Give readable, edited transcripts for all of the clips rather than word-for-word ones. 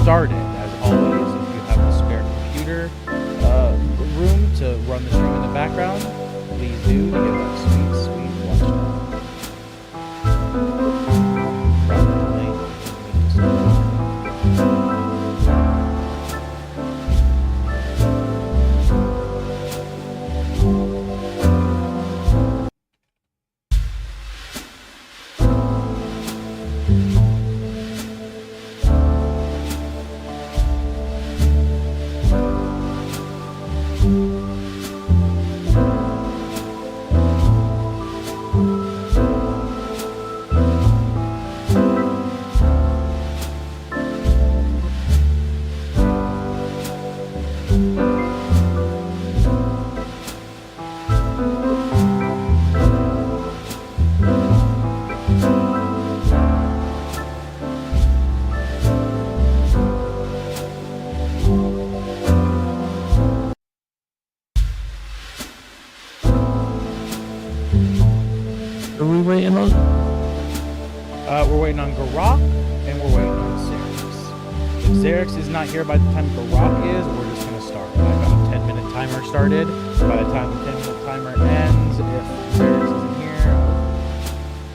started. As always, if you have a spare computer room to run the stream in the background, please do to give that sweet, sweet watch time. We're waiting on Garrak, and we're waiting on Xerix. If Xerix is not here by the time Garrak is, we're just going to start. I've got a 10-minute timer started. By the time the 10-minute timer ends, if Xerix isn't here...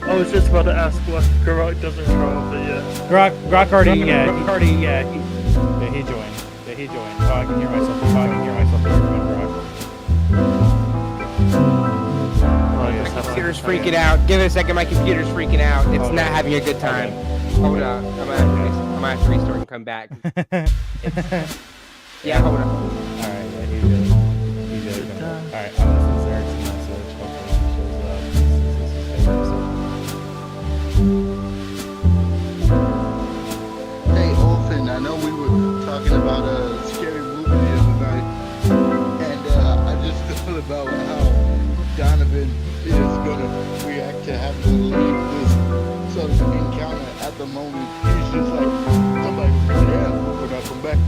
I was just about to ask what Garrak doesn't show up yet. Garrak already, he joined. Yeah, he joined. Oh, I can hear myself. My computer's freaking out. Give it a second, my computer's freaking out. It's not having a good time. Okay. Hold on. I'm gonna have to restart and come back. Yeah, hold on. Alright, yeah, he's really gonna... Alright, I'm gonna send Xerix a message. Hopefully he shows up. This is his favorite session. Hey, Olfen, I know we were talking about a scary movie the other night, and I just thought about how Donovan is gonna react to having to leave this sort of encounter at the moment. He's just like, somebody will be there when I come back.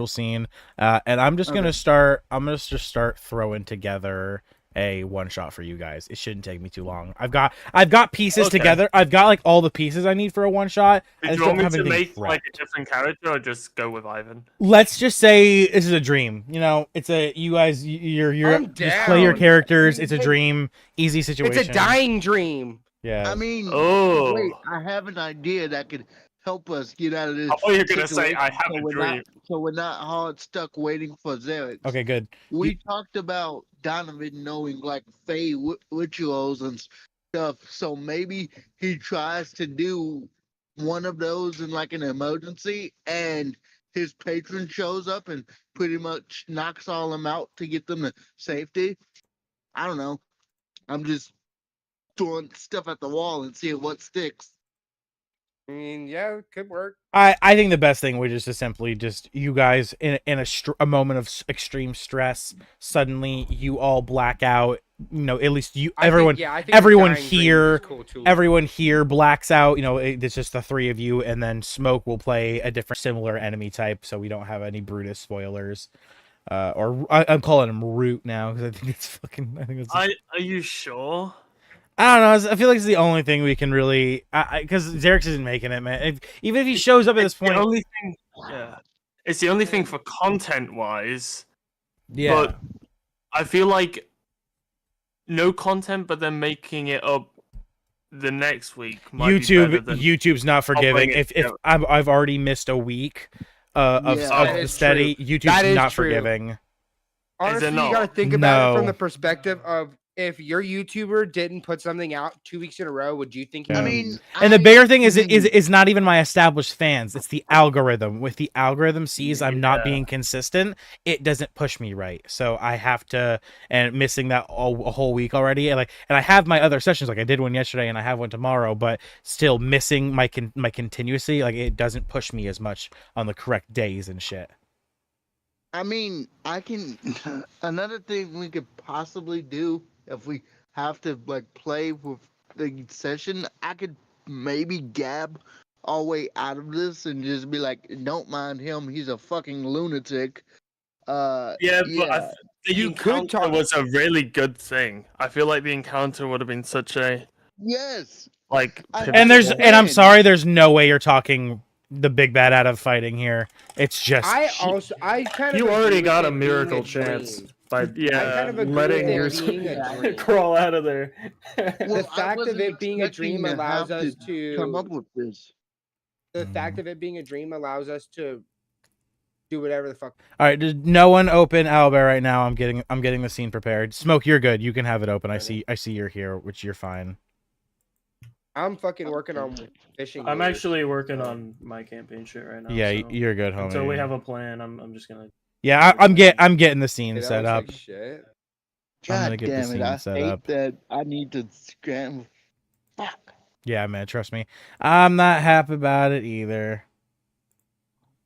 scene, and I'm just gonna start. I'm gonna just start throwing together a one shot for you guys. It shouldn't take me too long. I've got pieces together. I've got like all the pieces I need for a one shot. Did you want me to make like a different character or just go with Ivyn? Let's just say this is a dream. You know, it's a you guys. You're just play your characters. It's a dream. Easy situation. It's a dying dream. Yeah. I mean, wait, I have an idea that could help us get out of this. I thought you were gonna say I have a dream. So we're not hard stuck waiting for Xerax. Okay, good. We talked about Donovan knowing like Fey rituals and stuff, so maybe he tries to do one of those in like an emergency, and his patron shows up and pretty much knocks all them out to get them to safety. I don't know. I'm just throwing stuff at the wall and seeing what sticks. I mean, yeah, it could work. I think the best thing would just to simply just you guys in a moment of extreme stress, suddenly you all black out. You know, at least you everyone here everyone here blacks out. You know, it's just the three of you, and then Smoke will play a different similar enemy type, so we don't have any Brutus spoilers. Or I'm calling him Root now because I think it's fucking. I think it's. Are you sure? I don't know. I feel like it's the only thing we can really, because Xerax isn't making it, man. Even if he shows up at this point, the only thing, it's the only thing for content-wise. Yeah, but I feel like no content, but then making it up the next week. YouTube's not forgiving. If I've already missed a week of the steady, YouTube's not forgiving. Honestly, you gotta think about it from the perspective of. If your YouTuber didn't put something out 2 weeks in a row, would you think? I mean, and the bigger thing is not even my established fans. It's the algorithm. With the algorithm sees I'm not being consistent, it doesn't push me right. So I have to, and missing that a whole week already. And I have my other sessions. Like I did one yesterday, and I have one tomorrow. But still missing my continuously. Like it doesn't push me as much on the correct days and shit. I mean, another thing we could possibly do if we have to like play with the session, I could maybe gab our way out of this and just be like, don't mind him, he's a fucking lunatic. But Yeah. the You could encounter talk- was a really good thing. I feel like the encounter would have been such a Yes. like. And there's pivotal- and I'm Win. sorry, there's no way you're talking the big bad out of fighting here. It's just I kind of You agree already with got it a being miracle dream. chance by I kind of agree letting with your it being a dream. crawl out of there. The Well, I fact of wasn't it being a expecting dream to allows have us come up to. with this. The fact of it being a dream allows us to do whatever the fuck. all right. Does no one open Owlbear right now? I'm getting the scene prepared. Smoke, you're good. You can have it open. I see you're here, which you're fine. I'm fucking working on fishing. I'm lures. actually working on my campaign shit right now. Yeah, so you're good, homie. until we have a plan, I'm just gonna. Yeah, I'm getting the scene Dude, that set looks up. like shit. I'm gonna God get the damn scene it! I set hate up. that I need to scramble. Fuck. Yeah, man, trust me. I'm not happy about it either.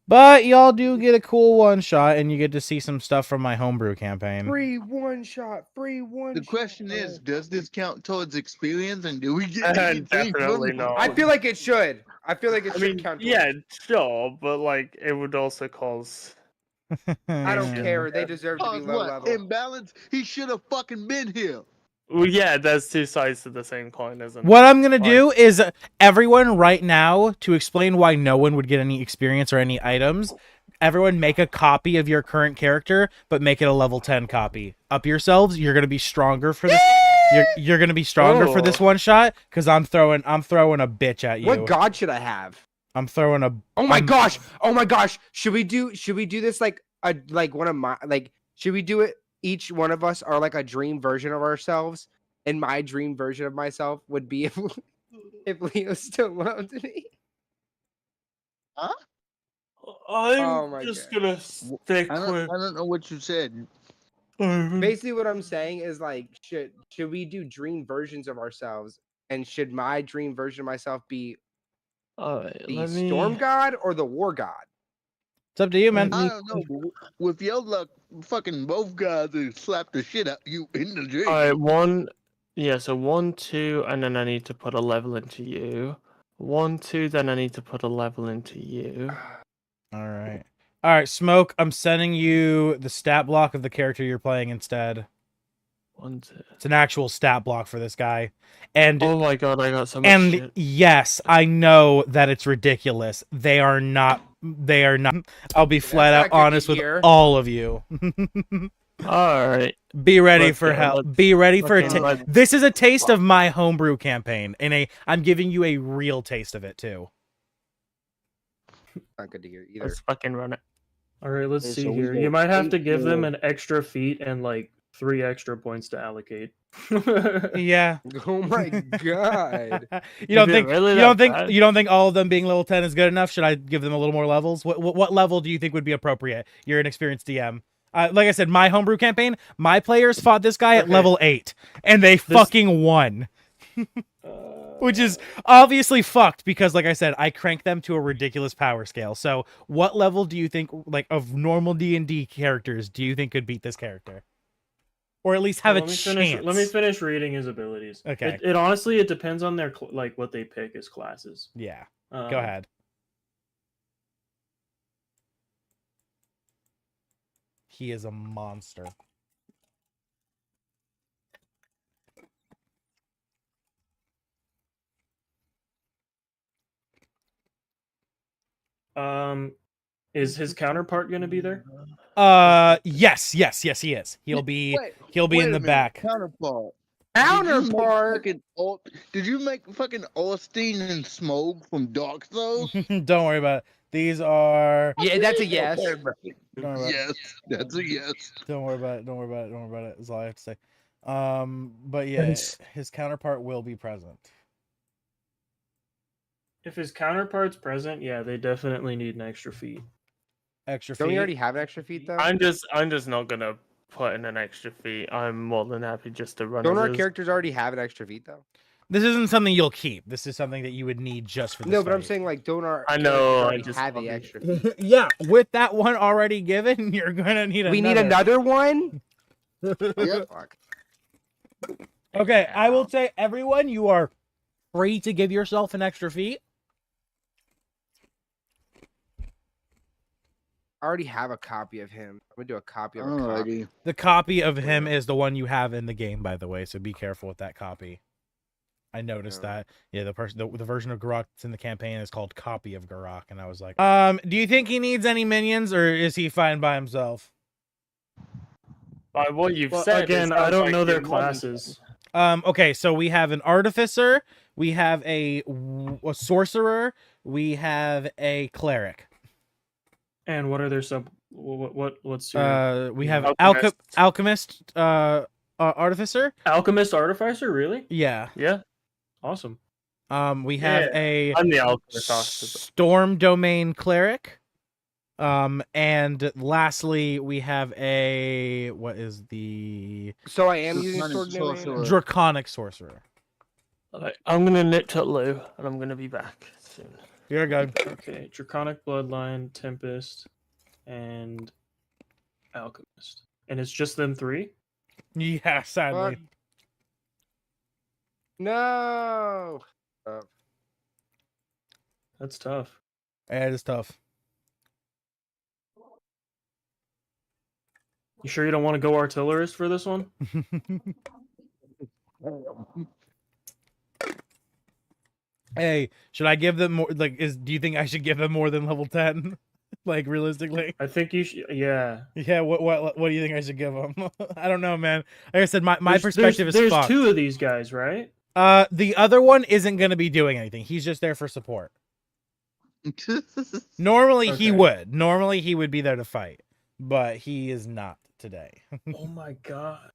But y'all do get a cool one shot, and you get to see some stuff from my homebrew campaign. Free one shot. Free one. The question is, does this count towards experience, and do we get anything Definitely from not. I feel like it should. I feel like it I should mean, count. yeah, sure, but like it would also cause. I don't care. They deserve to be Cause low what? level. Imbalance? He should have fucking been here. Well, yeah, there's two sides to the same coin, isn't What there? I'm gonna do is everyone right now, to explain why no one would get any experience or any items, everyone make a copy of your current character, but make it a level 10 copy. Up yourselves. You're gonna be stronger for this. You're gonna be stronger for this one shot because I'm throwing a bitch at you. What god should I have? I'm throwing a. Oh my I'm- gosh! Oh my gosh! Should we do this like one of my like? Should we do it? Each one of us are like a dream version of ourselves, and my dream version of myself would be if Leo still loved me. I'm Oh my just God. gonna stick I with. don't know what you said. Basically, what I'm saying is like, should we do dream versions of ourselves, and should my dream version of myself be Alright, the let me. storm god or the war god? It's up to you, man. I don't know. With your luck, fucking both guys will slap the shit out you in the dream. Alright, one. Yeah, so 1, 2, and then I need to put a level into you. 1, 2, then I need to put a level into you. All right, Smoke. I'm sending you the stat block of the character you're playing instead. 1, 2. It's an actual stat block for this guy, and Oh my god, I got so much and shit. yes, I know that it's ridiculous. They are not. I'll be flat not out good to honest with hear. all of you. Alright. Be ready Let's for go, hell. let's Be ready for a fucking let- This is a taste of my homebrew campaign, and I'm giving you a real taste of it too. Not good to hear either. Let's fucking run it. All right, let's Okay, see so we here. got You might have to give them 8 an extra feat and like 3 extra points to allocate. Yeah. Oh my god! You don't Is it think really you that don't think bad? you don't think all of them being level 10 is good enough? Should I give them a little more levels? What level do you think would be appropriate? You're an experienced DM. Like I said, my homebrew campaign, my players fought this guy at Okay. level 8, and they fucking won. Which is obviously fucked because, like I said, I cranked them to a ridiculous power scale. So, what level do you think, like, of normal D&D characters, do you think could beat this character, or at least have a chance? Let me finish reading his abilities. Okay. It honestly, it depends on their like what they pick as classes. Yeah. Um, Go ahead. He is a monster. Is his counterpart going to be there? Yes, he is. He'll be Wait, in wait a the minute, back. Counterpart. Counterpart. Did you make fucking Austin and Smoke from Dark Souls? Don't worry about it. These are. Yeah, that's a yes. Don't worry about it. Yes, that's a yes. Don't worry about it. Don't worry about it. Don't worry about it. Is all I have to say. But yeah, Nice. his counterpart will be present. If his counterpart's present, yeah, they definitely need an extra feat. Extra Don't we feet. already have an extra feet though? I'm just not gonna put in an extra feat. I'm more than happy just to run. Don't as our is. characters already have an extra feet though? This isn't something you'll keep. This is something that you would need just for this No, but I'm fight. saying like, don't our I know, I characters already just have love the it. extra feet? Yeah, with that one already given, you're gonna need another. We need another one. Yep. Fuck. Okay, I will say, everyone, you are free to give yourself an extra feat. I already have a copy of him. I'm gonna do a copy of a copy. Alrighty. The copy of him is the one you have in the game, by the way, so be careful with that copy. I noticed that. Yeah, the version of Garrak that's in the campaign is called Copy of Garrak, and I was like, do you think he needs any minions, or is he fine by himself? By what you've Well, said, again, it I sounds don't like know their they want- classes. Okay, so we have an artificer, we have a sorcerer, we have a cleric. And what are their what's your We have Alchemist. alchemist, artificer. alchemist artificer? Really? Yeah. Yeah, Awesome. We have a I'm the alchemist. Officer. storm domain cleric. And lastly, we have a what is the So I am using Draconic sword domain. sorcerer. draconic sorcerer? Alright, I'm gonna nip to Lou, and I'm gonna be back soon. You're good. Okay, Draconic Bloodline, Tempest, and Alchemist. And it's just them three? Yeah, sadly. What? No. That's tough. It is tough. You sure you don't want to go artillerist for this one? Hey, should I give them more? Like, do you think I should give them more than level 10? Like, realistically? I think you should. Yeah. Yeah. What do you think I should give them? I don't know, man. Like I said, my There's- perspective is There's fucked. two of these guys, right? The other one isn't gonna be doing anything. He's just there for support. Normally he Okay. would. Normally he would be there to fight, but he is not today. Oh my god.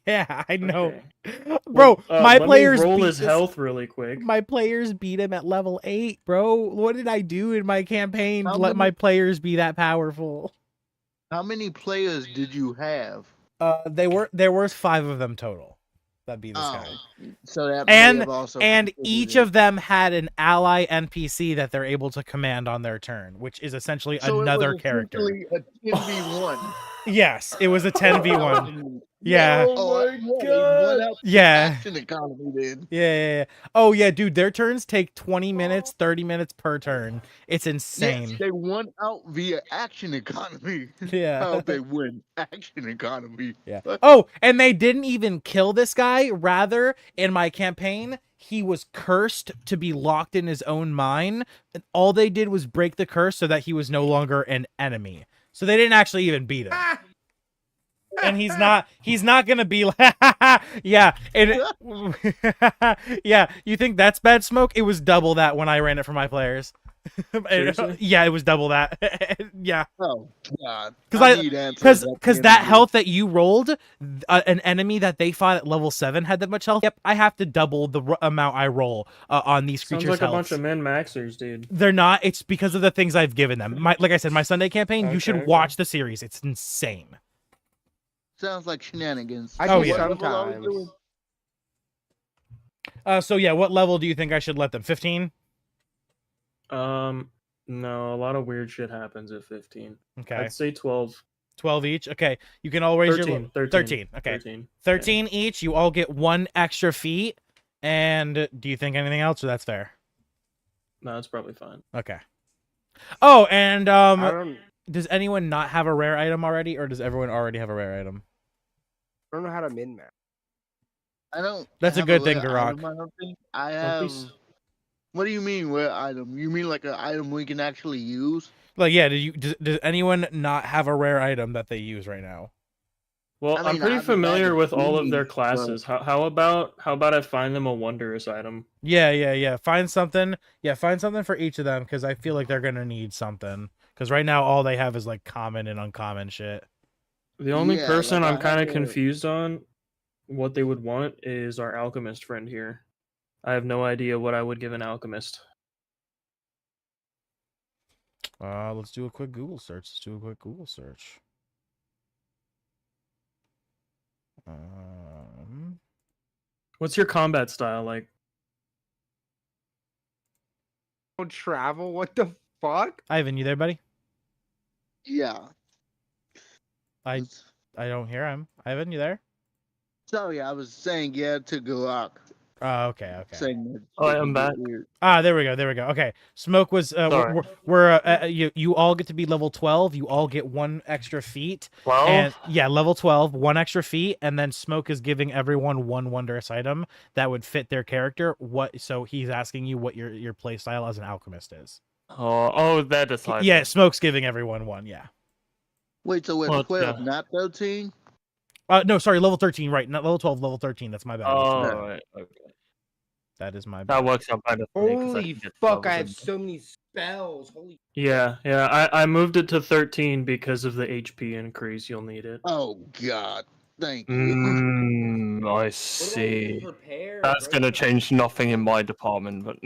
Yeah, I know, Okay. bro. Well, my let me players roll beat his this- health really quick. My players beat him at level 8, bro. What did I do in my campaign to How let my many- players be that powerful? How many players did you have? There was 5 of them total that beat this guy. So that And- may have also And each contributed. of them had an ally NPC that they're able to command on their turn, which is essentially So it was another character. essentially a 10v1. Yes, it was a 10v1. Yeah. Oh my god. Yeah. Action economy then. Yeah. Oh yeah, dude, their turns take 20 minutes, 30 minutes per turn. It's insane. Yes, they won out via action economy. Yeah. How they win action economy. Yeah. Oh, and they didn't even kill this guy. Rather, in my campaign, he was cursed to be locked in his own mine. And all they did was break the curse so that he was no longer an enemy. So they didn't actually even beat him. And he's not gonna be like, yeah. And yeah, you think that's bad smoke? It was double that when I ran it for my players. Seriously? Yeah, it was double that. Yeah. Oh god. 'Cause I- need answers at the Because end that of this. health that you rolled, an enemy that they fought at level 7 had that much health. Yep, I have to double the amount I roll on these Sounds creatures' like a bunch healths. of min-maxers, dude. They're not. It's because of the things I've given them. Like I said, my Sunday campaign. You should Okay. watch the series. It's insane. Sounds like shenanigans. I Oh, do yeah. sometimes. So yeah, what level do you think I should let them? 15. No, a lot of weird shit happens at 15. Okay. I'd say 12. 12 each. Okay. You can all raise 13. your 13. Okay. 13. 13 each. You all get 1 extra feat. And do you think anything else, or that's fair? No, that's probably fine. Okay. Oh, and I don't does anyone not have a rare item already, or does everyone already have a rare item? know how to min max. I don't. That's a have good thing, rare Garrak. item, I don't think. I Don't have. be s- What do you mean rare item? You mean like an item we can actually use? Like, yeah, does anyone not have a rare item that they use right now? Well, I I'm mean, pretty I have a familiar bag of with all of food, their but- classes. How about I find them a wondrous item? Yeah. Find something. Yeah, find something for each of them, because I feel like they're gonna need something. Because right now all they have is like common and uncommon shit. The only Yeah, person like, I I'm kind of have a- confused on what they would want is our alchemist friend here. I have no idea what I would give an alchemist. Let's do a quick Google search. What's your combat style like? Don't travel? What the fuck? Ivan, you there, buddy? Yeah. I don't hear him. Ivan, you there? Sorry, I was saying yeah to Garrak. Oh, okay. saying that. Oh, shit I'm is back. weird. Ah, there we go. Okay. Smoke was. Sorry. You all get to be level 12. You all get 1 extra feat. 12? And yeah, level 12, 1 extra feat, and then Smoke is giving everyone 1 wondrous item that would fit their character. So he's asking you what your play style as an alchemist is. Oh, they're deciding. Yeah, Smoke's giving everyone 1. Yeah. Wait, so we're Well, 12, yeah. not 13? No, sorry, level 13. Right, not level 12, level 13. That's my bad. Oh, Yeah. right. Okay. That is my That bad. works out better for me 'cause I Holy can get fuck! I levels have in. so many spells. Holy. Yeah. I moved it to 13 because of the HP increase. You'll need it. Oh, God. Thank you. I What do I even see. prepare, That's bro? gonna change nothing in my department, but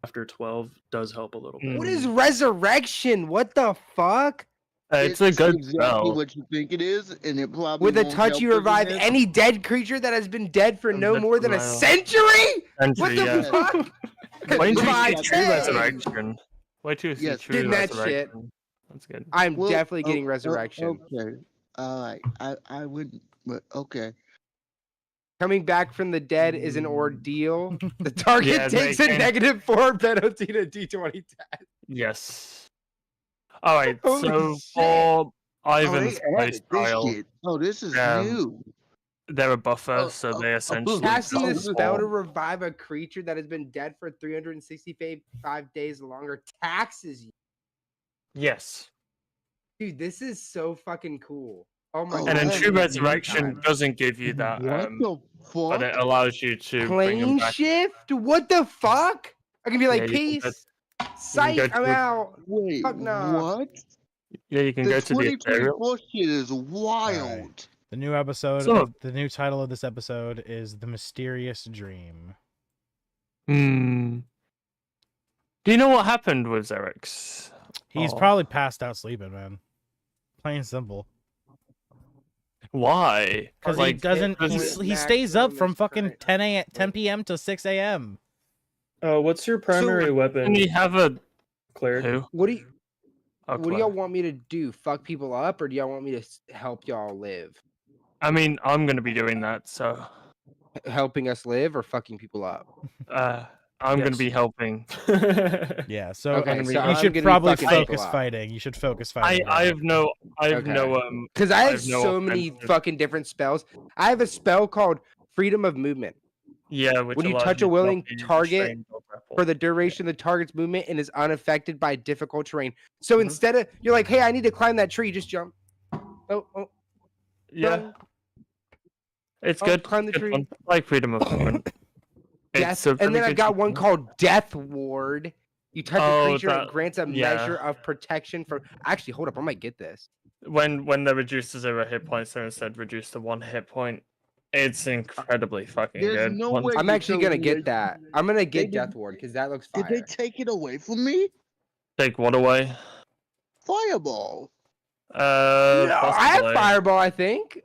After 12 does help a little bit. What is resurrection? What the fuck? it's a good exactly spell. what you think it is, and it probably With a won't touch, help you us revive in this. any dead creature that has been dead for no That's more than a wild. century. What Entry, the yeah. fuck? Wait until you My see True day. Resurrection. Wait till you see Yes, True getting that shit. Resurrection. That's good. I'm Well, definitely getting oh, resurrection. okay. Alright. I wouldn't, but okay. Coming back from the dead is an ordeal. The target Yeah, takes they a can- -4 penalty to D20 test. Yes. Alright, Holy so shit. for Oh, Ivan's they added this playstyle, shit. Oh, this is Um, new. they're a buffer, Oh, so oh, they oh, essentially Casting the Oh, spell to transform. revive a creature that has been dead for 365 days or longer taxes you. Yes. Dude, this is so fucking cool. Oh my Oh, god. And then yeah. True I'm having a Resurrection time. doesn't give you that, What the but fuck? it allows you to bring them Plane back. shift? What the fuck? I can be like, Yeah, you can go- peace. Psych, go I'm to- out. Wait, Fuck nah. what? Yeah, you can The go to the ethereal. 2024 shit is wild. The new episode. So- The new title of this episode is "The Mysterious Dream." Hmm. Do you know what happened with Xerix? He's Oh. probably passed out sleeping, man. Plain and simple. Why? Because Like, he doesn't. does- He stays up from fucking 10 10 p.m. to 6 a.m. What's your primary weapon, Can he have a cleric? who? What do you Oh, what do y'all Claire. want me to do? Fuck people up, or do y'all want me to help y'all live? I mean, I'm gonna be doing that, so Helping us live or fucking people up? I'm gonna Yes. be helping. Yeah, so Okay, so you I'm should gonna be probably fucking people focus up. fighting. You should focus I fighting. have no Okay. Because I I have have no so many offensive- fucking different spells. I have a spell called Freedom of Movement. yeah. Which When you allows touch a to not willing be target restrained or grappled. For the duration of the target's movement and is unaffected by difficult terrain. So Mhm. instead of you're like, hey, I need to climb that tree, just jump. Oh, Yeah, done. it's Oh, good. climb the good tree. fun. I like freedom of movement. Death. It's a And really then I've good got one system. called Death Ward. You touch a Oh, creature, it that- grants a yeah. measure of protection from. Actually, hold up, I might get this. When they're reduced to 0 hit points, they're instead reduced to 1 hit point. It's incredibly fucking There's good. no Once- way I'm you're actually telling gonna me get that. I'm gonna They get did- Death Ward because that looks Did they fire. take it away from me? Take what away? Fireball. No, I have Possibly. Fireball. I think.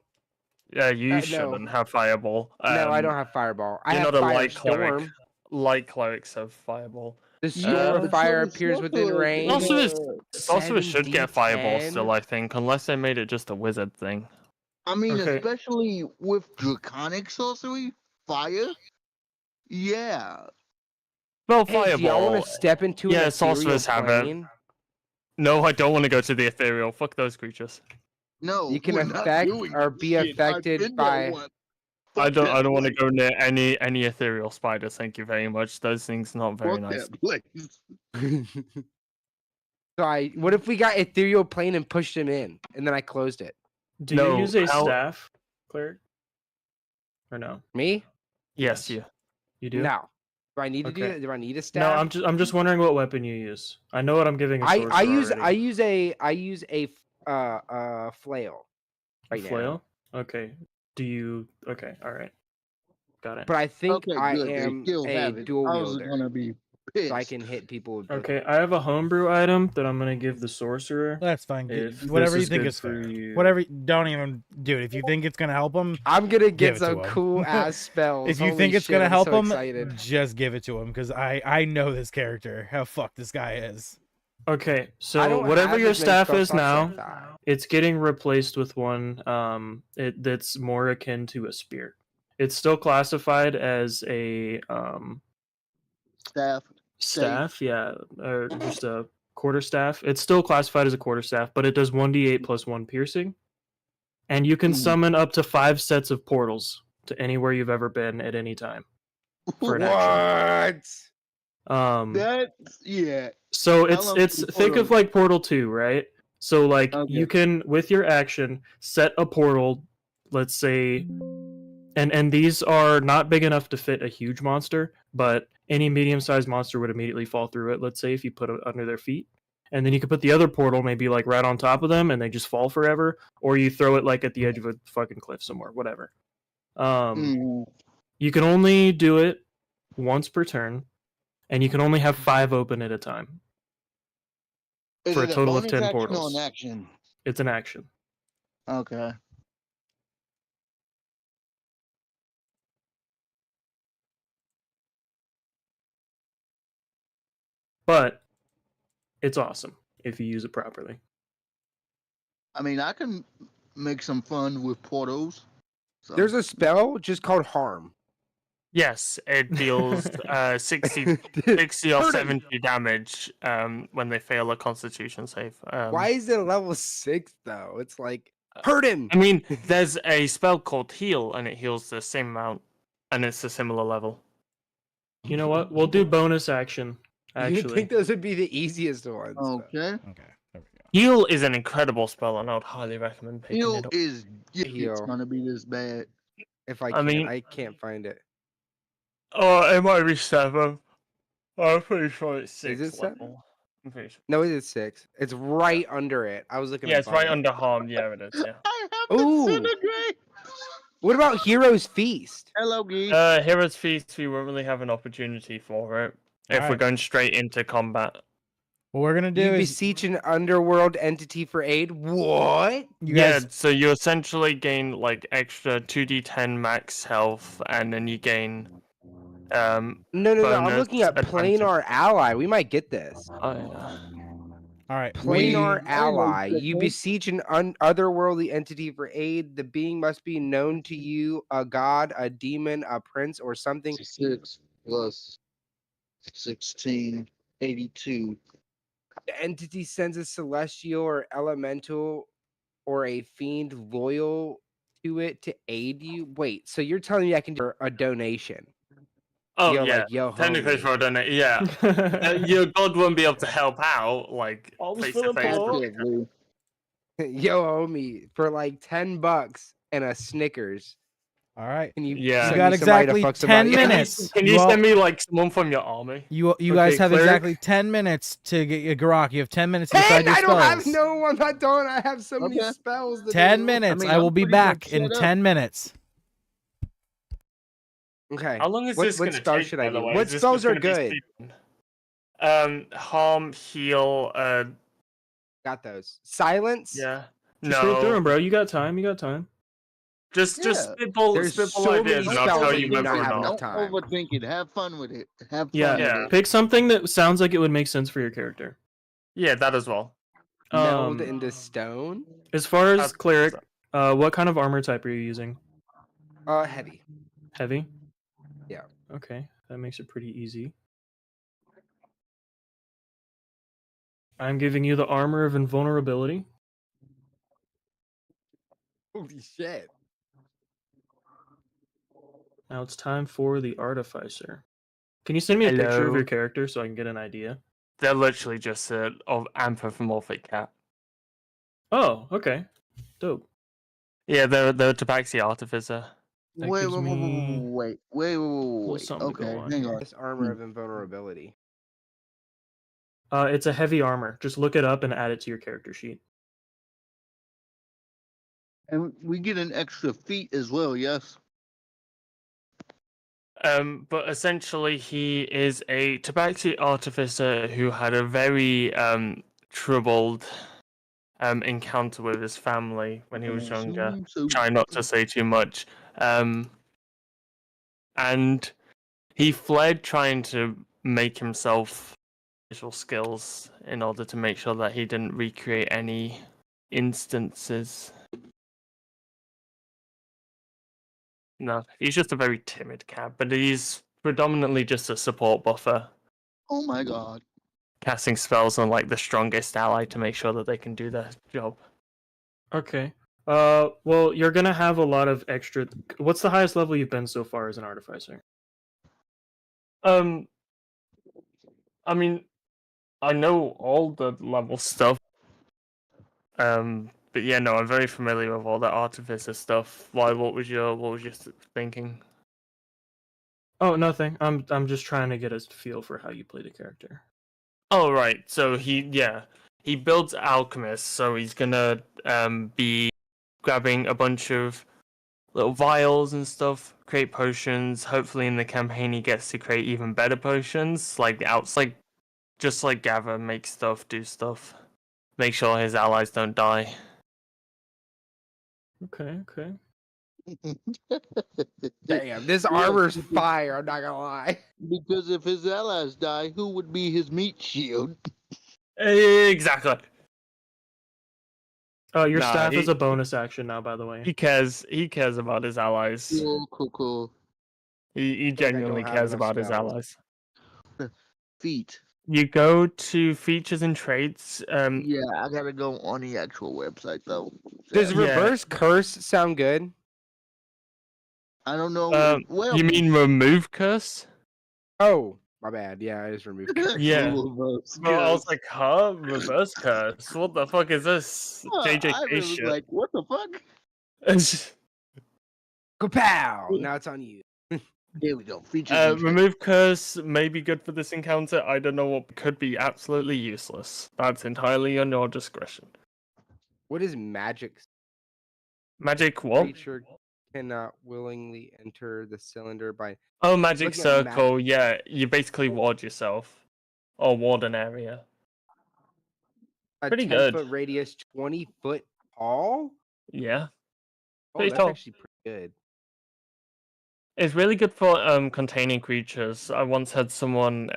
Yeah, you no. shouldn't have fireball. No, I don't have Fireball. I you're have not a Fire light cleric. Storm. Light clerics have fireball. The Storm of but Fire appears within range. Sorcerers should get fireball 7d10. still, I think, unless they made it just a wizard thing. I mean, Okay. especially with draconic sorcery, fire. Yeah. Well, Hey, do y'all fireball. want to step into Yeah, an sorcerers ethereal have it. plane? No, I don't want to go to the ethereal. Fuck those creatures. No. You can we're not affect doing or this be shit. I've affected been there by- once. I Fuck don't that want to place. go near any ethereal spiders. Thank you very much. Those things not very Fuck nice. that place. So what if we got ethereal plane and pushed him in, and then I closed it? Do No, you use a how- staff, cleric? Or no? Me? Yes, you. You do? No. Do I need to do Okay. that? Do I need a No, staff? I'm just wondering what weapon you use. I know what I'm giving. A I sorcerer use already. I use a flail right now. Flail. Okay. Do you? Okay. All right. Got it. But I think Okay, I good. They am still a have it. dual I was wielder, gonna be pissed. so I can hit people with both. Okay, I have a homebrew item that I'm gonna give the sorcerer. That's fine. If Whatever this you is think good is for fair. you. Whatever. Don't even do it. If you think it's gonna help him, I'm gonna Give get it to some him. cool ass spells. if you Holy think it's shit, gonna I'm help so him, excited. just give it to him because I know this character. How fucked this guy is. Okay, I so don't whatever have your as many staff spell is slots now, like that. it's getting replaced with one that's more akin to a spear. It's still classified as a Staff. staff, yeah, or just a quarterstaff. It's still classified as a quarterstaff, but it does 1d8 plus 1 piercing. And you can summon up to 5 sets of portals to anywhere you've ever been at any time for an action. What? That's yeah. So How long it's can think of Portal- like Portal 2, right? So like you Okay. can with your action set a portal, let's say, and these are not big enough to fit a huge monster, but any medium-sized monster would immediately fall through it, let's say if you put it under their feet. And then you could put the other portal maybe like right on top of them and they just fall forever, or you throw it like at the edge of a fucking cliff somewhere, whatever. Mhm. You can only do it once per turn, and you can only have 5 open at a time. Is for a it total of bonus 10 action portals. Or an action? It's an action. Okay. But it's awesome if you use it properly. I mean, I can make some fun with portals. So. There's a spell just called harm. Yes, it deals 60 or Hurt 'em. 70 damage when they fail a Constitution save. Why is it level 6 though? It's like hurt him. I mean, there's a spell called Heal, and it heals the same amount, and it's a similar level. You know what? We'll do bonus action. You'd Actually, think those would be the easiest ones. but- Okay. Okay, there we go. Heal is an incredible spell, and I would highly recommend picking Heal it up. is if it's Heal. gonna be this bad. If I I can, mean- I can't find it. Oh, it might be 7. I'm pretty sure it's 6 it 7? level. I'm pretty sure. No, it is 6. It's right under it. I was looking. Yeah, to it's right find it. under harm. Yeah, it is. Yeah. I have Ooh. to disintegrate. What about Hero's Feast? Hello, geek. Hero's Feast, we won't really have an opportunity for it if we're Alright. going straight into combat. What we're gonna do You is beseech an underworld entity for aid. What? you guys. Yeah, so you essentially gain like extra 2d10 max health, and then you gain No. I'm bonus looking at advantage. Planar Ally. We might get this. Oh, yeah. All right. Planar We- Ally. Wait, You wait. beseech an otherworldly entity for aid. The being must be known to you, a god, a demon, a prince, or something. 6 plus 16, 82. The entity sends a celestial or elemental or a fiend loyal to it to aid you. Wait, so you're telling me I can do a donation? Oh, You're yeah. like, yo, Technically, homie. for a donate, yeah. Your god won't be able to help out, like, Always face for to the face. ball. Definitely. Yo, homie, for like $10 and a Snickers. All right. Can you? Yeah. send You got me somebody to exactly fuck 10 somebody else? minutes. Can You you all- send me, like, someone from your army? You Okay, guys have cleric? exactly 10 minutes to get your Garrak. You have 10 minutes to decide 10? your I don't have spells. no one. I don't. I have so many Okay. spells. To 10 do. minutes. mean, I will I'm be pretty much back in set up. 10 minutes. Okay. How long is What- this what going to spell take, should I by the do? way? What Is this spells just are gonna be good? speed? Harm, heal, Got those. Silence. yeah. Just read through No. them, bro. You got time. You got time. Just Yeah. spitball, There's spitball so many ideas, and I'll spells tell that you you do whether not or have not. enough Don't time. overthink it. Have fun with it. Have fun Yeah. with Yeah. it. Pick something that sounds like it would make sense for your character. Yeah, that as well. Meld Um, into stone. As far as That's- cleric, what kind of armor type are you using? Heavy. Heavy? Yeah. Okay, that makes it pretty easy. I'm giving you the armor of invulnerability. Holy shit. Now it's time for the Artificer. Can you send me a picture of Hello. your character so I can get an idea? They're literally just of anthropomorphic cat. Oh, okay. Dope. Yeah, they're Tabaxi Artificer. That Wait, gives wait, wait, me wait, wait, wait, wait, wait. something to go Okay, on hang here. on. This armor of invulnerability. It's a heavy armor. Just look it up and add it to your character sheet. And we get an extra feat as well, yes? But essentially, he is a Tabaxi Artificer who had a very troubled encounter with his family when he was younger. Try not to say too much. And he fled trying to make himself visual skills in order to make sure that he didn't recreate any instances. No, he's just a very timid cat, but he's predominantly just a support buffer, Oh my god. casting spells on like the strongest ally to make sure that they can do their job. Okay. Well, you're gonna have a lot of extra. What's the highest level you've been so far as an artificer? I mean, I know all the level stuff. But yeah, no, I'm very familiar with all the artificer stuff. Why? What was your thinking? Oh, nothing. I'm just trying to get a feel for how you play the character. Oh right, so he builds alchemists, so he's gonna be grabbing a bunch of little vials and stuff, create potions. Hopefully in the campaign he gets to create even better potions, like just like gather, make stuff, do stuff, make sure his allies don't die. Okay. Damn, this Yeah, armor's because- fire. I'm not gonna lie. Because if his allies die, who would be his meat shield? Exactly. Your Nah, staff he- is a bonus action now, by the way. He cares about his allies. Cool. He don't genuinely have cares enough about his spells. allies. Feet. You go to features and traits. Yeah, I gotta go on the actual website though. Does Yeah. reverse curse sound good? I don't know. Well, You mean remove curse? Oh, my bad. Yeah, I just removed curse. Yeah. reverse Well, I was curse. like, huh? Reverse curse? What the fuck is this? JJK I was shit. like, what the fuck? Kapow! Now it's on you. Here we go. Features. and traits. remove curse may be good for this encounter. I don't know what could be absolutely useless. That's entirely on your discretion. What is magic? Magic what? Creature cannot willingly enter the cylinder by Oh, magic Looking at circle. Yeah, you basically ward yourself. Or ward an area. a Pretty 10-foot good. radius, 20-foot tall. Yeah. Oh, Pretty that's tall. actually pretty good. It's really good for containing creatures. I once had someone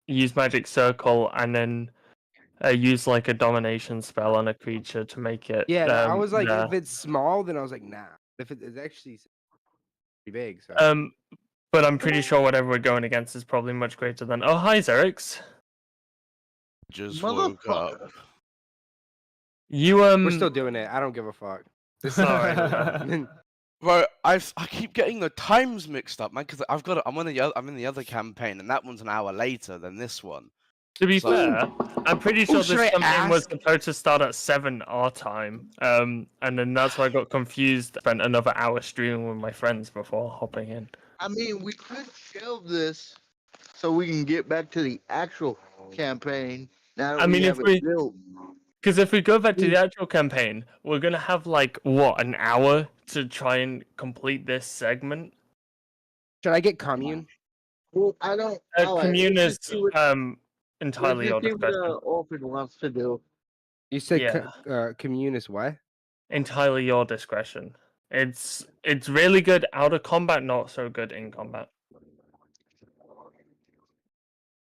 use magic circle and then use like a domination spell on a creature to make it. Yeah, I was like, nah. if it's small, then I was like, nah. If it's actually pretty big, so But I'm pretty sure whatever we're going against is probably much greater than. Oh, hi, Xerix. Just woke up. Motherfucker. You we're still doing it. I don't give a fuck. This is Alright. Bro, I keep getting the times mixed up, man. Because I'm in the other campaign, and that one's an hour later than this one. To be So- fair, I'm pretty sure should this I campaign was ask? supposed to start at 7 our time. And then that's why I got confused. Spent another hour streaming with my friends before hopping in. I mean, we could shelve this so we can get back to the actual campaign. Now that I mean, we if have we- it built. Because if we go back to the actual campaign, we're gonna have like what, an hour to try and complete this segment. should I get commune? Well, I don't. alright, Commune let's is just see what- entirely your let's just see what, discretion. Orphan wants to do. You said Yeah. commune is what? Entirely your discretion. It's really good out of combat, not so good in combat.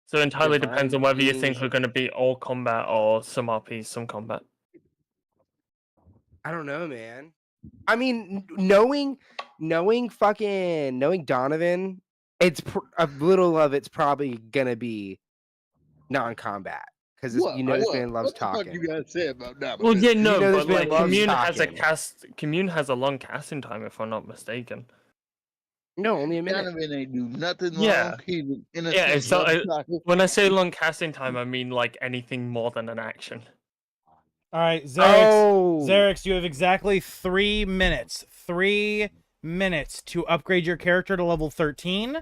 So entirely depends on Divine whether you being- think we're going to be all combat or some RP, some combat. I don't know, man. I mean, knowing Donovan, a little of it's probably gonna be non-combat because you know this man loves what the fuck talking. you guys say about that? Well, yeah, no, know this but man like loves Commune has a long casting time, if I'm not mistaken. No, only a minute. Donovan ain't do nothing Yeah. wrong. He's an innocent Yeah, it's not- motherfucker. When I say long casting time, I mean like anything more than an action. All right, Xerix. Oh, Xerix, you have exactly 3 minutes. 3 minutes to upgrade your character to level 13,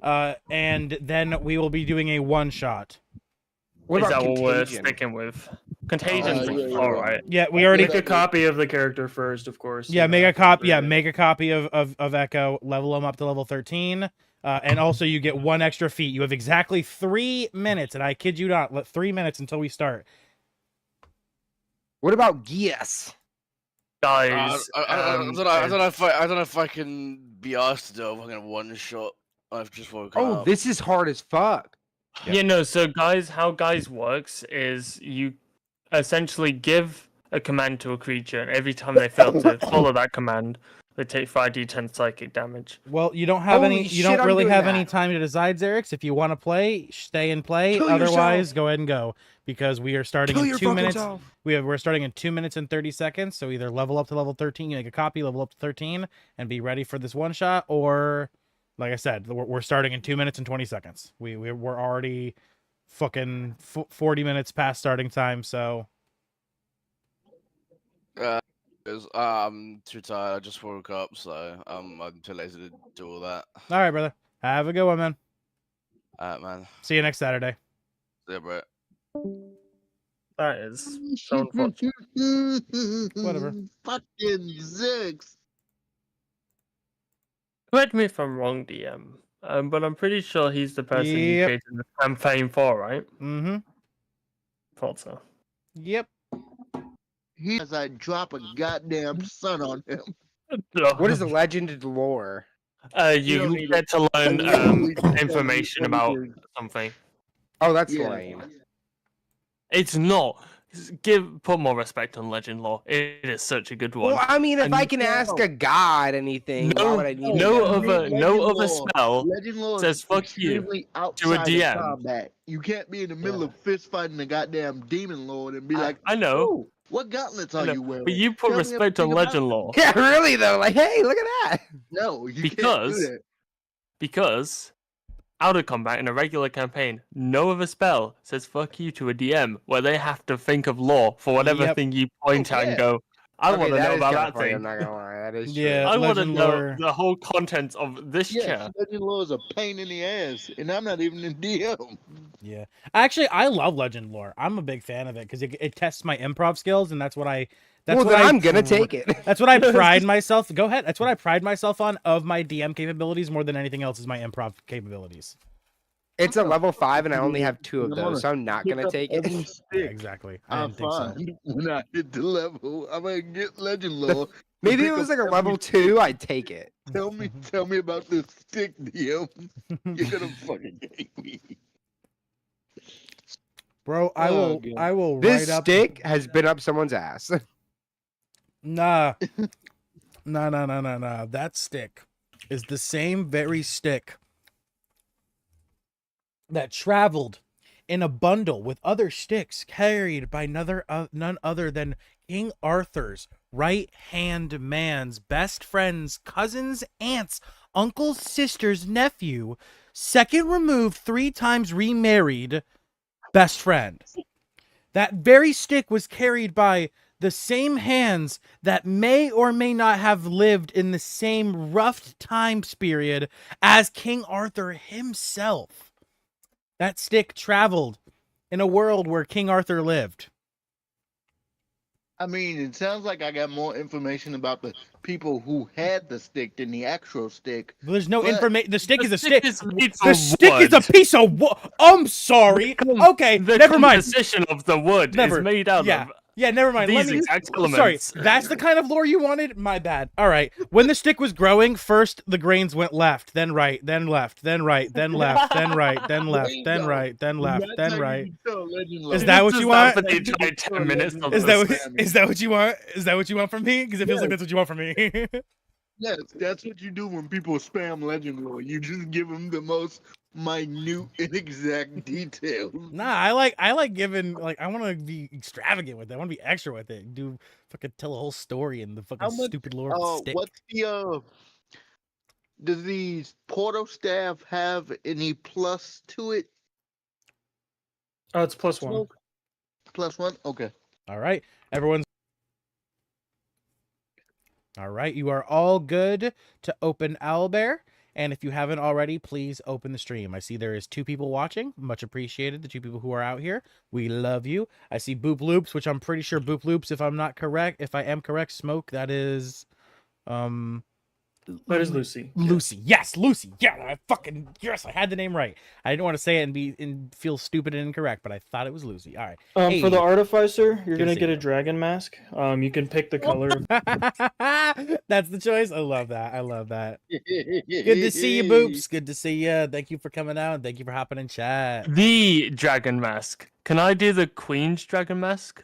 and then we will be doing a one-shot. what Is about that what we're contagion? sticking with? Contagion's yeah. all right. Yeah, we already. Make a copy of the character first, of course. Yeah, and make then a copy. Yeah, upgrade it. make a copy of Echo. Level him up to level 13, and also you get 1 extra feat. You have exactly 3 minutes, and I kid you not, 3 minutes until we start. What about Gias? Guys, I don't know if I can be asked to do a fucking one shot. I've just woken Oh, up. this is hard as fuck. Yeah, no, so guys, how guys works is you essentially give a command to a creature, and every time they fail to follow that command, They take 5d10 psychic damage. Well, you don't have Holy any. You shit, don't I'm really doing have that. any time to decide, Xerix. If you want to play, stay and play. Kill Otherwise, yourself. go ahead and go because we are starting Kill in your 2 fucking minutes. self. We're starting in 2 minutes and 30 seconds. So either level up to level 13, you make a copy, level up to 13, and be ready for this one shot, or, like I said, we're starting in 2 minutes and 20 seconds. We're already fucking 40 minutes past starting time. So I'm too tired. I just woke up, so I'm too lazy to do all that. all right, brother. Have a good one, man. Alright, man. See you next Saturday. Yeah, bro. That is so unfortunate. Whatever. Fucking Zix. Correct me if I'm wrong, DM. But I'm pretty sure he's the person you Yep. created the campaign for, right? Mm-hmm. Thought so. Yep. He as I drop a goddamn sun on him. What is the legended lore? You don't need get to learn Literally just information tell me about what it is. something. Oh, that's Yeah. lame. It's not. Put more respect on legend lore. It is such a good one. Well, I mean, if And I can ask a god anything, why would I need to no know? other spell Legend lore says is fuck you extremely to a outside of DM. combat. You can't be in the middle of fist fighting a goddamn demon lord and be like, I know, "Oh, what gauntlets are know, you wearing?" but you put Tell me respect on everything about legend it. lore Yeah, really though. Like, hey, look at that. No, you can't Because- do that. because out of combat in a regular campaign, no other spell says fuck you to a DM where they have to think of lore for whatever Yep. thing you point Oh, at yeah. and go, I Okay, want to that know is about kinda that funny, thing. I'm not gonna lie. That is Yeah. I want to Legend know lore. the whole contents of this Yes, chair. legend lore is a pain in the ass, and I'm not even in DM. Yeah. Actually, I love legend lore. I'm a big fan of it because it tests my improv skills, and that's what I. That's well, what then I I'm gonna take it. That's what I pride myself. Go ahead. That's what I pride myself on of my DM capabilities more than anything else is my improv capabilities. It's a level 5, and I only have 2 of I'm gonna those, so I'm not Pick gonna up take every it. Yeah, stick exactly. I I didn't think so. find when I hit the level. I'm gonna get legend lore. Maybe pick it was up like a every level stick. 2, I'd take it. Tell me about this stick, DM. You're gonna fucking hate me. Bro, I Oh, will. God. I will This write up. stick has been up someone's ass. Nah. Nah. That stick is the same very stick that traveled in a bundle with other sticks carried by none other than King Arthur's right-hand man's best friend's cousin's aunt's uncle's sister's nephew, second removed 3 times remarried best friend. That very stick was carried by the same hands that may or may not have lived in the same rough time period as King Arthur himself. That stick traveled in a world where King Arthur lived. I mean, it sounds like I got more information about the people who had the stick than the actual stick. There's no But information. The stick The is a stick. is made The of stick is a wood. piece of wood. I'm sorry. Okay, The never mind. composition of the wood Never. is made out Yeah. of Yeah, never mind. these exact Sorry, elements. that's the kind of lore you wanted? My bad. All right. When the stick was growing, first the grains went left, then right, then left, then right, then left, then right, then left, then right, then left, That's then how you right. can tell legend lore. Is that what Just you that want? for the entire 10 minutes of Is the that script. what, is that what you want? Is that what you want from me? Because it feels like that's what you want from me. Yes, that's what you do when people spam legend lore. You just give them the most minute and exact details. Nah, I like giving, like, I want to be extravagant with it. I want to be extra with it. Do fucking tell a whole story and the fucking How much, stupid lore of the stick. what's the does the portal staff have any plus to it? Oh, it's +1. +1? Okay. All right, everyone's. All right, you are all good to open Owlbear. And if you haven't already, please open the stream. I see there is 2 people watching. Much appreciated. The 2 people who are out here. We love you. I see Boop Loops, which I'm pretty sure Boop Loops, if I'm not correct, if I am correct, Smoke, that is That is Lucy. Lucy. Yes, Lucy. Yeah, yes, I had the name right. I didn't want to say it and feel stupid and incorrect, but I thought it was Lucy. All right. Hey. For the Artificer, you're Good to gonna see get you. a dragon mask. You can pick the color. That's the choice. I love that. I love that. Good to see you, Boops. Good to see you. Thank you for coming out. Thank you for hopping in chat. The dragon mask. Can I do the Queen's dragon mask?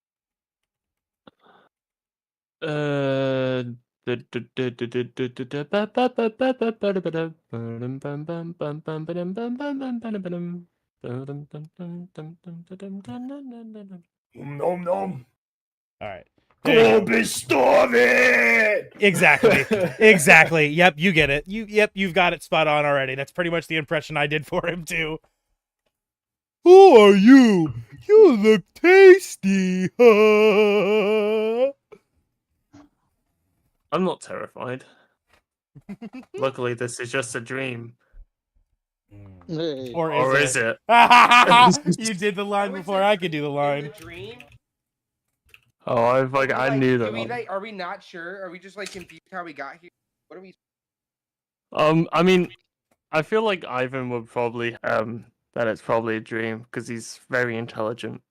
Uh, Nom nom. All right. There you go. Storming! Exactly. Exactly. Yep, you get it. You've got it spot on already. That's pretty much the impression I did for him too. Who are you? You look tasty. I'm not terrified. Luckily, this is just a dream. Hey. Or Or is is it? it? You did the line before I could do the In line. the dream? Oh, I knew Do we, that. like, are we not sure? Are we just like confused how we got here? What are we? I mean, I feel like Ivyn would probably that it's probably a dream because he's very intelligent.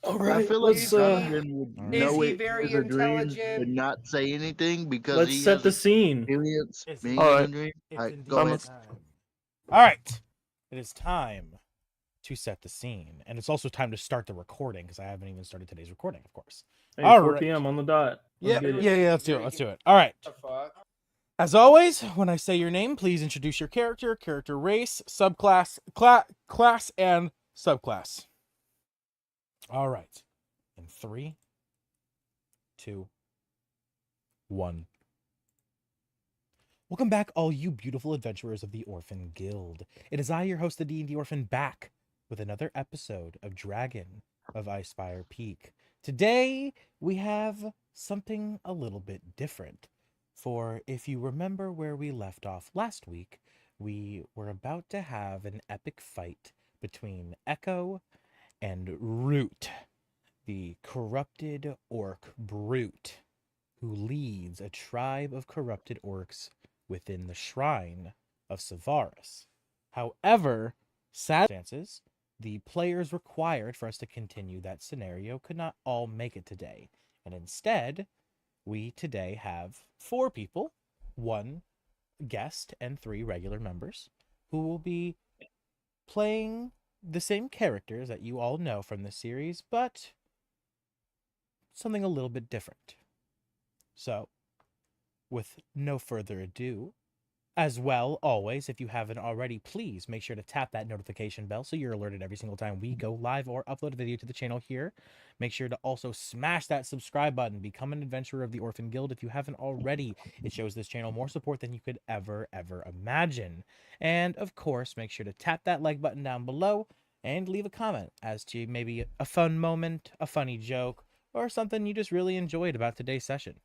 All I right, feel like let's Donovan would Is know he it very is a dream intelligent? but not say anything because let's he set has the scene. experience It's- being Alright. in a dream. It's Alright, indeed go ahead. time. All right. It is time to set the scene. And it's also time to start the recording because I haven't even started today's recording, of course. Hey, All 4 right. p.m. on the dot. Yeah, Let's get it. yeah, let's do it. Let's do it. All right. What the fuck? As always, when I say your name, please introduce your character, character race, subclass, class, and subclass. All right. In 3, 2, 1. Welcome back, all you beautiful adventurers of the Orphan Guild. It is I, your host, the D&D Orphan, back with another episode of Dragon of Ice-Spire Peak. Today, we have something a little bit different. For if you remember where we left off last week, we were about to have an epic fight between Echo and Root, the corrupted orc brute, who leads a tribe of corrupted orcs within the shrine of Savaris. However, circumstances, the players required for us to continue that scenario could not all make it today. And instead, we today have 4 people, 1 guest and 3 regular members, who will be playing the same characters that you all know from the series, but something a little bit different. So, with no further ado, as well, always, if you haven't already, please make sure to tap that notification bell so you're alerted every single time we go live or upload a video to the channel here. Make sure to also smash that subscribe button. Become an adventurer of the Orphan Guild if you haven't already. It shows this channel more support than you could ever imagine. And, of course, make sure to tap that like button down below and leave a comment as to maybe a fun moment, a funny joke, or something you just really enjoyed about today's session.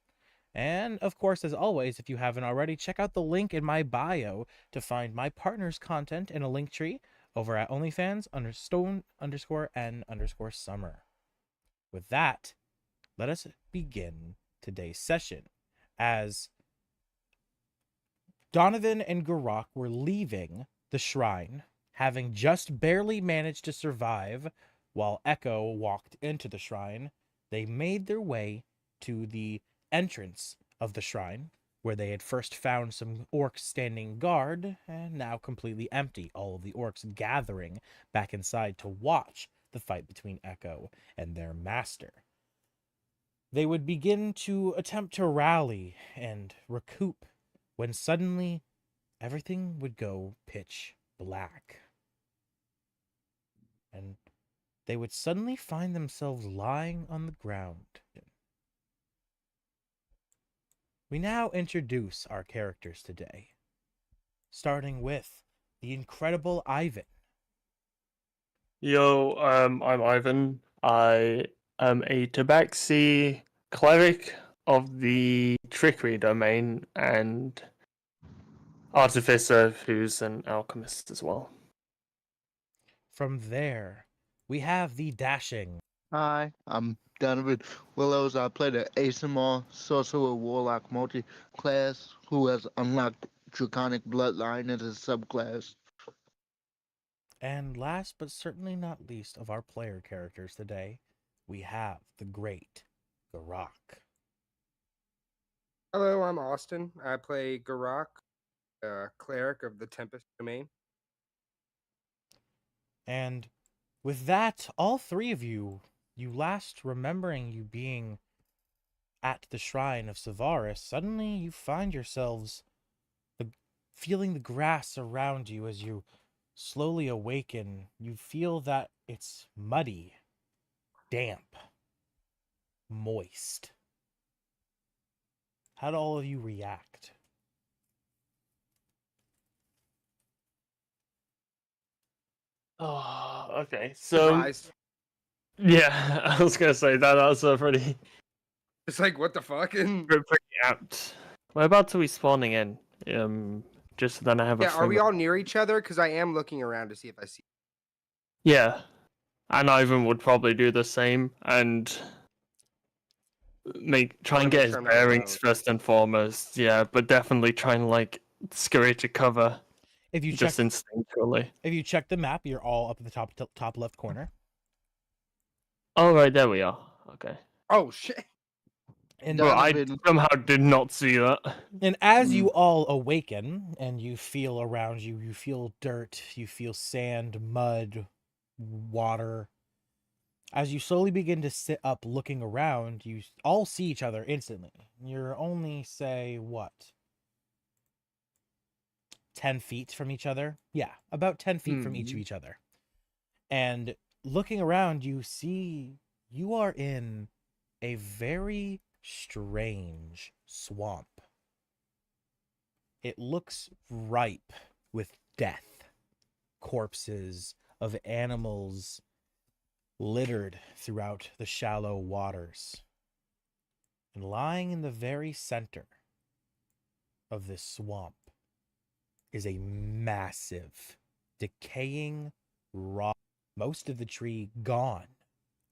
And, of course, as always, if you haven't already, check out the link in my bio to find my partner's content in a link tree over at OnlyFans_Stone_N_Summer. With that, let us begin today's session as Donovan and Garrak were leaving the shrine, having just barely managed to survive while Echo walked into the shrine. They made their way to the entrance of the shrine, where they had first found some orcs standing guard, and now completely empty, all of the orcs gathering back inside to watch the fight between Echo and their master. They would begin to attempt to rally and recoup when suddenly everything would go pitch black. And they would suddenly find themselves lying on the ground. We now introduce our characters today, starting with the incredible Ivyn. Yo, I'm Ivyn. I am a Tabaxi Cleric of the Trickery domain and Artificer who's an alchemist as well. From there, we have the dashing. Hi, I'm Donovan Willows. I play the Human Sorcerer Warlock multi-class who has unlocked Draconic Bloodline as a subclass. And last but certainly not least of our player characters today, we have the great Garrak. Hello, I'm Austin. I play Garrak, cleric of the Tempest domain. And with that, all 3 of you last remembering you being at the shrine of Savaris, suddenly you find yourselves feeling the grass around you as you slowly awaken. You feel that it's muddy, damp, moist. How do all of you react? Oh, okay. So Surprised. yeah, I was gonna say that's a pretty It's like, what the fuck? And pretty apt. Whereabouts are we spawning in? Just so then I have a yeah, are we frame of- all near each other? Because I am looking around to see if I see. Yeah, and Ivan would probably do the same and try Wanna and make get his sure I'm not bearings alone. first and foremost. Yeah, but definitely try and like scurry to cover If you check, just instinctually. if you check the map, you're all up at the top left corner. Oh right, there we are. Okay. Oh shit! And Well, I Donovan- somehow did not see that. And as you all awaken and you feel around you, you feel dirt, you feel sand, mud, water. As you slowly begin to sit up looking around, you all see each other instantly. You're only, say, what? 10 feet from each other? Yeah, about 10 feet from each of each other. And looking around, you see you are in a very strange swamp. It looks ripe with death, corpses of animals littered throughout the shallow waters. And lying in the very center of this swamp is a massive, decaying rock, most of the tree gone,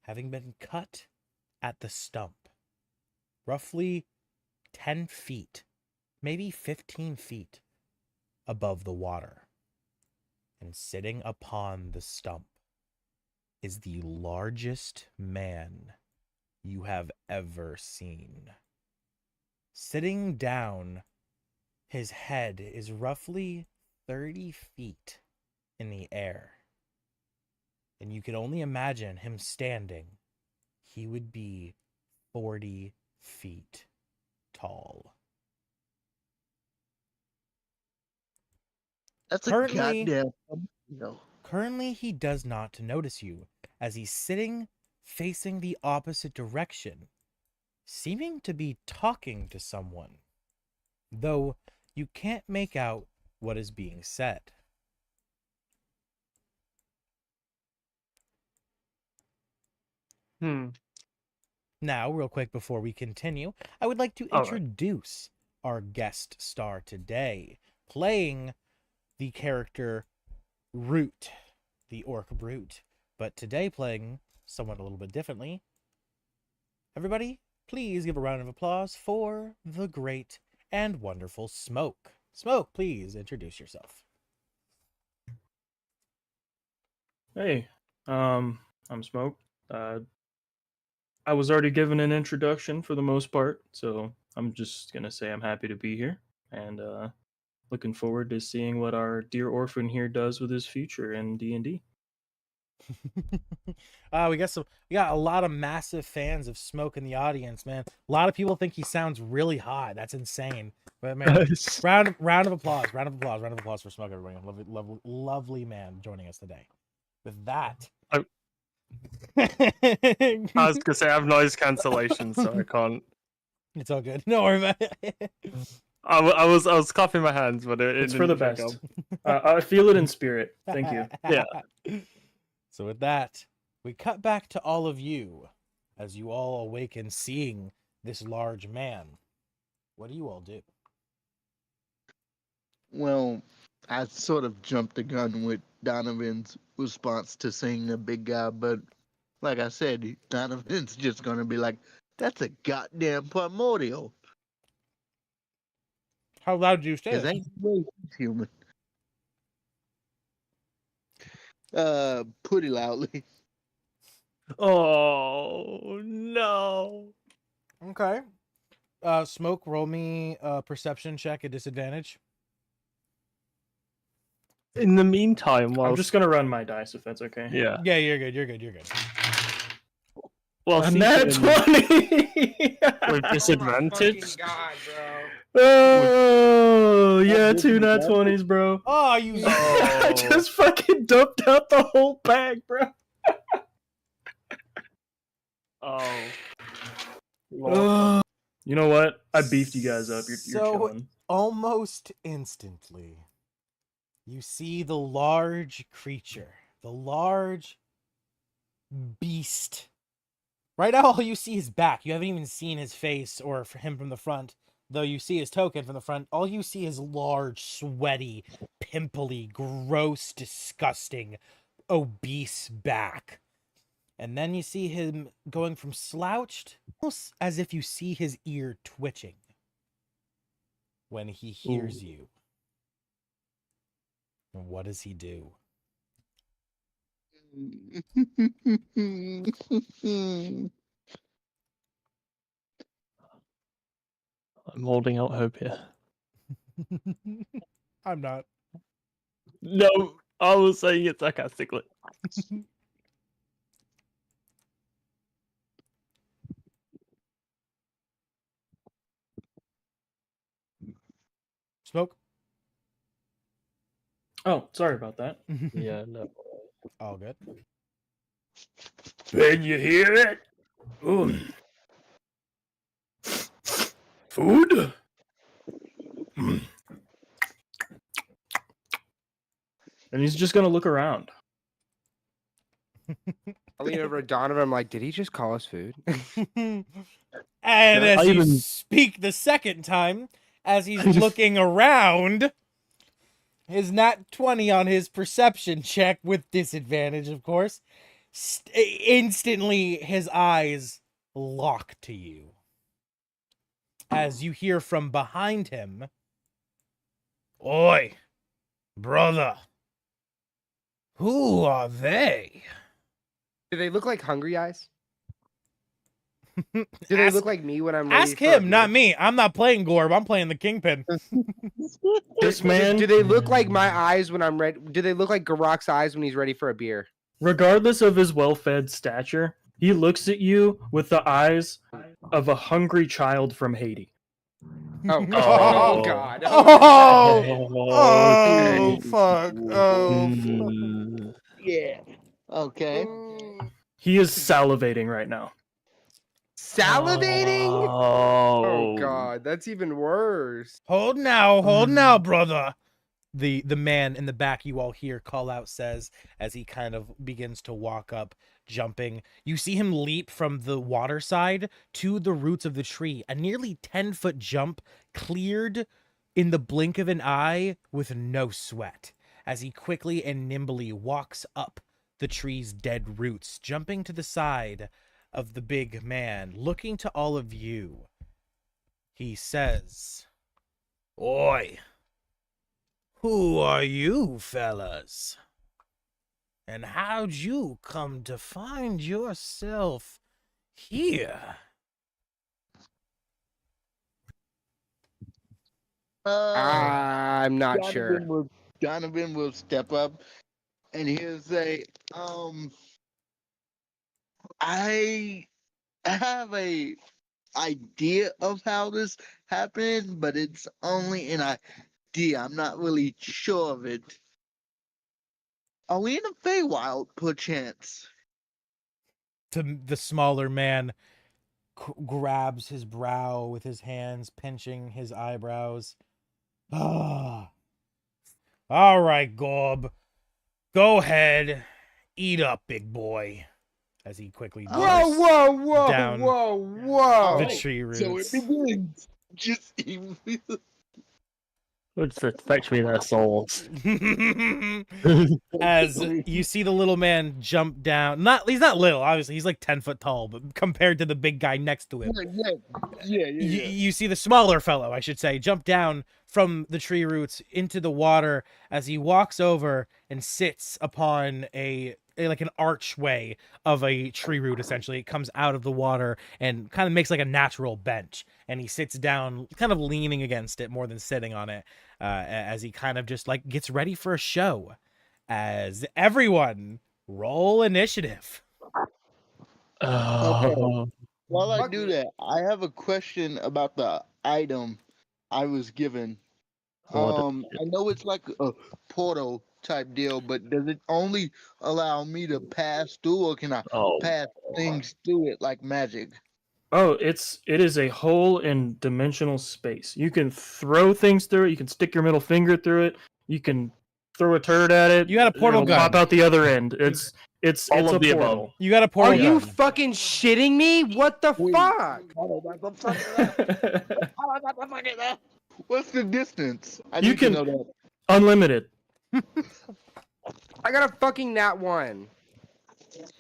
having been cut at the stump. Roughly 10 feet, maybe 15 feet above the water. And sitting upon the stump is the largest man you have ever seen. Sitting down, his head is roughly 30 feet in the air. And you can only imagine him standing. He would be 40 feet tall. That's a Currently- goddamn. No. Currently, he does not notice you, as he's sitting facing the opposite direction, seeming to be talking to someone, though you can't make out what is being said. Now, real quick before we continue, I would like to All right. introduce our guest star today, playing the character Root, the Orc Brute, but today playing somewhat a little bit differently. Everybody, please give a round of applause for the great and wonderful Smoke. Smoke, please introduce yourself. Hey, I'm Smoke. I was already given an introduction for the most part, so I'm just gonna say I'm happy to be here and looking forward to seeing what our dear orphan here does with his future in D&D. We got a lot of massive fans of Smoke in the audience, man. A lot of people think he sounds really hot. That's insane. But man, round of applause for Smoke, everybody. Lovely man joining us today. With that, I was gonna say I have noise cancellation, so I can't. it's all good. No worry about it. I was clapping my hands, but it It's for the didn't pick best. up. I feel it in spirit. Thank you. Yeah. So with that, we cut back to all of you as you all awaken seeing this large man. What do you all do? Well, I sort of jumped the gun with Donovan's response to saying the big guy, but like I said, Donovan's just gonna be like, "That's a goddamn primordial." How loud do you say Cause it? ain't no way he's human. Pretty loudly. Oh no! Okay. Smoke, roll me a perception check at disadvantage. In the meantime, while I'm just gonna run my dice if that's okay. yeah, Yeah, you're good. Well, A see, nat 20! with disadvantage. Fucking God, bro. Oh, yeah, Not 2 nat disadvantage. 20s, bro. Oh, you. I just fucking dumped out the whole bag, bro. Oh. Lord. You know what? I beefed you guys up. You're So- chilling. Almost instantly, you see the large creature, the large beast. Right now, all you see is back. You haven't even seen his face or for him from the front, though you see his token from the front. All you see is large, sweaty, pimply, gross, disgusting, obese back. And then you see him going from slouched, almost as if you see his ear twitching when he hears you. And what does he do? I'm holding out hope here. I'm not. No, I was saying it sarcastically. Smoke? Oh, sorry about that. Yeah, no. All good. Can you hear it? Food? And he's just gonna look around. I lean over to Donovan. I'm like, did he just call us food? And as I you even- speak the second time, as he's looking around, his nat 20 on his perception check with disadvantage, of course, instantly his eyes lock to you. As you hear from behind him, "Oi, brother, who are they?" Do they look like hungry eyes? Do they Ask- look like me when I'm ready Ask for a him, not beer? me. I'm not playing Gorb. I'm playing the Kingpin. This man, Do they look like my eyes when I'm ready? Do they look like Garrak's eyes when he's ready for a beer? regardless of his well-fed stature, he looks at you with the eyes of a hungry child from Haiti. Oh, Oh. oh God! Oh, Oh, fuck. Oh, Mm. Yeah. Okay. He is salivating right now. Salivating? Oh, Oh God, that's even worse. hold now, brother. The man in the back you all hear call out says as he kind of begins to walk up, jumping. You see him leap from the water side to the roots of the tree, a nearly 10-foot jump cleared in the blink of an eye with no sweat, as he quickly and nimbly walks up the tree's dead roots, jumping to the side of the big man, looking to all of you. He says, "Oi, who are you fellas? And how'd you come to find yourself here?" I'm not sure. Donovan will step up and he'll say, I have a idea of how this happened, but it's only an idea. I'm not really sure of it. Are we in a Feywild, perchance? The smaller man grabs his brow with his hands, pinching his eyebrows. Ah. All right, Gorb. Go ahead. Eat up, big boy. As he quickly Whoa, darts whoa, whoa, down whoa, whoa! the tree roots. So it begins. Just even. Which fetch me their souls. As you see the little man jump down. He's not little, obviously. He's like 10 foot tall, but compared to the big guy next to him. Yeah. You see the smaller fellow, I should say, jump down from the tree roots into the water as he walks over and sits upon like an archway of a tree root. Essentially, it comes out of the water and kind of makes like a natural bench, and he sits down kind of leaning against it more than sitting on it, as he kind of just like gets ready for a show. As everyone roll initiative. Oh. While I Fuck do me. that, I have a question about the item I was given. What? I know it's like a portal type deal, but does it only allow me to pass through, or can I Oh. pass things through it like magic? Oh, it is a hole in dimensional space. You can throw things through it. You can stick your middle finger through it. You can throw a turd at it. You got a portal it'll gun. pop out the other end. It's All a of the above. portal. You got a Are portal you gun. fucking shitting me? What the Wait. fuck? What's the distance? I You need can- to know that. Unlimited. I got a fucking nat 1.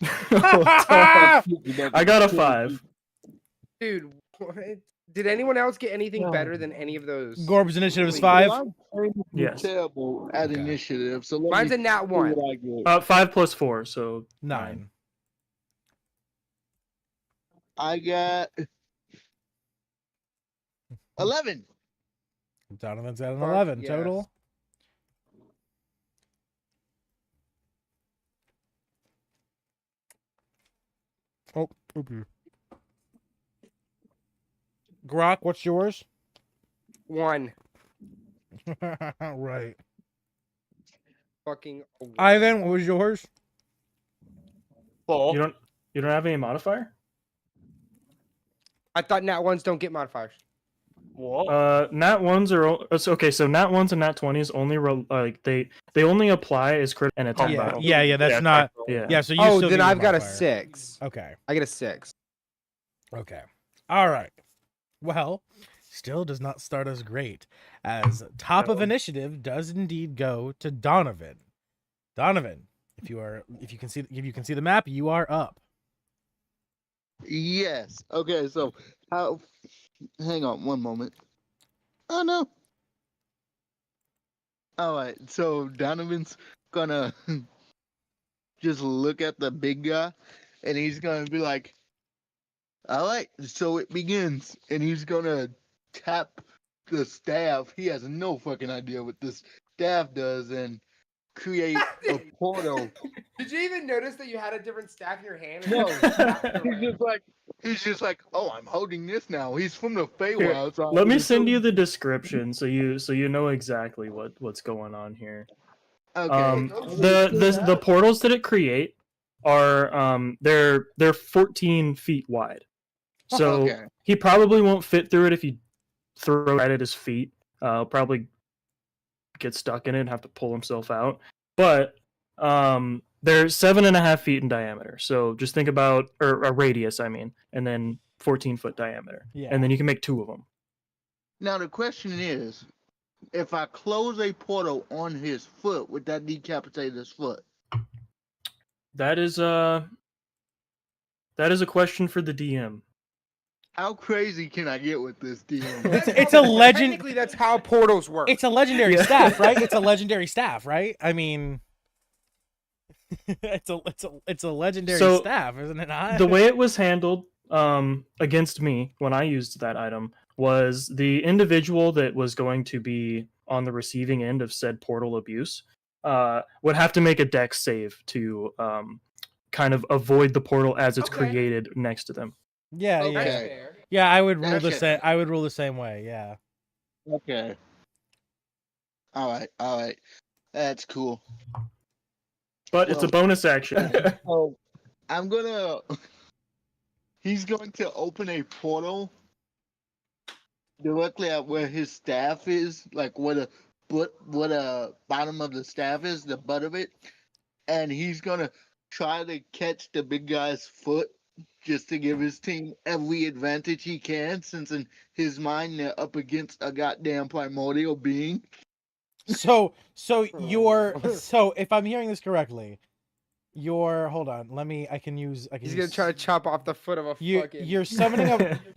I got a 5. Dude, what? Did anyone else get anything better than any of those? Gorb's initiative is Wait, 5. I'm Yes. terrible at Okay. initiative, so let Mine's me a nat see 1. what I get. 5 plus 4, so 9. I got 11. Donovan's got an Fuck 11 yes. total. Oh, oopie. Grok, what's yours? 1. Right. Fucking. Ivan, what was yours? 4. you don't have any modifier? I thought nat 1s don't get modifiers. What? Nat 1s are okay. So nat 1s and nat 20s only like they only apply as crit and attack. Yeah, battle. yeah, that's Yeah, not. Yeah. Yeah, so you Oh, still then get your I've got a modifier. 6. Okay. I get a 6. Okay. All right. Well, still does not start us great, as top of initiative does indeed go to Donovan. Donovan, if you can see the map, you are up. Yes. Okay, so how hang on one moment. Oh no. Alright, so Donovan's gonna just look at the big guy and he's gonna be like, alright, so it begins. And he's gonna tap the staff. He has no fucking idea what this staff does and create a portal. Did you even notice that you had a different staff in your hand? No, he's just like, oh, I'm holding this now. He's from the Feywild. So Let me send you the description so you know exactly what's going on here. Okay. The portals that it create are they're 14 feet wide. So Okay. he probably won't fit through it if you throw it right at his feet. Probably get stuck in it and have to pull himself out. But they're 7.5 feet in diameter. So just think about or a radius, I mean, and then 14-foot diameter. Yeah. And then you can make 2 of them. Now the question is, if I close a portal on his foot, would that decapitate his foot? That is a question for the DM. How crazy can I get with this DM? It's a legend. Technically, that's how portals work. It's a legendary Yeah. staff, right? It's a legendary staff, right? I mean, it's a legendary So, staff, isn't it not? The way it was handled against me when I used that item was the individual that was going to be on the receiving end of said portal abuse would have to make a dex save to kind of avoid the portal as it's Okay. created next to them. yeah, Okay. yeah, That's fair. yeah. I would rule the Okay. same. I would rule the same way. Yeah. Okay. All right. That's cool. But it's a Well- bonus action. So I'm gonna. He's going to open a portal directly at where his staff is, like where the bottom of the staff is, the butt of it, and he's gonna try to catch the big guy's foot just to give his team every advantage he can, since in his mind they're up against a goddamn primordial being. So if I'm hearing this correctly, hold on. I can He's gonna use- try to chop off the foot of a fucking. You're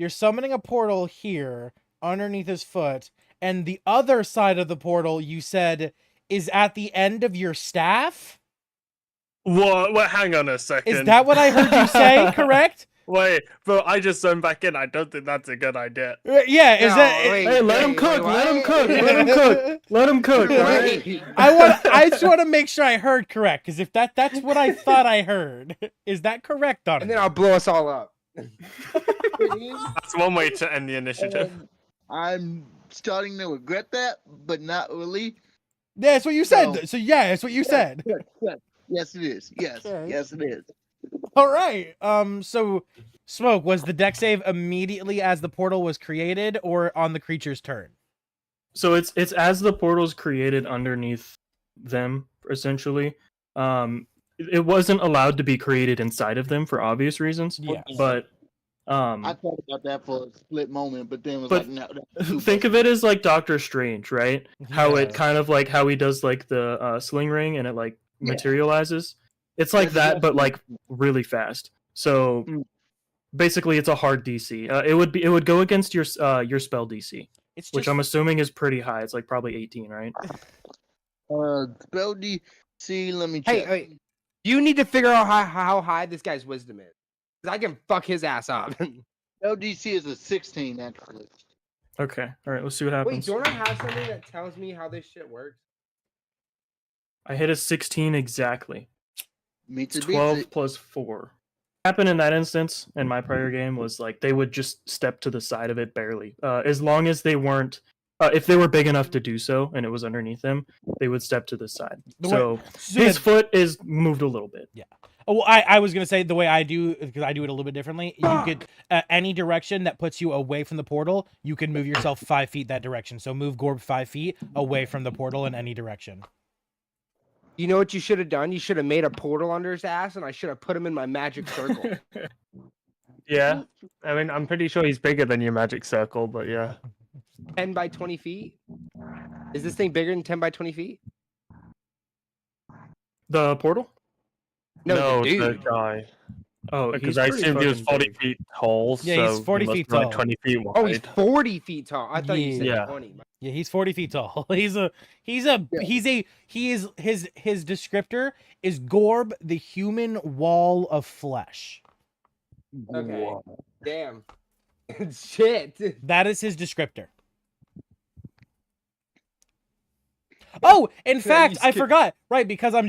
summoning a portal here underneath his foot, and the other side of the portal you said is at the end of your staff. What? Hang on a second. Is that what I heard you say? Correct? Wait, bro, I just zoned back in. I don't think that's a good idea. Yeah, is No, that? wait, Hey, let him wait, cook. wait, Let him what? cook. Let him cook. Let him cook. All right. Wait. I just want to make sure I heard correct, because if that's what I thought I heard, is that correct, Donovan? And then I'll blow us all up. That's one way to end the initiative. I'm starting to regret that, but not really. Yeah, that's what you said. So- So yeah, that's what you said. Yes, it is. Yes, Okay. yes, it is. All right. So Smoke, was the deck save immediately as the portal was created, or on the creature's turn? So it's as the portal's created underneath them, essentially. It wasn't allowed to be created inside of them for obvious reasons. Yes. But I thought about that for a split moment, but then was But like, no. That's too think bad. of it as like Doctor Strange, right? How Yeah. it kind of like how he does like the sling ring and it like Yeah. materializes. It's like That's that, but exactly- like really fast. So Mm. basically, it's a hard DC. It would go against your spell DC, It's which just, I'm assuming is pretty high. It's like probably 18, right? Spell DC, let me Hey, check. hey, you need to figure out how high this guy's wisdom is. 'Cause I can fuck his ass up. Spell DC is a 16, actually. Okay, all right. Let's see what Wait, happens. don't I have something that tells me how this shit works? I hit a 16 exactly. Meets It's it, beats 12 it. plus 4. Happened in that instance in my prior game was like they would just step to the side of it barely, as long as they weren't, if they were big enough to do so and it was underneath them, they would step to the side. The way- So so his yeah, foot is moved a little bit. oh, well, I was gonna say the way I do, because I do it a little bit differently. You could any direction that puts you away from the portal, you can move yourself 5 feet that direction. So move Gorb 5 feet away from the portal in any direction. You know what you should have done? You should have made a portal under his ass, and I should have put him in my magic circle. Yeah. I mean, I'm pretty sure he's bigger than your magic circle, but yeah. 10 by 20 feet? Is this thing bigger than 10 by 20 feet? The portal? No, the the dude. guy. Oh, Because he's I pretty assumed he was fucking 40 big. feet tall. Yeah, so he's 40 he must feet be like tall. 20 feet wide. Oh, he's 40 feet tall. I thought you said Yeah. 20. Yeah, he's 40 feet tall. His descriptor is Gorb, the human wall of flesh. Okay. Wow. Damn. Shit. That is his descriptor. Oh, in fact, I forgot. Right, because I'm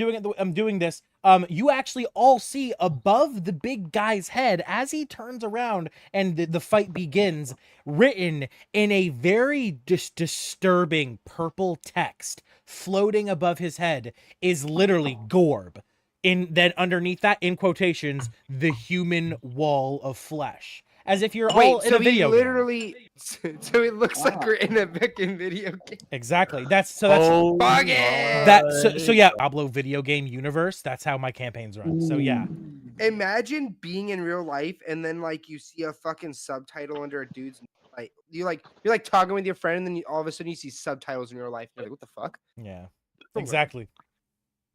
doing this. You actually all see above the big guy's head as he turns around and the fight begins, written in a very disturbing purple text, floating above his head, is literally Gorb. Then underneath that, in quotations, the human wall of flesh. As if you're all Wait, in so a video he game. literally. So it looks like we're in a fucking video game. Exactly. That's Oh, Fuck it! so yeah, Pablo video game universe. That's how my campaigns run. So yeah, Imagine being in real life and then like you see a fucking subtitle under a dude's like you're talking with your friend and then all of a sudden you see subtitles in your life. You're like, what the fuck? yeah, exactly.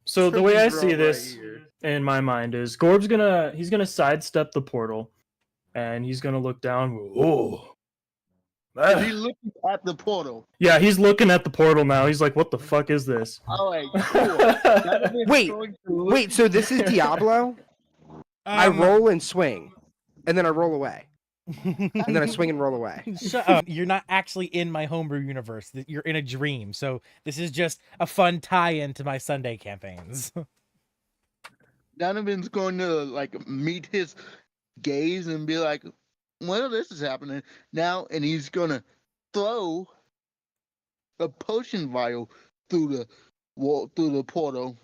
So the way I Something's see wrong this right here. in my mind is Gorb's gonna sidestep the portal, and he's gonna look down. Oh, Is he looking at the portal? yeah, he's looking at the portal now. He's like, "What the fuck is this?" All right, cool. That is Wait, going to look- Wait, so this is Diablo? I Um, roll and swing, and then I roll away, and then I swing and roll away. Shut up. You're not actually in my homebrew universe. You're in a dream. So this is just a fun tie-in to my Sunday campaigns. Donovan's going to like meet his gaze and be like, "Well, this is happening now," and he's gonna throw a potion vial through the wall, through the portal,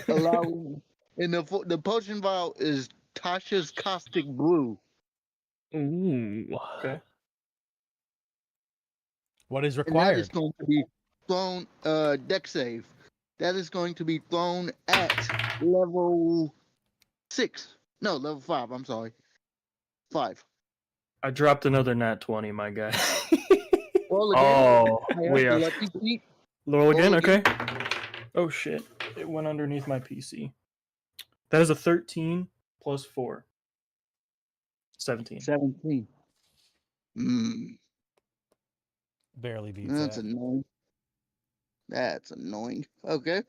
allowing. And the potion vial is Tasha's caustic brew. Ooh. Okay. What is And that required? is going to be thrown deck save. That is going to be thrown at level 6. No, level 5, I'm sorry. 5. I dropped another nat 20, my guy. Roll again. Oh, I have we to are. let you eat. Roll again, Roll okay. again. Oh shit! It went underneath my PC. That is a 13 plus 4. 17. 17. Barely beats That's that. annoying. That's annoying. Okay.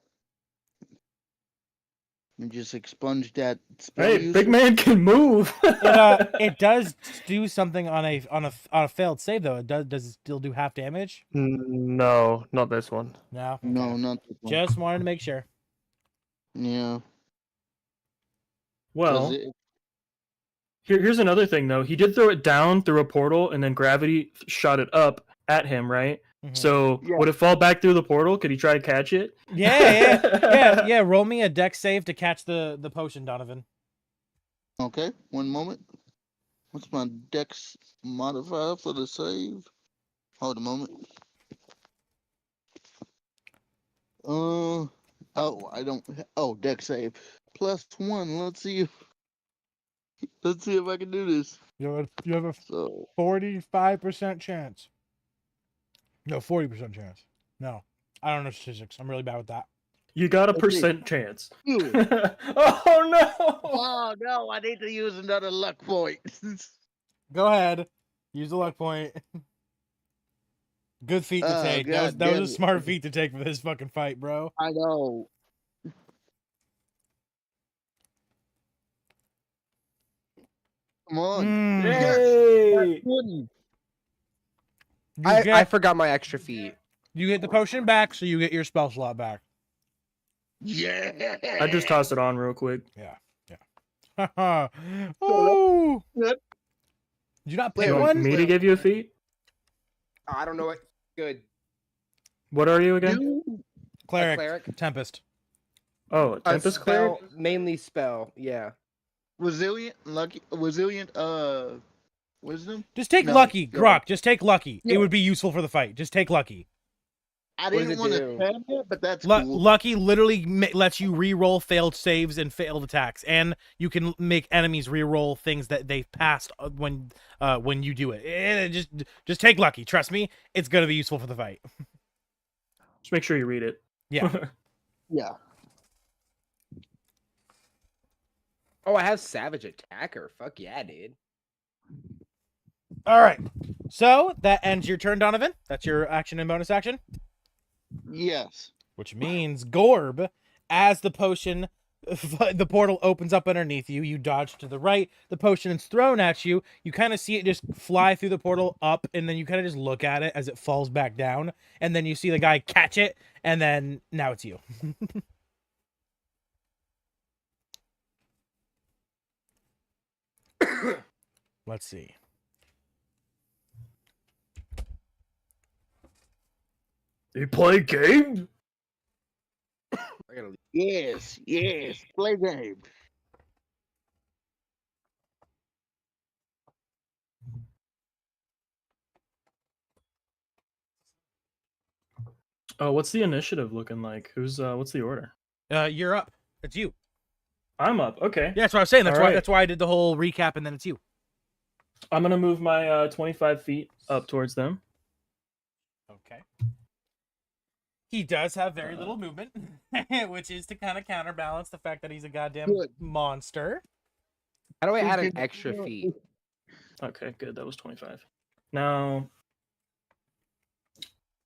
Let me just expunge that spell Hey, user. big man can move. It does do something on a failed save though. Does it still do half damage? No, not this one. No. No, Okay. not this one. Just wanted to make sure. Yeah. 'cause Well, it- here's another thing though. He did throw it down through a portal, and then gravity shot it up at him, right? Mhm. So Yeah. would it fall back through the portal? Could he try to catch it? Yeah. Roll me a dex save to catch the potion, Donovan. okay, one moment. What's my dex modifier for the save? Hold a moment. I don't. Oh, dex save +1. Let's see if I can do this. You have a So 45% chance. No, 40% chance. No, I don't know statistics. I'm really bad with that. You got a Let's see. percent chance. Ew. Oh no! Oh no! I need to use another luck point. Go ahead. Use the luck point. Good feat to Oh, take. God That was damn a it. smart feat to take for this fucking fight, bro. I know. Come on. Mm. Yay! You I get forgot my extra feet. you get the potion back, so you get your spell slot back. Yeah. I just tossed it on real quick. Oh! Yep. Did you not Wait, pick You want one? me to give you a feat? I don't know what. Good. What are you again? You- Cleric, cleric? Tempest. Oh, A Tempest Cleric? spell, mainly spell. Yeah. resilient, wisdom. Just take No, lucky, yeah. Grok. Just take lucky. Yeah. It would be useful for the fight. Just take lucky. I What does didn't it want to do? spam it, but that's Lu- cool. Lucky literally lets you re-roll failed saves and failed attacks, and you can make enemies re-roll things that they've passed when you do it. Just take lucky. Trust me, it's gonna be useful for the fight. Just make sure you read it. Yeah. Yeah. Oh, I have Savage Attacker. Fuck yeah, dude. All right. So that ends your turn, Donovan. That's your action and bonus action. Yes. Which means Gorb, as the potion, the portal opens up underneath you. You dodge to the right. The potion is thrown at you. You kind of see it just fly through the portal up, and then you kind of just look at it as it falls back down. And then you see the guy catch it, and then now it's you. Let's see. You play games? I gotta leave. Yes. Play game. Oh, what's the initiative looking like? What's the order? You're up. It's you. I'm up. Okay. Yeah, that's what I was saying. That's All why. right. That's why I did the whole recap, and then it's you. I'm gonna move my 25 feet up towards them. Okay. He does have very little movement, which is to kind of counterbalance the fact that he's a goddamn Good. monster. How do I add an Good. extra feet? Okay, good. That was 25. Now,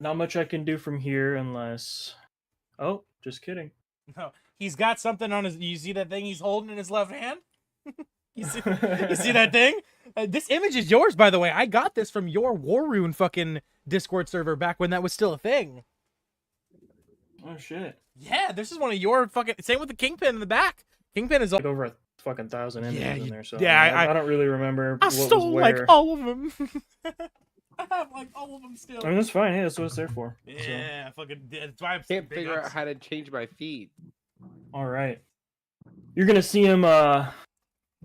not much I can do from here unless. Oh, just kidding. No, he's got something on his. You see that thing he's holding in his left hand? You see that thing? This image is yours, by the way. I got this from your War Rune fucking Discord server back when that was still a thing. Oh shit! Yeah, this is one of your fucking. Same with the Kingpin in the back. Kingpin is. Like over a fucking 1,000 images Yeah, in you- there, so yeah, I don't really remember I what stole was like where. all of them. I have like all of them still. I mean, that's fine. Hey, that's what it's there for. So. Yeah, fucking. That's why I'm Can't big figure ups. out how to change my feet. All right. You're gonna see him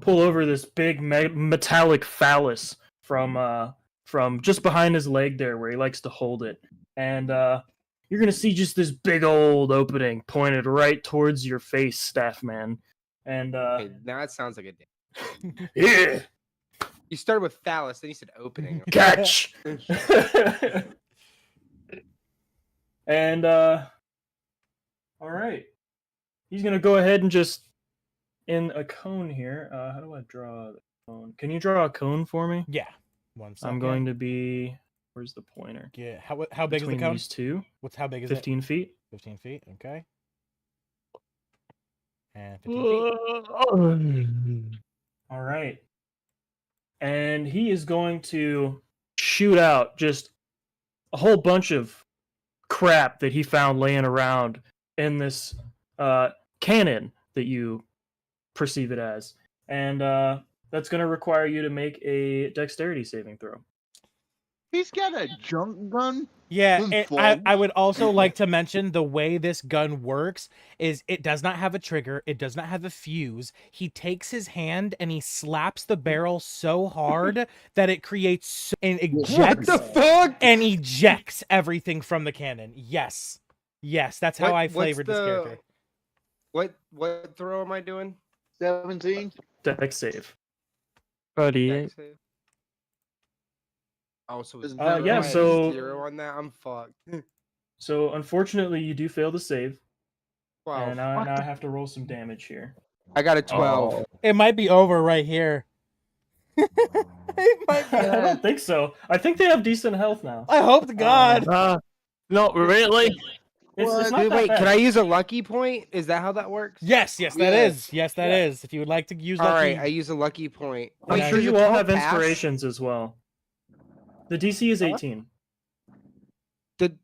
pull over this big metallic phallus from just behind his leg there, where he likes to hold it, and you're gonna see just this big old opening pointed right towards your face, Staff Man, and Okay, now that sounds like a dick. yeah, You started with phallus, then you said opening. catch. And all right, he's gonna go ahead and just in a cone here. How do I draw the cone? Can you draw a cone for me? Yeah. One second. I'm going to be. Where's the pointer? Yeah. How big Between is the cone? these two, How big is it? 15 feet. 15 feet. Okay. and 15 feet. All right. And he is going to shoot out just a whole bunch of crap that he found laying around in this cannon that you perceive it as. And that's going to require you to make a dexterity saving throw. He's got a junk gun. Yeah, with I bugs. would also like to mention the way this gun works is it does not have a trigger. It does not have a fuse. He takes his hand and he slaps the barrel so hard that it creates and What ejects the fuck? and ejects everything from the cannon. Yes. Yes, that's how I What's flavored this character. What throw am I doing? 17. Dex save. 38. Dex save? Oh, so it's Yeah, zero. I had so- 0 on that. I'm fucked. So unfortunately, you do fail to save. Wow. And now I have to roll some damage here. I got a 12. Oh. It might be over right here. It might be I over. don't think so. I think they have decent health now. I hope to God. Not really. It's not Dude, that wait, bad. can I use a lucky point? Is that how that works? Yes, that Yes. is. Yes, that is. If you would like to use All lucky. right, I use a lucky point. I'm Yeah, sure does you a all 12 have pass? inspirations as well. The DC is 18. The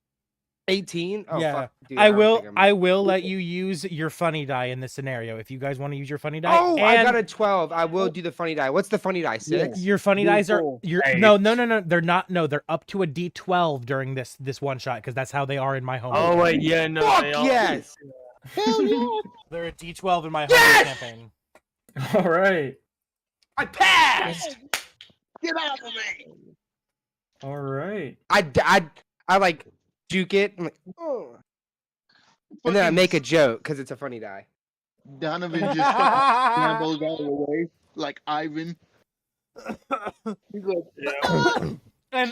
18? Oh, Yeah. fuck. Dude, I don't will. think I'm- I will let you use your funny die in this scenario if you guys want to use your funny die. Oh, I got and a 12. I will do the funny die. What's the funny die? 6? Your funny You're dies are. cool. Your Hey. no. They're not. No, they're up to a D12 during this one shot because that's how they are in my home. Oh wait, yeah, no. Fuck they are- yes! Hell yeah! They're a D12 in my home Yes! campaign. All right. I passed! Get out of me! All right. I like juke it. I'm like, oh. And then I make a joke because it's a funny die. Donovan just scrambled out of the way like Ivyn. He's like,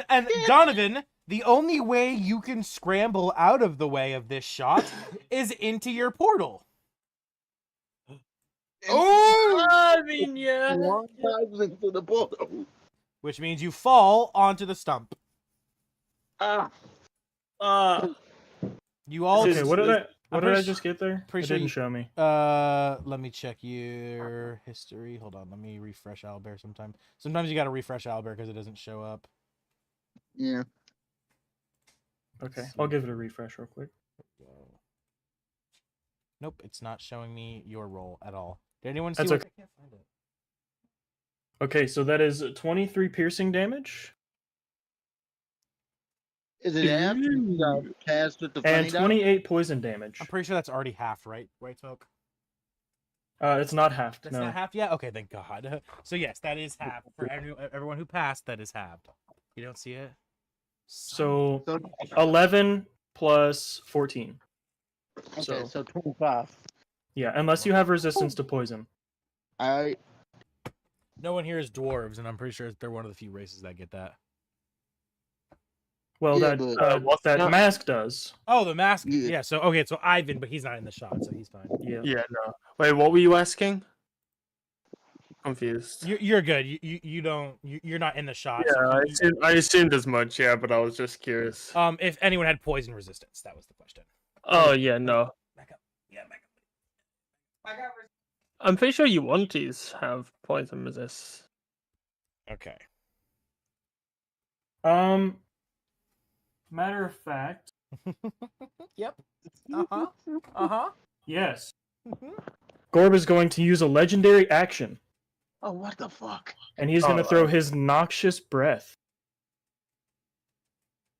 And Donovan, the only way you can scramble out of the way of this shot is into your portal. Oh! I mean, yeah. one times into the portal. Which means you fall onto the stump. Ah, You all Okay, what did I pretty just get there? pretty It sure didn't you- show me. let me check your history. Hold on, let me refresh Owlbear sometime. Sometimes you gotta refresh Owlbear because it doesn't show up. yeah. Okay, I'll give it a refresh real quick. Nope, it's not showing me your roll at all. Did anyone see That's what okay. I can't find it. Okay, so that is 23 piercing damage Is it after you got cast with the funny and die? 28 poison damage. I'm pretty sure that's already half, right? Right, Smoke? It's not half. That's No. not half yet? Okay, thank God. So yes, that is half. For everyone who passed, that is halved. You don't see it? So So, 11 plus 14. okay, so 25. Yeah, unless you have resistance to poison. I No one here is dwarves, and I'm pretty sure they're one of the few races that get that. Well, Yeah, that but- what's that that? mask does. Oh, the mask. Yeah. Yeah. So okay, so Ivyn, but he's not in the shot, so he's fine. Yeah. Yeah, no. Wait, what were you asking? Confused. You're good. You don't. You're not in the shot. Yeah, so I assumed as much. Yeah, but I was just curious. if anyone had poison resistance, that was the question. Oh yeah, no. Back up. Yeah, back up. I'm pretty sure Yuantis have poison resist. Okay. Matter of fact, Yep. Uh-huh. yes. Gorb is going to use a legendary action, oh, what the fuck? and he's going to throw his noxious breath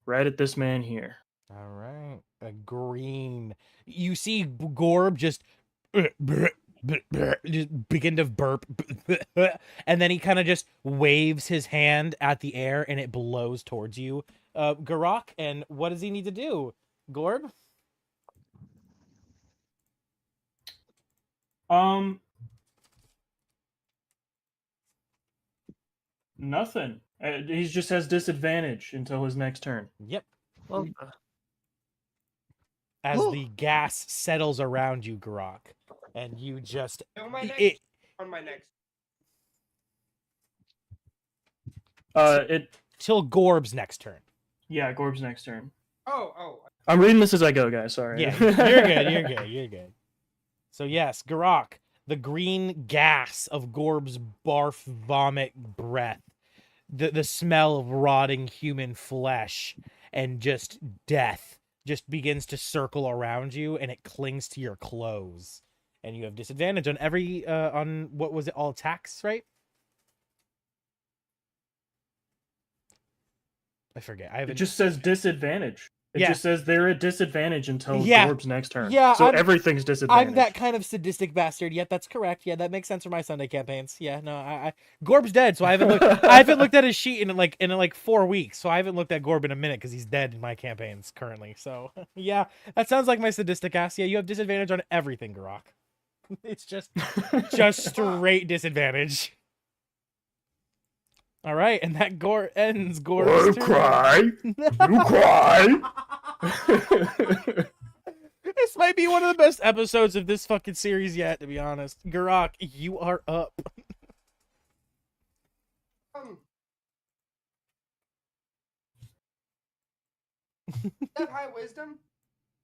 right at this man here. All right. A green. You see Gorb just begin to burp, and then he kind of just waves his hand at the air, and it blows towards you, Garrak. And what does he need to do, Gorb? Nothing. He just has disadvantage until his next turn. Yep. Well, As Ooh. the gas settles around you, Garrak, and you just On my next. it, On my next. till Gorb's next turn. Yeah, Gorb's next turn. Oh. I'm reading this as I go, guys. Sorry. Yeah, you're good. You're good. You're good. So yes, Garrak, the green gas of Gorb's barf vomit breath, the smell of rotting human flesh and just death just begins to circle around you, and it clings to your clothes. And you have disadvantage on every on what was it, all attacks, right? I forget. I It haven't. just says disadvantage. It Yeah. just says they're at disadvantage until Yeah. Gorb's next turn. Yeah, so I'm- everything's disadvantage. I'm that kind of sadistic bastard. Yeah, that's correct. Yeah, that makes sense for my Sunday campaigns. Yeah, no, I Gorb's dead, so I haven't looked. I haven't looked at his sheet in like 4 weeks, so I haven't looked at Gorb in a minute because he's dead in my campaigns currently. So yeah, that sounds like my sadistic ass. Yeah, you have disadvantage on everything, Garrak. It's just straight disadvantage. All right, and that ends Gorb's turn. You cry. This might be one of the best episodes of this fucking series yet, to be honest. Garrak, you are up. That high wisdom?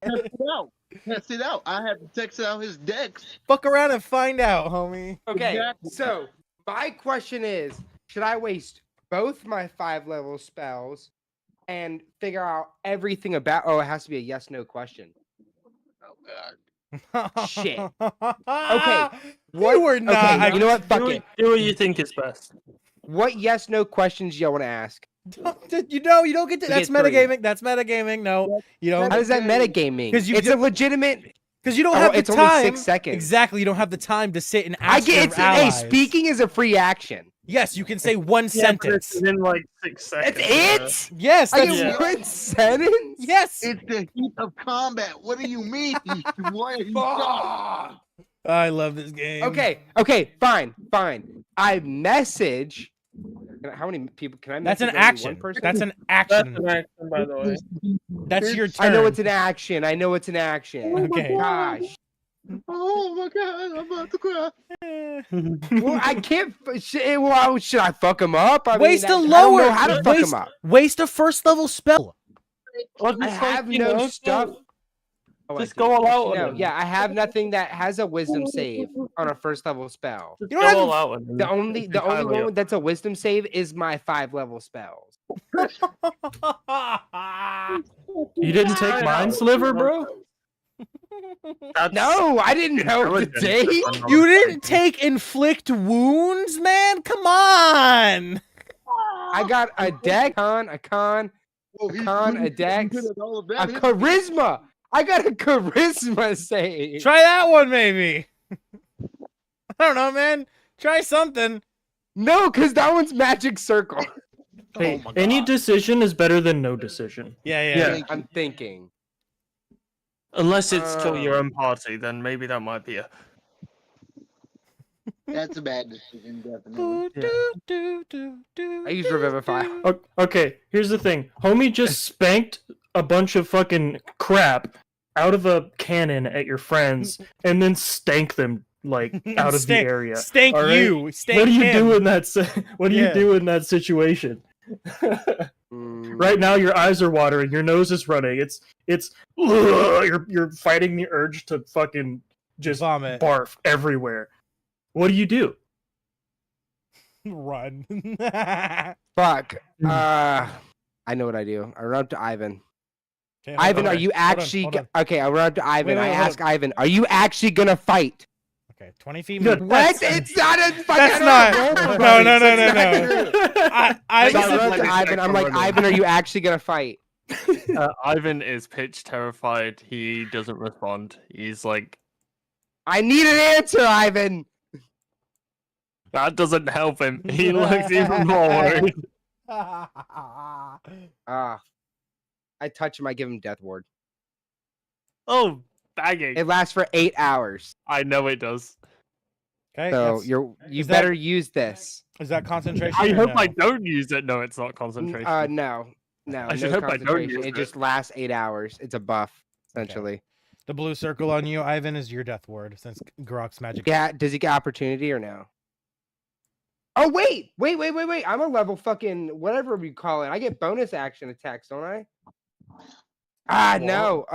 Test it out. Test it out. I have to text out his decks. Fuck around and find out, homie. Okay, Exactly. so my question is, should I waste both my 5-level spells and figure out everything about... Oh, it has to be a yes/no question. Oh God. Shit. Okay. What- You were not. Okay, you know what? Fuck it. Do what you think is best. What yes/no questions y'all want to ask? You know, you don't get to. You That's get 3. metagaming. That's metagaming. No, you don't. How does that metagame mean? 'Cause you It's ju- a legitimate... Because you don't Oh, have the it's only time. 6 seconds. Exactly. You don't have the time to sit and I ask get your it's allies. Hey, speaking is a free action. Yes, you can say one Yeah, but it's sentence. in like 6 seconds. That's it? Yes, I that's get one sentence? yes. It's the heat of combat. What do you mean? Why are you Fuck. I love this game. Okay, fine. I message... How many people can I That's message? an only action. One person? That's an That's action. an action, by the way. That's your turn. I know it's an action. Okay. Gosh. Oh my God! I'm about to cry. Well, I can't. Well, should I fuck him up? I Waste mean, a I don't lower. know how to fuck waste, him up. waste a first level spell. I have no stuff. Oh, I Just do. go all out on No, him. yeah, I have nothing that has a wisdom save on a first level spell. Just You don't go have all to- out on him. The only Entirely one that's a wisdom save is my 5-level spells. You didn't take Try it mine, out. Sliver, bro? That's- No, I didn't know the intelligent. date. You didn't take inflict wounds, man. Come on. I got a deck, a con, Oh, he's con, good- a dex, he's good at all of a that. charisma. I got a charisma save. Try that one, maybe. I don't know, man. Try something. No, because that one's magic circle. Hey, Oh my any God. decision is better than no decision. Yeah. Yeah. I'm thinking. Unless it's kill your own party, then maybe that might be a. That's a bad decision, definitely. I use Revivify. Okay, here's the thing. Homie just spanked a bunch of fucking crap out of a cannon at your friends and then stank them like out of the area. Stank all right? you. Stank What do you him. do in that what do Yeah. you do in that situation? Right now your eyes are watering, your nose is running. It's you're fighting the urge to fucking just Vomit. barf everywhere. What do you do? Run. Fuck. I know what I do. I run up to Ivyn. Okay, hold Ivan, on. are you Hold on, actually... hold on. Okay, I run up to Ivan. wait, I hold ask Ivan, are you actually gonna fight? Okay, 20 feet. Good. What? That's- It's not a fucking... That's not- no, no. I So I This is run up like to a Ivan. I'm like, second Ivan, are you actually gonna fight? Ivan is pitch terrified. He doesn't respond. He's like, I need an answer, Ivan. that doesn't help him. He looks even more worried. I touch him. I give him Death Ward. Oh, bagging. It lasts for 8 hours. I know it does. Okay, So that's- you is that- better use this. is that concentration? I or hope no? I don't use it. No, it's not concentration. No. I should no hope I don't concentration. use It it. just lasts 8 hours. It's a buff, essentially. The blue circle on you, Ivan, is your death ward since Garrak's magic. Yeah. Does he get opportunity or no? Oh wait. I'm a level fucking whatever we call it. I get bonus action attacks, don't I? What? No.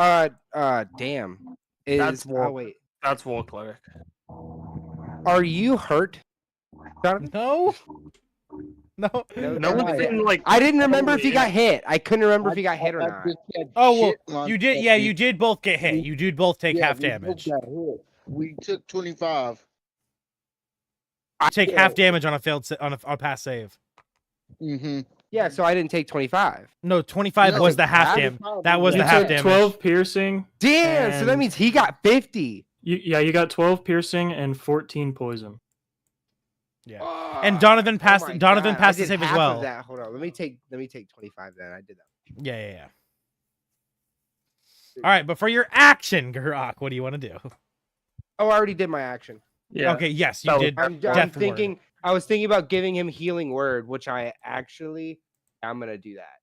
Damn. That's Oh what- wait. That's War Cleric. Are you hurt, Donovan? No. No. No, No one's okay. been like. I didn't remember if he got hit. hit. I couldn't remember if he got hit or not. Oh well, you did. Yeah, you did both get hit. You did both take half we both damage. got hit. We took 25. Take half damage on a failed on a pass save. Mm-hmm. Yeah, so I didn't take 25. No, 25 No, was the half half? damage. That was You the half took damage. 12 piercing. Damn, so that And- means he got 50. You got 12 piercing and 14 poison. Yeah. Oh, And Donovan passed. my Donovan God, passed I the did save as half of well. that. Hold on, let me take 25 then. I did that. Yeah. All right, but for your action, Garrak, what do you want to do? Oh, I already did my action. Yeah. Okay, yes, you That was- did. I'm Death thinking. I was thinking about giving him healing word, which I'm gonna do that.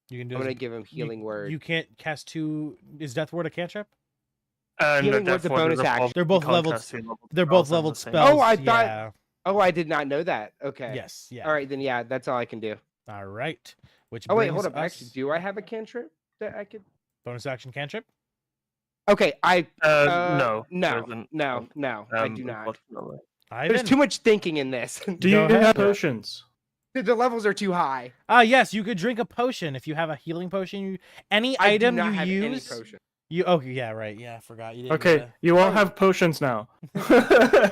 You can do. I'm this- gonna give him healing word. You can't cast two. Is Death Ward a cantrip? Healing Word's a bonus action. They're both leveled. They're both leveled spells. Oh, I thought- Yeah. Oh, I did not know that. Okay. Yes. Yeah. All right, then yeah, that's all I can do. All right. Which. Oh wait, brings hold up. us- Actually, do I have a cantrip that I could? bonus action cantrip? Okay, No. no, there isn't. no, I do not. Unfortunately. There's too much thinking in this. Do you Go ahead. have potions? The levels are too high. Yes, you could drink a potion if you have a healing potion. Any I item do not you have any use. potion. You. Oh yeah, right. Yeah, I forgot. You didn't. Okay, you all have potions now.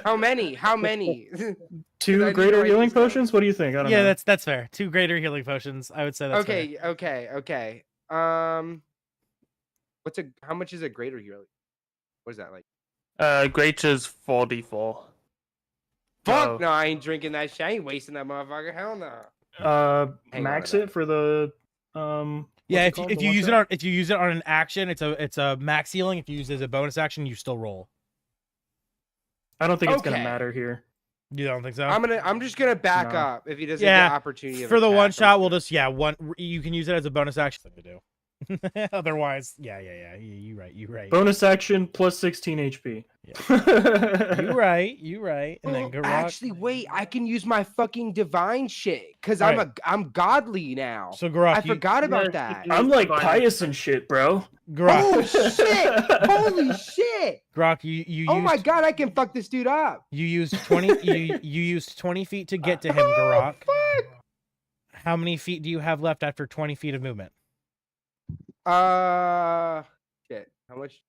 How many? How many? I 2 need greater to write healing this down. potions? What do you think? I don't Yeah, know. that's fair. 2 greater healing potions. I would say that's fair. Okay. How much is a greater healing? What is that like? Greater's 4d4. Fuck no, I ain't drinking that shit. I ain't wasting that motherfucker. Hell no. Hang on Max to it for the Yeah, what's if called? you, The if you one use shot? it on if you use it on an action, it's a max healing. If you use it as a bonus action, you still roll. I don't think it's gonna Okay. matter here. You don't think so? I'm just gonna back No. up if he doesn't Yeah, get opportunity of For the attack, one I'm shot, we'll gonna- just you can use it as a bonus action to do. Otherwise, yeah. You right. Bonus action plus 16 HP. You right. And then Oh, Garrak. actually, wait, I can use my fucking divine shit because Alright. I'm godly now. So Garrak, I forgot about that. I'm like pious and shit, bro. Garrak, Oh shit! Holy shit! Garrak, you Oh used, my god, I can fuck this dude up. you used 20 you used 20 feet to get to him, Garrak. Oh, fuck. How many feet do you have left after 20 feet of movement? Shit. How much?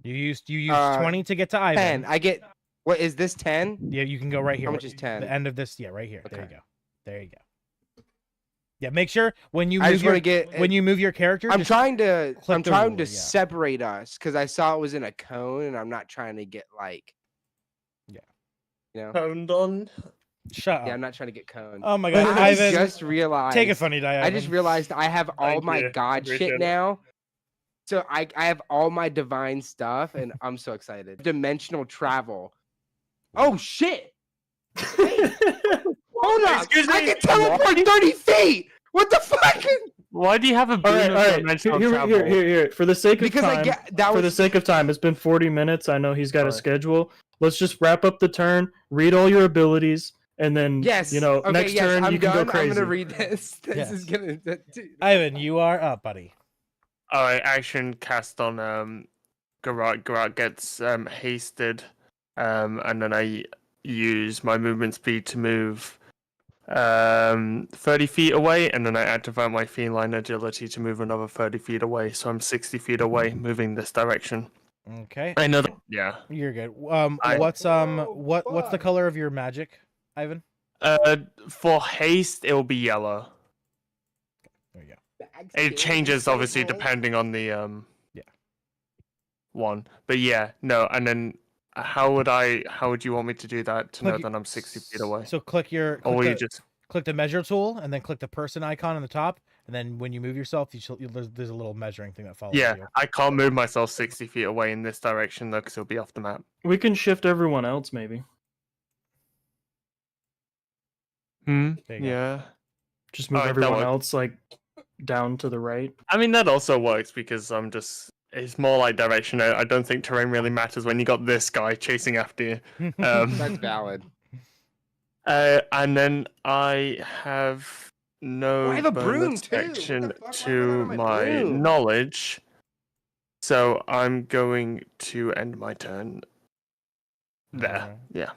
You used Uh, 20 to get to Ivyn. 10. I get. What is this? 10? Yeah, you can go right here. How much is 10? The end of this, yeah, right here. There you Okay. go. There you go. Yeah, make sure when you I move just want your to get. when you move your character, I'm just- trying to. click I'm the trying ruler, to yeah. separate us because I saw it was in a cone, and I'm not trying to get like. Yeah. You know. Honed on. shut up. Yeah, I'm not trying to get coned. Oh my god, I Ivyn, just realized. take a funny die. I just Ivyn. realized I have all Thank my you. god Appreciate shit it. now. So I have all my divine stuff, and I'm so excited. Dimensional travel. Oh shit! Hold up! Excuse I me? can teleport 30 feet. What the fuck? Why do you have a All boon right, of all right. dimensional Here, travel? here. For the sake of Because time, I get that for the was sake of time, it's been 40 minutes. I know he's got a Alright. schedule. Let's just wrap up the turn, read all your abilities, and then yes. you know, okay, next yes, turn I'm you can done. go crazy. I'm gonna read this. This Yes. is gonna. Dude. Ivyn, you are up, buddy. Alright, action cast on Garrak. Garrak gets hasted, and then I use my movement speed to move 30 feet away, and then I activate my feline agility to move another 30 feet away. So I'm 60 feet away, moving this direction. Okay, I know that. Yeah. you're good. I- What's what's the color of your magic, Ivyn? For haste, it will be yellow. There you go. It changes obviously depending on the Yeah. one. But yeah, no, and then how would you want me to do that to know Click- that I'm 60 feet away? So click Or will you just the measure tool, and then click the person icon on the top, and then when you move yourself, there's a little measuring thing that follows yeah, you. I can't move myself 60 feet away in this direction though, because it'll be off the map. We can shift everyone else, maybe. There you go. Yeah. Just move Alright, that everyone works. else like down to the right. I mean that also works because it's more like direction. I don't think terrain really matters when you got this guy chasing after you. That's valid. And then I have no I have a broom, bonus too. What action the fuck? Why to am I on my my broom? knowledge. So I'm going to end my turn there. Alright. Yeah.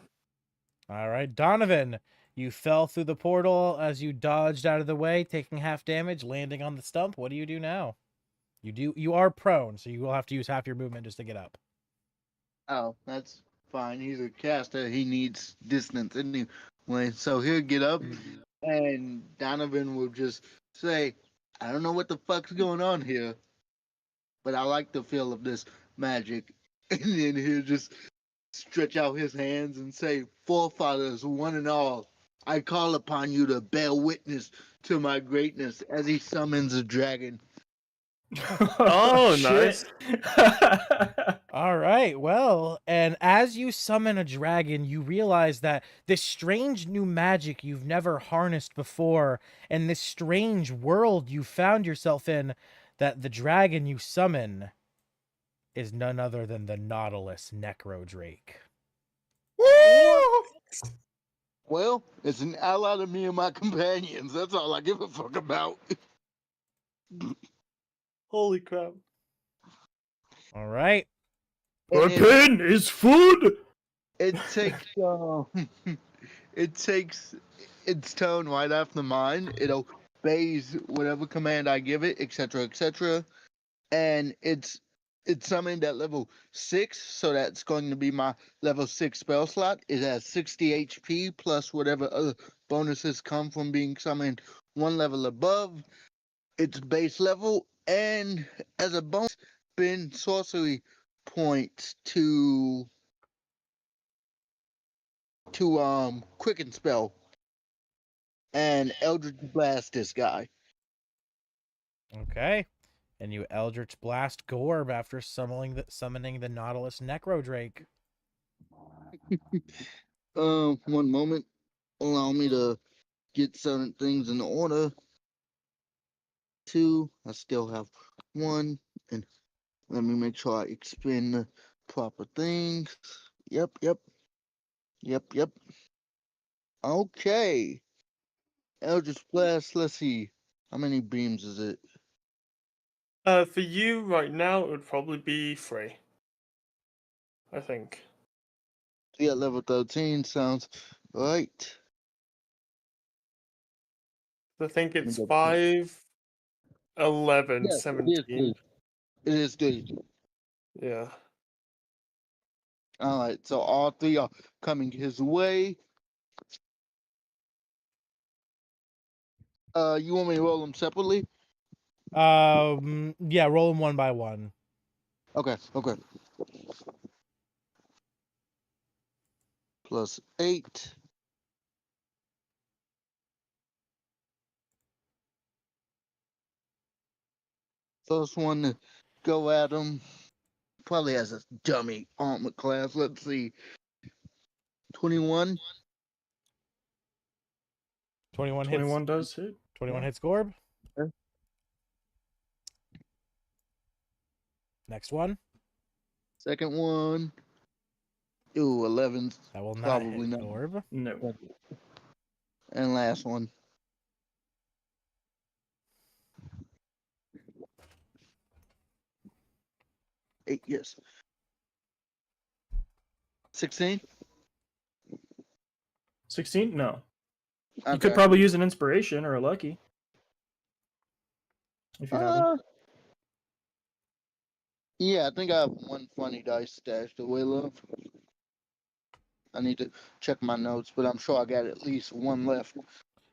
All right, Donovan, you fell through the portal as you dodged out of the way, taking half damage, landing on the stump. What do you do now? You are prone, so you will have to use half your movement just to get up. Oh, that's fine. He's a caster. He needs distance anyway. So he'll get up, and Donovan will just say, I don't know what the fuck's going on here, but I like the feel of this magic. And then he'll just stretch out his hands and say, Forefathers, one and all, I call upon you to bear witness to my greatness, as he summons a dragon. Oh, shit. All right, well, and as you summon a dragon, you realize that this strange new magic you've never harnessed before, and this strange world you found yourself in, that the dragon you summon is none other than the Nautilus Necrodrake. Well, it's an ally to me and my companions. That's all I give a fuck about. Holy crap. All right. And it, Weapon is food. it takes it takes its tone right after mine. It obeys whatever command I give it, etc., etc. And it's summoned at level 6, so that's going to be my level 6 spell slot. It has 60 HP plus whatever other bonuses come from being summoned one level above its base level, and as a bonus, spend sorcery points to quicken spell and Eldritch Blast this guy. Okay. And you Eldritch Blast Gorb after summoning the Nautilus Necrodrake. One moment. Allow me to get certain things in order. 2. I still have 1. And let me make sure I expend the proper things. Yep. Okay. Eldritch Blast, let's see. How many beams is it? For you right now, it would probably be 3. I think. Yeah, level 13 sounds right. I think it's go 5, 11, Yes, 17. It is 3. Yeah. Alright, so all 3 are coming his way. You want me to roll them separately? Yeah, roll them one by one. Okay. Plus 8. First one to go at him probably has a dummy armor class. Let's see. 21. 21 hits. 21 does hit. 21 hits Gorb. Okay. Next one. Second one. Ooh, 11. That will not Probably hit not. Gorb. No. And last one. Eight, yes. 16? 16? No. You Okay. could probably use an inspiration or a lucky. If you have them. Yeah, I think I have one funny dice stashed away, love. I need to check my notes, but I'm sure I got at least one left.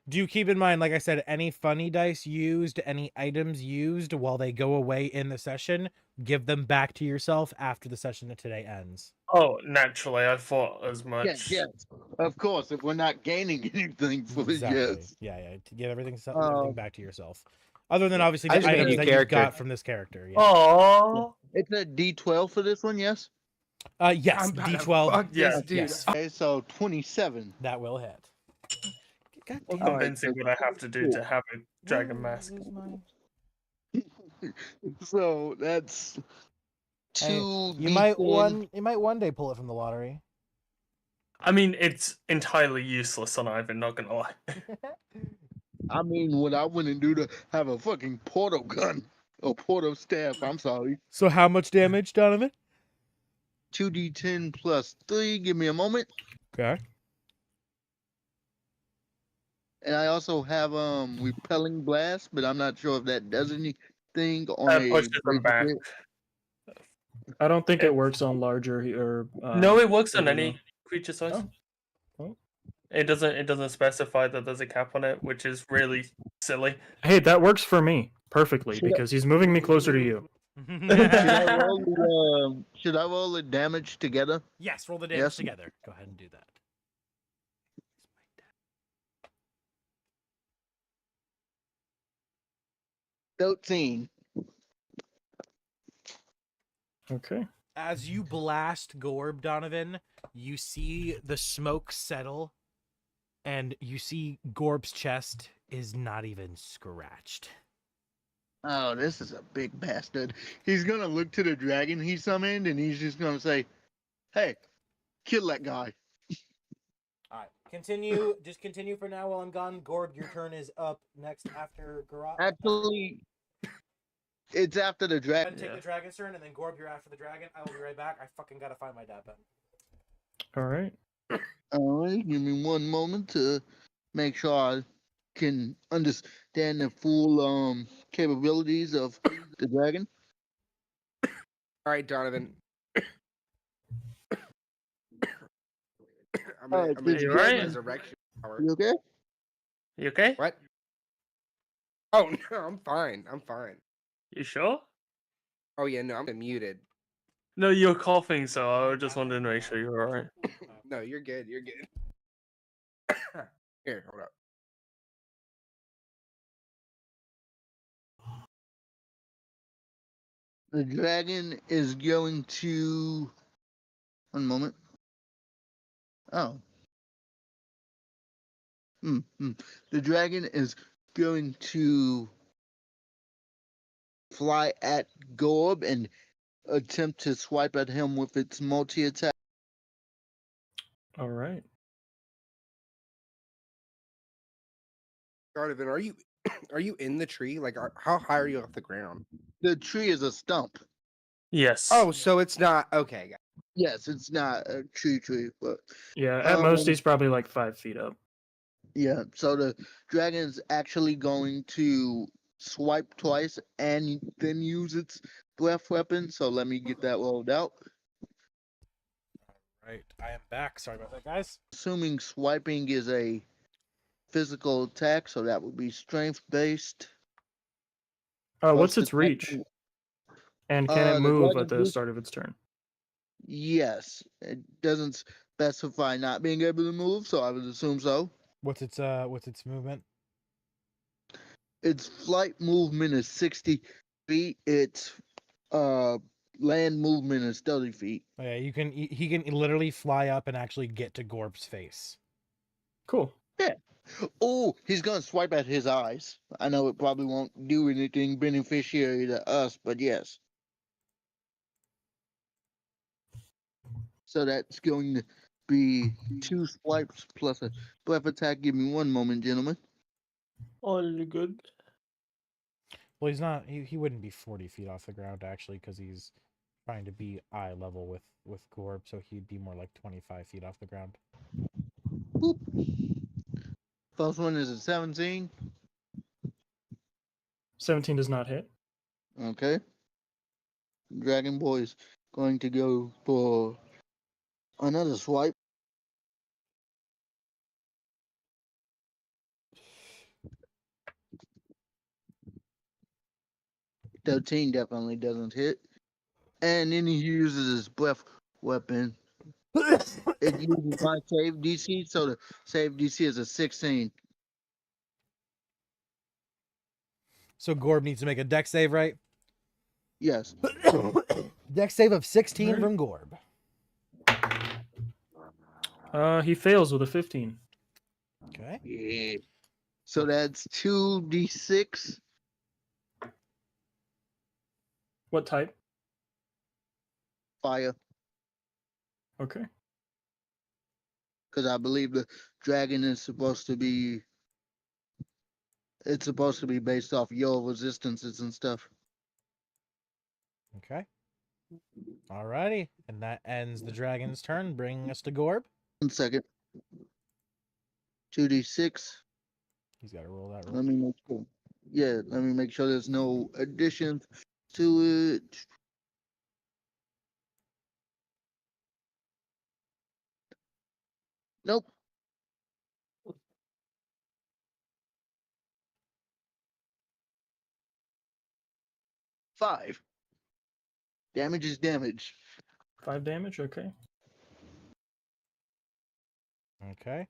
Do you keep in mind, like I said, any funny dice used, any items used while they go away in the session, give them back to yourself after the session of today ends? Oh, naturally, I thought as much. Yes. Of course, if we're not gaining anything for it, Exactly. yes. Yeah. To give everything back to yourself. Other than obviously I the just made a items new that you character. got from this character. Yeah. Oh. It's a D12 for this one, yes? Yes, I'm about to D12. fuck this Yeah. dude. Yes. Okay, so 27. That will hit. God What damn it. convincing would I have to do to have a dragon Where mask? is my- So that's Hey, 2 You might D10. one day pull it from the lottery. I mean, it's entirely useless on Ivyn, not gonna lie. I mean, what I wouldn't do to have a fucking portal gun or portal staff. I'm sorry. So how much damage, Donovan? 2d10 plus 3. Give me a moment. Okay. And I also have repelling blast, but I'm not sure if that does anything on That a pushes them bigger back. hit. I don't think It- it works on larger or. No, it works on bigger, any though. creature size. Oh. Oh. It doesn't specify that there's a cap on it, which is really silly. Hey, that works for me perfectly Should I- because he's moving me closer to you. Should I roll the damage together? Yes, roll the damage Yes. together. Go ahead and do that. 13. Okay. As you blast Gorb, Donovan, you see the smoke settle, and you see Gorb's chest is not even scratched. Oh, this is a big bastard. He's gonna look to the dragon he summoned, and he's just gonna say, "Hey, kill that guy." All right, continue. Just continue for now while I'm gone. Gorb, your turn is up next after Garrak. Actually, it's after the Go ahead dragon. and take the dragon's turn, and then Gorb, you're after the dragon. I will be right back. I fucking gotta find my dad pen. All right. All right, give me one moment to make sure I can understand the full capabilities of the dragon. All right, Donovan. I'm All right, gonna this use right? resurrection power. You okay? You okay? What? Oh no, I'm fine. I'm fine. You sure? Oh yeah, no, I'm muted. No, you're coughing, so I just wanted to make sure you're alright. No, you're good. You're good. Here, hold up. The dragon is going to. One moment. Oh. The dragon is going to fly at Gorb and attempt to swipe at him with its multi-attack. All right. Donovan, are you in the tree? Like, how high are you off the ground? The tree is a stump. Yes. Oh, so it's not okay. Yes, it's not a tree, but Yeah. At most, Um, he's probably like 5 feet up. yeah. So the dragon's actually going to swipe twice and then use its breath weapon. So let me get that rolled out. Right, I am back. Sorry about that, guys. Assuming swiping is a physical attack, so that would be strength based. What's its reach? And can it the move dragon's at the reach- start of its turn? Yes, it doesn't specify not being able to move, so I would assume so. What's its movement? Its flight movement is 60 feet. Its land movement is 30 feet. Oh, yeah, he can literally fly up and actually get to Gorb's face. Cool. Oh, he's gonna swipe at his eyes. I know it probably won't do anything beneficiary to us, but yes. So that's going to be 2 swipes plus a breath attack. Give me one moment, gentlemen. All good. Well, he's not. He wouldn't be 40 feet off the ground actually, because he's trying to be eye level with Gorb, so he'd be more like 25 feet off the ground. Boop. First one is a 17. 17 does not hit. Okay. Dragon Boy is going to go for another swipe. $13 definitely doesn't hit. And then he uses his breath weapon. It uses my save DC, so the save DC is a 16. So Gorb needs to make a dex save, right? Yes. Dex save of 16 Alright. from Gorb. He fails with a 15. Okay. Yeah. So that's 2d6 What type? fire. Okay. Because I believe the dragon is supposed to be. It's supposed to be based off your resistances and stuff. Okay. Alrighty, and that ends the dragon's turn, bringing us to Gorb. 1 second. 2d6. He's got to roll that roll. Let me make sure. Yeah, let me make sure there's no additions to it. Nope. Five. Damage is damage. 5 damage. Okay. Okay.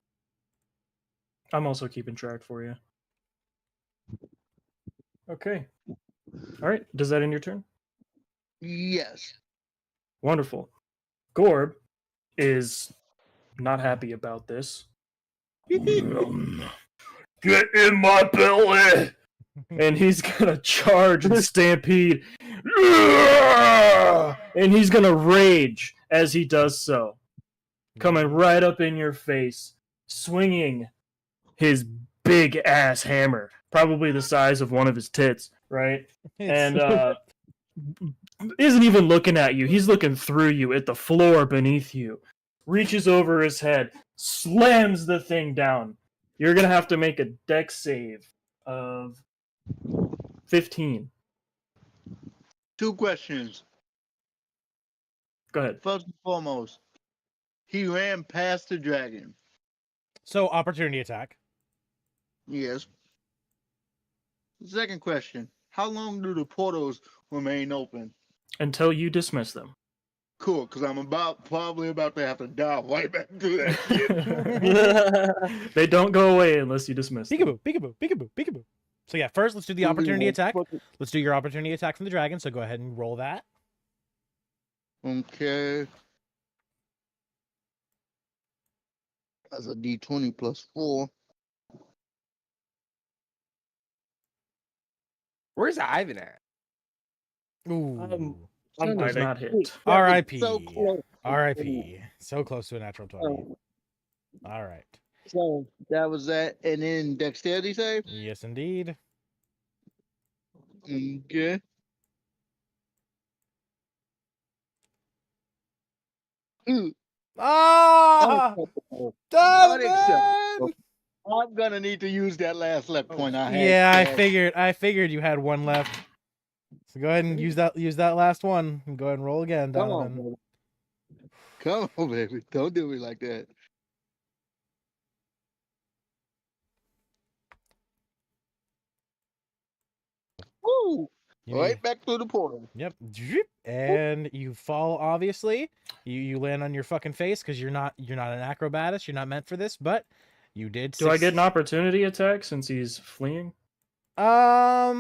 I'm also keeping track for you. Okay. All right. Does that end your turn? Yes. Wonderful. Gorb is not happy about this. Get in my belly! And he's gonna charge and stampede. And he's gonna rage as he does so. Coming right up in your face, swinging his big ass hammer, probably the size of one of his tits, right? And isn't even looking at you. He's looking through you at the floor beneath you. Reaches over his head, slams the thing down. You're gonna have to make a dex save of 15. 2 questions. Go ahead. First and foremost, he ran past the dragon. So opportunity attack. Yes. Second question. How long do the portals remain open? Until you dismiss them. Cool, because I'm probably about to have to dive right back to that shit. They don't go away unless you dismiss them. Peekaboo, peekaboo, peekaboo, peekaboo. So yeah, first let's do the opportunity attack. Let's do your opportunity attack from the dragon. So go ahead and roll that. Okay. That's a D20 plus 4. Where's Ivyn at? Ooh. Does not hit. R.I.P. So close. R.I.P. So close to a natural 20. Oh, All right. so that was that. And then dexterity save? Yes, indeed. Okay. Ooh, Ah! Donovan! unacceptable. I'm gonna need to use that last left point I had. Yeah, I figured you had one left. So go ahead and use that last one and go ahead and roll again, Come Donovan. on, baby. Come on, baby. Don't do me like that. Woo! You Right need- back through the portal. Yep. Drip. And you fall, obviously. You land on your fucking face because you're not an acrobatist. You're not meant for this, but you did. Do I get an opportunity attack since he's fleeing? I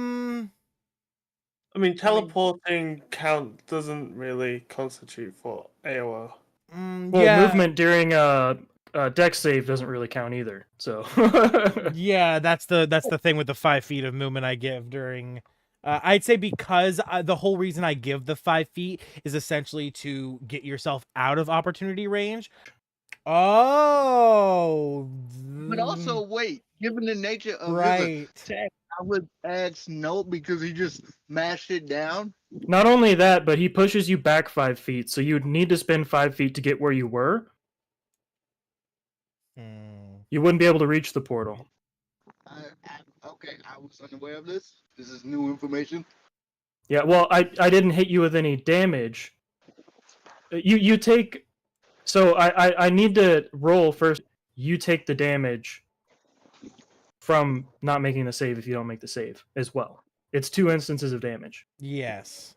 mean, teleporting count doesn't really constitute for AOO. Well, yeah. movement during a dex save doesn't really count either. So Yeah, that's the thing with the 5 feet of movement I give during. I'd say because the whole reason I give the 5 feet is essentially to get yourself out of opportunity range. Oh, But also, wait, given the nature of his right. attack, I would ask no because he just mashed it down. not only that, but he pushes you back 5 feet, so you'd need to spend 5 feet to get where you were. You wouldn't be able to reach the portal. Okay, I was unaware of this. This is new information. Yeah, well, I didn't hit you with any damage. You take. So I need to roll first. You take the damage from not making the save if you don't make the save as well. It's 2 instances of damage. Yes.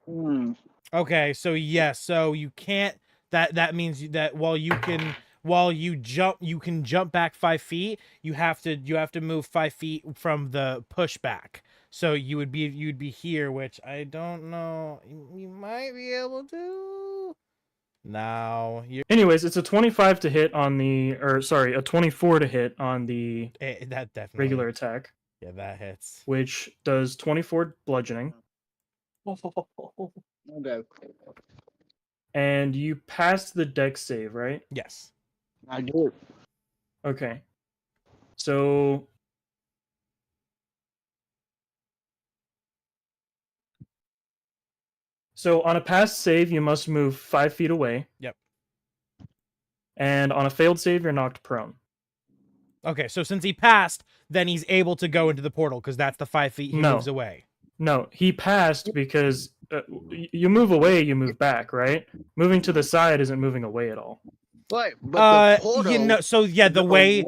Hmm. Okay, so yes, so you can't. That means that while you can jump back 5 feet. You have to move 5 feet from the pushback. So you'd be here, which I don't know. You might be able to. Now you. Anyways, it's a 25 to hit on the, or sorry, a 24 to hit on the That definitely regular attack, Yeah, that hits. which does 24 bludgeoning, Okay. and you passed the dex save, right? Yes. I did. Okay. So So on a passed save, you must move 5 feet away. Yep. And on a failed save, you're knocked prone. Okay, so since he passed, then he's able to go into the portal because that's the 5 feet he No. moves away. No, he passed because you move away, you move back, right? Moving to the side isn't moving away at all. But the portal. So yeah, the way,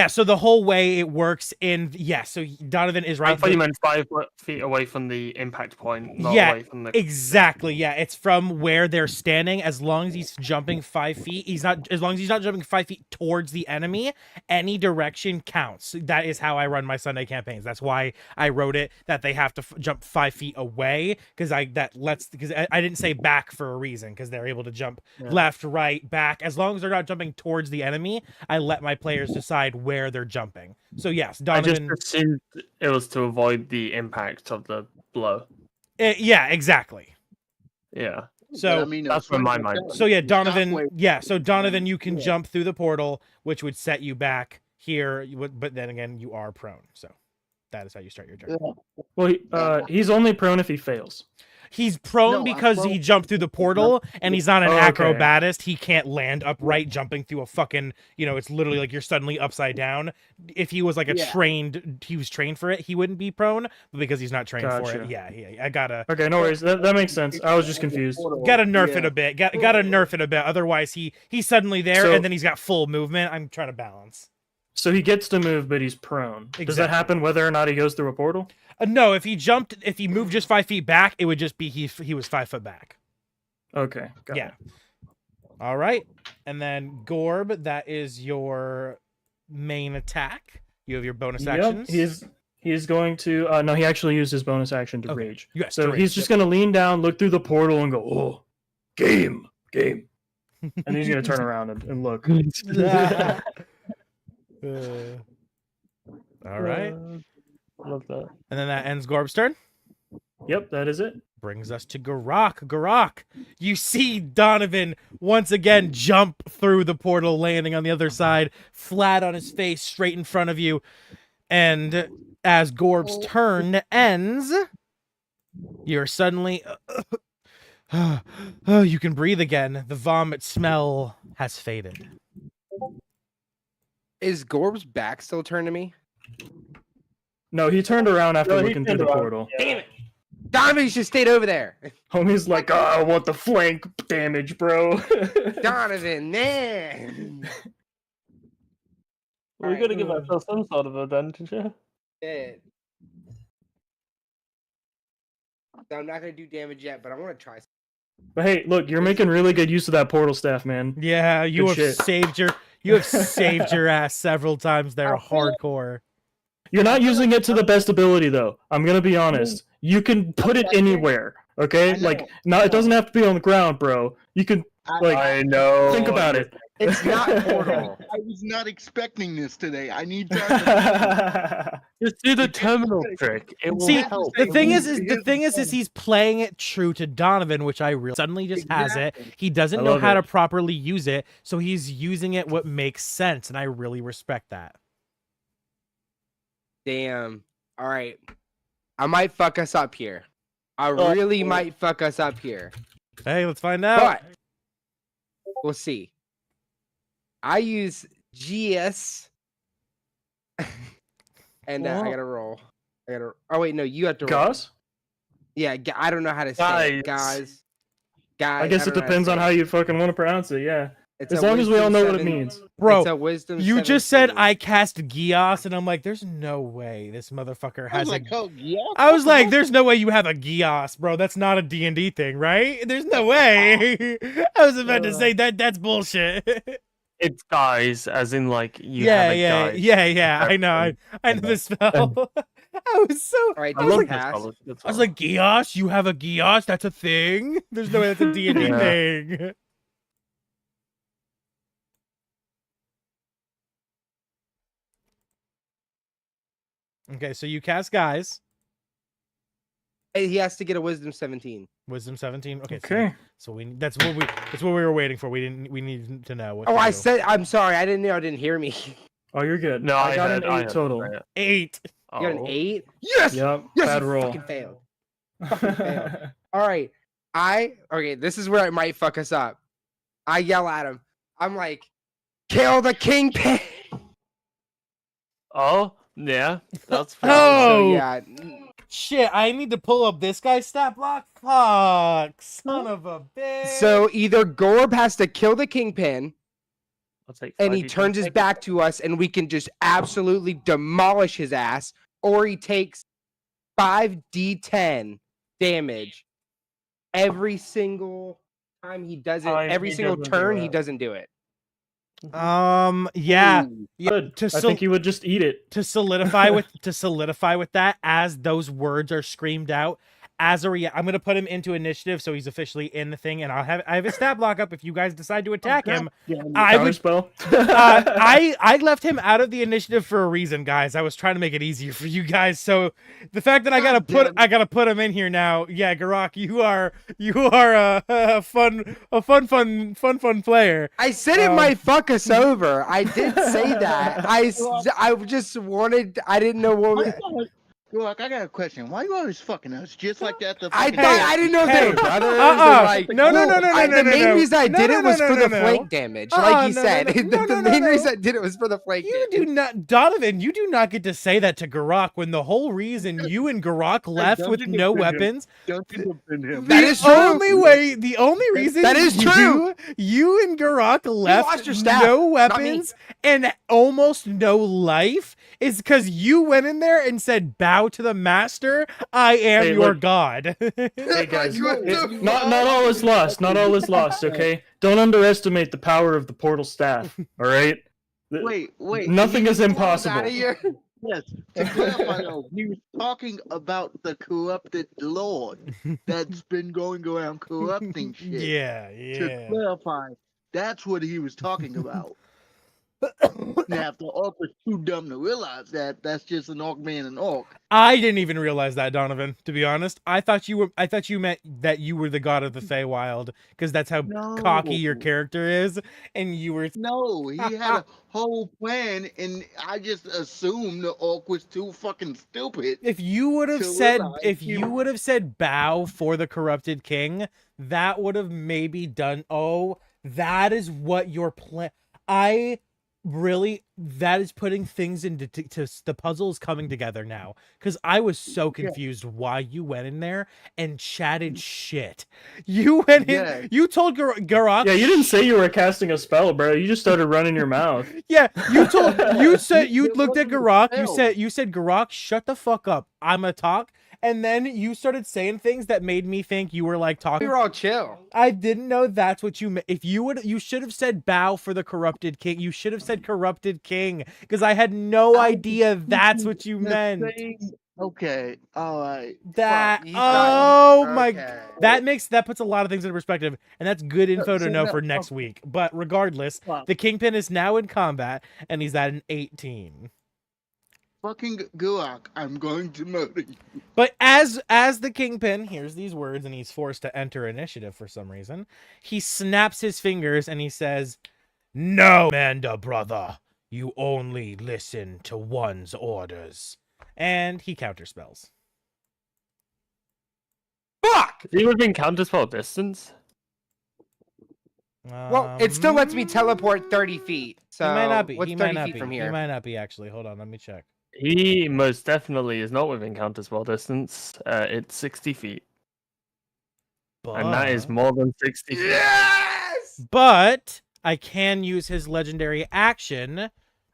so the whole way it works so Donovan is right. I thought you meant 5 feet away from the impact point, not Yeah, away from the... Exactly. Yeah, it's from where they're standing. As long as he's jumping 5 feet, as long as he's not jumping 5 feet towards the enemy, any direction counts. That is how I run my Sunday campaigns. That's why I wrote it that they have to jump 5 feet away because I didn't say back for a reason because they're able to jump left, right, back. As long as they're not jumping towards the enemy, I let my players decide where they're jumping. So yes, Donovan. I just assumed it was to avoid the impact of the blow. Yeah, exactly. Yeah. So I mean, that's where my mind. So yeah, Donovan. Yeah, so Donovan, you can jump through the portal, which would set you back here. But then again, you are prone. So that is how you start your turn. Well, he's only prone if he fails. He's prone because he jumped through the portal, and he's not an acrobatist. He can't land upright jumping through a fucking, it's literally like you're suddenly upside down. If he was like he was trained for it, he wouldn't be prone, but because he's not trained for it, I gotta... Okay, no worries. That makes sense. I was just confused. Gotta nerf it a bit. Gotta nerf it a bit. Otherwise, he's suddenly there, and then he's got full movement. I'm trying to balance. So he gets to move, but he's prone. Exactly. Does that happen whether or not he goes through a portal? No, if he moved just 5 feet back, it would just be he was 5 foot back. Okay. Got it. All right. And then Gorb, that is your main attack. You have your bonus actions. He's going to no, he actually used his bonus action to rage. Yes, so he's just going to lean down, look through the portal, and go, "Oh, game." And he's going to turn around and look. All right. Love that. And then that ends Gorb's turn. Yep, that is it. Brings us to Garrak. Garrak, you see Donovan once again jump through the portal, landing on the other side, flat on his face, straight in front of you. And as Gorb's turn ends, you're suddenly... you can breathe again. The vomit smell has faded. Is Gorb's back still turned to me? No, he turned around after looking through the portal. Yeah. Damn it! Donovan should stayed over there. Homie's like, I want the flank damage, bro. Donovan, man. We gotta give ourselves some sort of advantage, yeah. Yeah. So I'm not gonna do damage yet, but I want to try. But hey, look, you're making really good use of that portal staff, man. Yeah, you have saved your ass several times there, hardcore. You're not using it to the best ability, though. I'm gonna be honest. You can put it anywhere, okay? Like, it doesn't have to be on the ground, bro. You can, I know. Think about it. It's not portal. I was not expecting this today. I need to... Just do the terminal trick. It will help. The thing is he's playing it true to Donovan, which I really suddenly just has it. He doesn't know how to properly use it, so he's using it what makes sense, and I really respect that. Damn. All right. I might fuck us up here. I really might fuck us up here. Hey, let's find out. But we'll see. I use GS. And I gotta roll. Oh wait, no, you have to roll. Guys? Yeah, I don't know how to say it. Guys. I guess it depends on how you fucking want to pronounce it, yeah. As long as we all know what it means. Bro, it's a wisdom you just said I cast Gios, and I'm like, there's no way this motherfucker has I was like, there's no way you have a Gios, bro. That's not a D&D thing, right? There's no way. I was about to say that's bullshit. It's guys, as in like you have a guy. Yeah. I know the spell. I was so. All right, I was like, Gios, you have a Gios? That's a thing. There's no way that's a D&D thing. Okay, so you cast guys. He has to get a wisdom 17. Wisdom 17. Okay. Okay. So that's what we were waiting for. We needed to know. What I said. I'm sorry. I didn't know. I didn't hear me. Oh, you're good. No, I got an 8 total. 8. You got an 8? Yes. Yep. Yes. Bad roll. Fucking failed. All right. Okay, this is where it might fuck us up. I yell at him. I'm like, kill the kingpin. Oh, yeah, that's Oh! So yeah, Shit, I need to pull up this guy's stat block. Fuck, son of a bitch. so either Gorb has to kill the kingpin, I'll take and he 5d10. turns his back to us, and we can just absolutely demolish his ass, or he takes 5d10 damage every single time he does it. Time Every he single doesn't turn do he it. doesn't do it. Yeah. Ooh. Yeah, Good. to I think you would just eat it. to solidify with that, as those words are screamed out, as a I'm gonna put him into initiative, so he's officially in the thing, and I have his stat block up. If you guys decide to attack him, I would. Counterspell. I left him out of the initiative for a reason, guys. I was trying to make it easier for you guys. So the fact that I gotta put him in here now, yeah, Garrak, you are a fun player. I said it might fuck us over. I did say that. I just wanted. I didn't know what. Look, I got a question. Why you always fucking us? Just like that. I didn't know they were brothers. Uh-uh. and, No. The main reason I did it was for the flank damage, like you No, said. no, The main reason I did it was for the flank You damage. do not, Donovan. You do not get to say that to Garrak when the whole reason you and Garrak left don't with you no defend him. weapons. Don't you defend him. That is true. The only reason That is true. You and Garrak left lost your staff, no not me. weapons and almost no life is because you went in there and said, "Bow to the master. I am Hey, your look. god." Hey guys, What the not all is lost. Not all is lost. Okay, don't underestimate the power of the portal staff. All right. Wait. Nothing is Out impossible. of here. Yes. To clarify, though, he was talking about the corrupted lord that's been going around corrupting shit. Yeah. To clarify, that's what he was talking about. Now, if the orc was too dumb to realize that, that's just an orc being an orc. I didn't even realize that, Donovan. To be honest, I thought you meant that you were the god of the Feywild because that's how cocky your No. character is, and you were. No, he had a whole plan, and I just assumed the orc was too fucking stupid. If you would have To said, realize if he- you would have said bow for the corrupted king, that would have maybe done. Oh, that is what your plan. That is putting things into the puzzle is coming together now, because I was so confused why you went in there and chatted shit. You went Yeah. in, you told Garrak. Yeah, you didn't say you were casting a spell, bro. You just started running your mouth. Yeah, you said you It looked at wasn't a Garrak. spell. You said Garrak, shut the fuck up. I'm gonna talk. And then you started saying things that made me think you were like We talking. were all chill. I didn't know that's what you meant. If you should have said bow for the corrupted king. You should have said corrupted king, because I had no idea that's what you The meant. same- Okay, all right. That Fuck, he's oh done. my, Okay. that puts a lot of things into perspective, and that's good info to so know no, for next okay. week. But regardless, Fuck. the kingpin is now in combat, and he's at an 18. Fucking Garrak, I'm going to murder you. But as the kingpin hears these words and he's forced to enter initiative for some reason, he snaps his fingers and he says, "No, Amanda, brother. You only listen to one's orders." And he counterspells. Fuck. Is he within counterspell distance? Well, it still lets me teleport 30 feet. So He might not be. what's He 30 might not feet be. from He here? might not be, actually. Hold on, let me check. He most definitely is not within counterspell distance. It's 60 feet. And that is more than 60 feet. Yes. But I can use his legendary action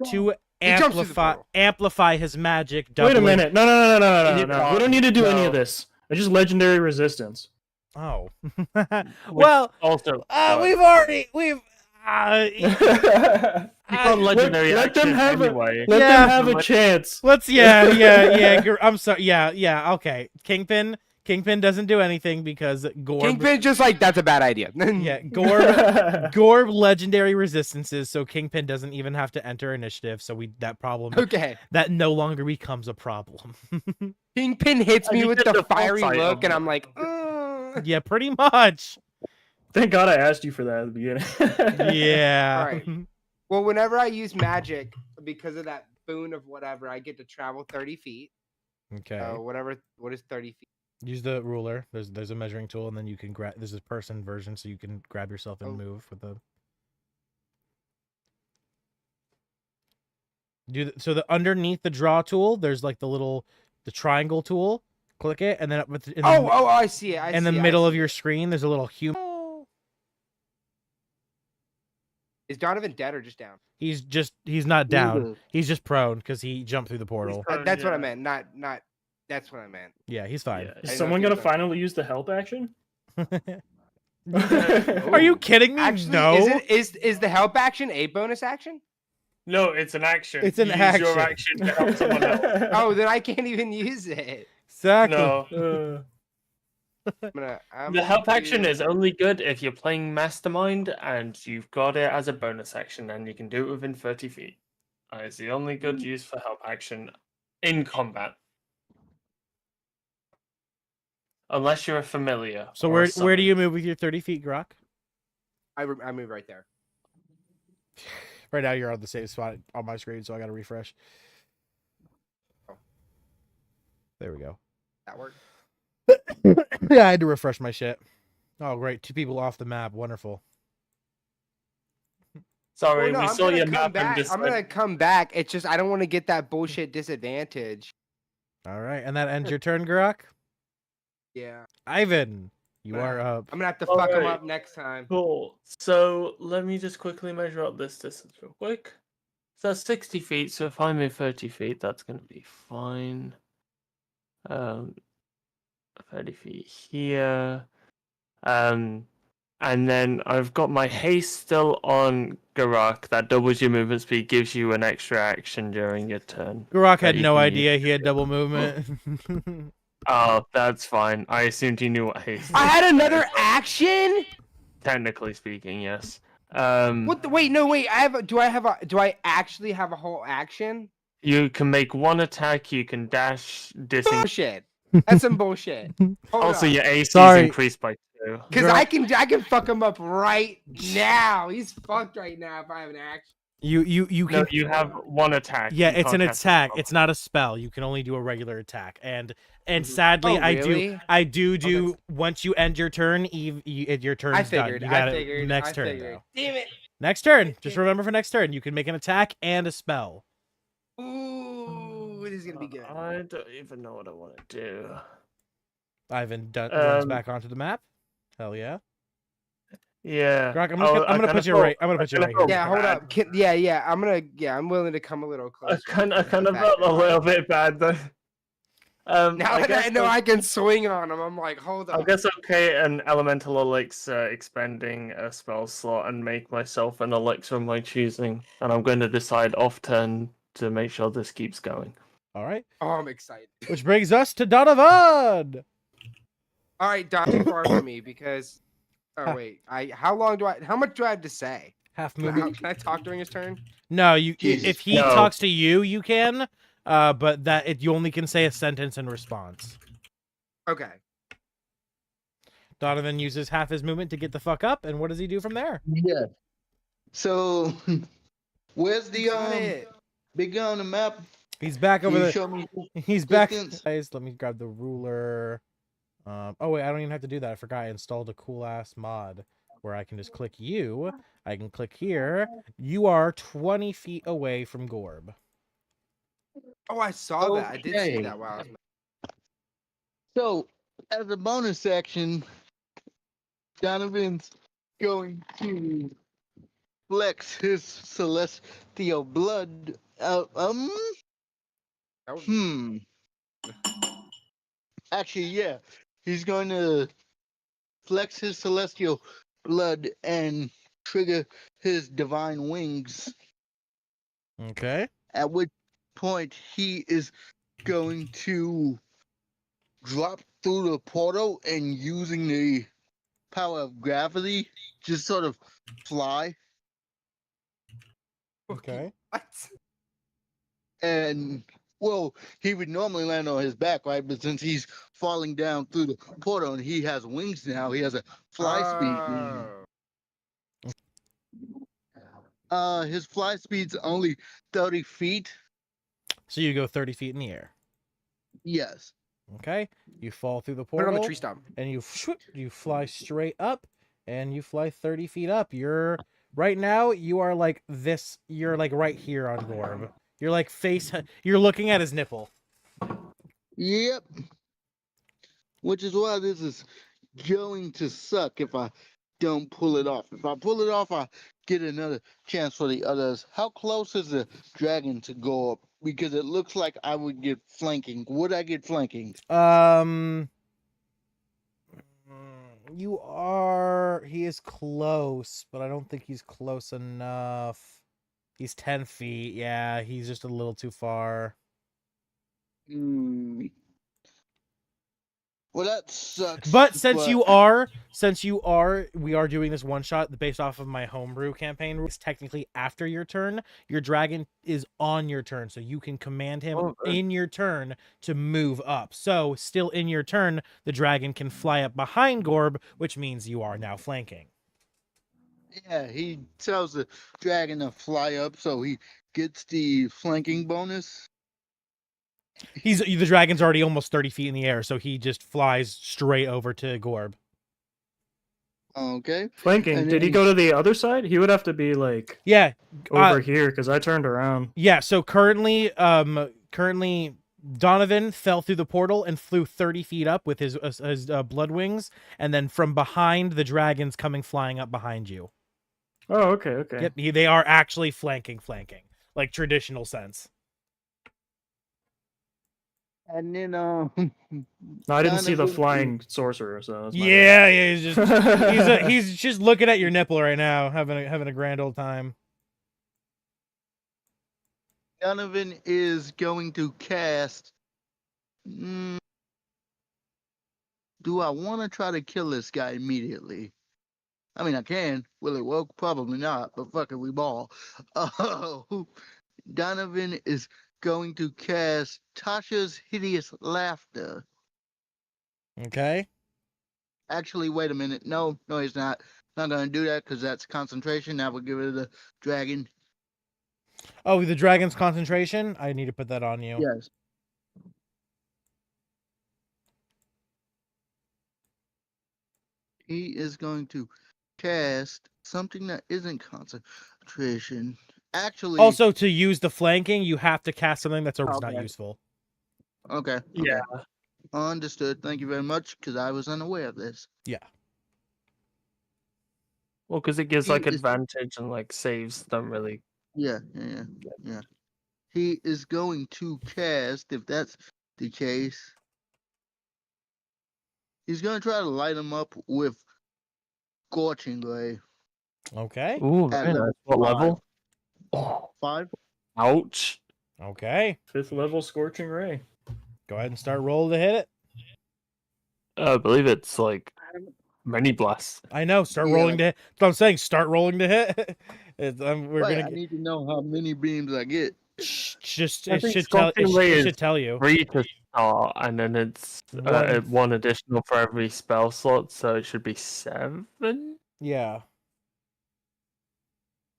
to He jumps through the amplify his magic. Wait a doubling- minute. No. We don't need to do any of this. It's just legendary resistance. Oh. Well, Also, we've Keep on legendary let them action have anyway. Let Yeah. them have a chance. let's I'm sorry. Yeah, okay. Kingpin doesn't do anything because Gorb Kingpin just like that's a bad idea. Yeah, Gorb legendary resistances, so Kingpin doesn't even have to enter initiative, so Okay. that no longer becomes a problem. Kingpin hits me You with did the the fiery false look, item. and I'm like, Yeah, pretty much. Thank God I asked you for that at the beginning. Yeah. Alright. Well, whenever I use magic, because of that boon of whatever, I get to travel 30 feet. Okay. So what is 30 feet? Use the ruler. There's a measuring tool, and then you can grab. There's a person version, so you can grab yourself and Oh. move with the. So the underneath the draw tool, there's like the triangle tool. Click it, and then Oh, I see it. in the middle of your screen, there's a little human. Is Donovan dead or just down? He's not down. Neither. He's just prone because he jumped through the portal. prone. That's what I yeah. meant. Not. That's what I meant. Yeah, he's fine. Yeah. Is I know someone if gonna he's done. finally use the help action? Are you kidding me? Actually, No. is the help action a bonus action? No, it's an action. It's an Use action. your action to help someone else. Oh, then I can't even use it. Exactly. No. I'm The help gonna action do- is only good if you're playing Mastermind and you've got it as a bonus action and you can do it within 30 feet. That is the only good use for help action in combat. Unless you're a familiar. So or a where do summon. you move with your 30 feet, Grok? I move right there. Right now you're on the same spot on my screen, so I got to refresh. Oh. There we go. That worked. Yeah, I had to refresh my shit. Oh, great. 2 people off the map. Wonderful. Sorry, Well, no, we I'm saw gonna your come map and back. just I'm gonna come back. It's just I don't want to get that bullshit disadvantage. All right. And that ends your turn, Grok. Yeah. Ivyn, you are up. I'm gonna have to All fuck him right. up next time. Cool. So let me just quickly measure up this distance real quick. So that's 60 feet. So if I move 30 feet, that's going to be fine. 30 feet here. And then I've got my haste still on Garrak. That doubles your movement speed, gives you an extra action during your turn. Grok that had you no can idea he had double movement. Oh, that's fine. I assumed you knew what haste. I is. had another action. Technically speaking, yes. What? Wait, no, wait. Do I actually have a whole action? You can make one attack. You can dash, disengage. Bullshit. That's some bullshit. Also, your AC Sorry. is increased by 2. Because I can fuck him up right now. He's fucked right now if I have an action. you can. No, you have one attack. Yeah, You it's an can't cast a attack. spell. It's not a spell. You can only do a regular attack. And sadly, Oh, really? I do. Once you end your turn, your turn's I figured. done. You got I figured. next I turn figured. though. Damn it. Next turn. Just remember for next turn, you can make an attack and a spell. Ooh, this is gonna be good. I don't even know what I want to do. Ivan runs Um, back onto the map. Hell yeah. Yeah. Grok, I'm Oh, gonna I kinda put you felt- right. I'm gonna put you kinda right felt here. Yeah, hold bad. up. I'm willing to come a little I closer. kind of to the felt a fact little bit bad though. Now that I guess know I can swing on him, I'm like, hold I on. guess okay, an elemental elixir expending a spell slot and make myself an elixir of my choosing, and I'm going to decide off turn to make sure this keeps going. All right. Oh, I'm excited. Which brings us to Donovan. All right, Don, too far for me because. Oh wait, how much do I have to say? Half Can movement. I talk during his turn? No, Jesus. if he No. talks to you, you can. But you only can say a sentence in response. Okay. Donovan uses half his movement to get the fuck up, and what does he do from there? Yeah. So, where's the Got it. big guy on the map? He's back Can over you the. show me? He's back. distance? Guys, let me grab the ruler. Oh wait, I don't even have to do that. I forgot I installed a cool ass mod where I can just click you. I can click here. You are 20 feet away from Gorb. Oh, I saw that. I did see Okay. that while I was. So, as a bonus action, Donovan's going to flex his celestial blood. That was- Actually, yeah. He's going to flex his celestial blood and trigger his divine wings. Okay. At which point he is going to drop through the portal and using the power of gravity, just sort of fly. Okay. What? And well, he would normally land on his back, right? But since he's falling down through the portal and he has wings now, he has a fly Oh. speed. His fly speed's only 30 feet. So you go 30 feet in the air. Yes. Okay, you fall through the Put it on the portal, tree stump. and you fly straight up, and you fly 30 feet up. You're right now. You are like this. You're like right here on Gorb. You're like You're looking at his nipple. Yep. Which is why this is going to suck if I don't pull it off. If I pull it off, I get another chance for the others. How close is the dragon to go up? Because it looks like I would get flanking. Would I get flanking? You are. He is close, but I don't think he's close enough. He's 10 feet. Yeah, he's just a little too far. Well, that sucks. But we are doing this one shot based off of my homebrew campaign. It's technically after your turn. Your dragon is on your turn, so you can command him in your turn to move up. So, still in your turn, the dragon can fly up behind Gorb, which means you are now flanking. Yeah, he tells the dragon to fly up, so he gets the flanking bonus. The dragon's already almost 30 feet in the air, so he just flies straight over to Gorb. Okay. Flanking. And Did he then- go to the other side? He would have to be like Yeah, over here because I turned around. yeah. So currently, Donovan fell through the portal and flew 30 feet up with his blood wings, and then from behind, the dragon's coming flying up behind you. Oh, okay, okay. Yep, they are actually flanking, like traditional sense. And then, No, I didn't see the Donovan- flying sorcerer, so that's my bad. Yeah, he's just he's just looking at your nipple right now, having a grand old time. Donovan is going to cast. Do I want to try to kill this guy immediately? I mean, I can. Will it work? Probably not, but fuck it, we ball. Oh, Donovan is going to cast Tasha's Hideous Laughter. Okay. Actually, wait a minute. No, he's not. Not going to do that because that's concentration. That would give it to the dragon. Oh, the dragon's concentration? I need to put that on you. Yes. He is going to cast something that isn't concentration. Actually, Also, to use the flanking, you have to cast something that's not Okay. useful. okay. Yeah. Understood. Thank you very much, because I was unaware of this. Yeah. Well, because it gives He like is- advantage and like saves don't really. Yeah. He is going to cast, if that's the case, he's going to try to light him up with Scorching Ray. Okay. Ooh, At very level nice. What 5. level? Oh, 5? ouch. Okay. 5th level Scorching Ray. Go ahead and start rolling to hit it. I believe it's like many blasts. I know. Start Yeah, rolling to hit. That's what I'm saying. Start rolling to hit. We're Wait, gonna I need to know how many beams I get. just I it think should tell Scorching Ray it is should tell you. 3 to start, and then it's one additional for every spell slot, so it should be 7. Yeah.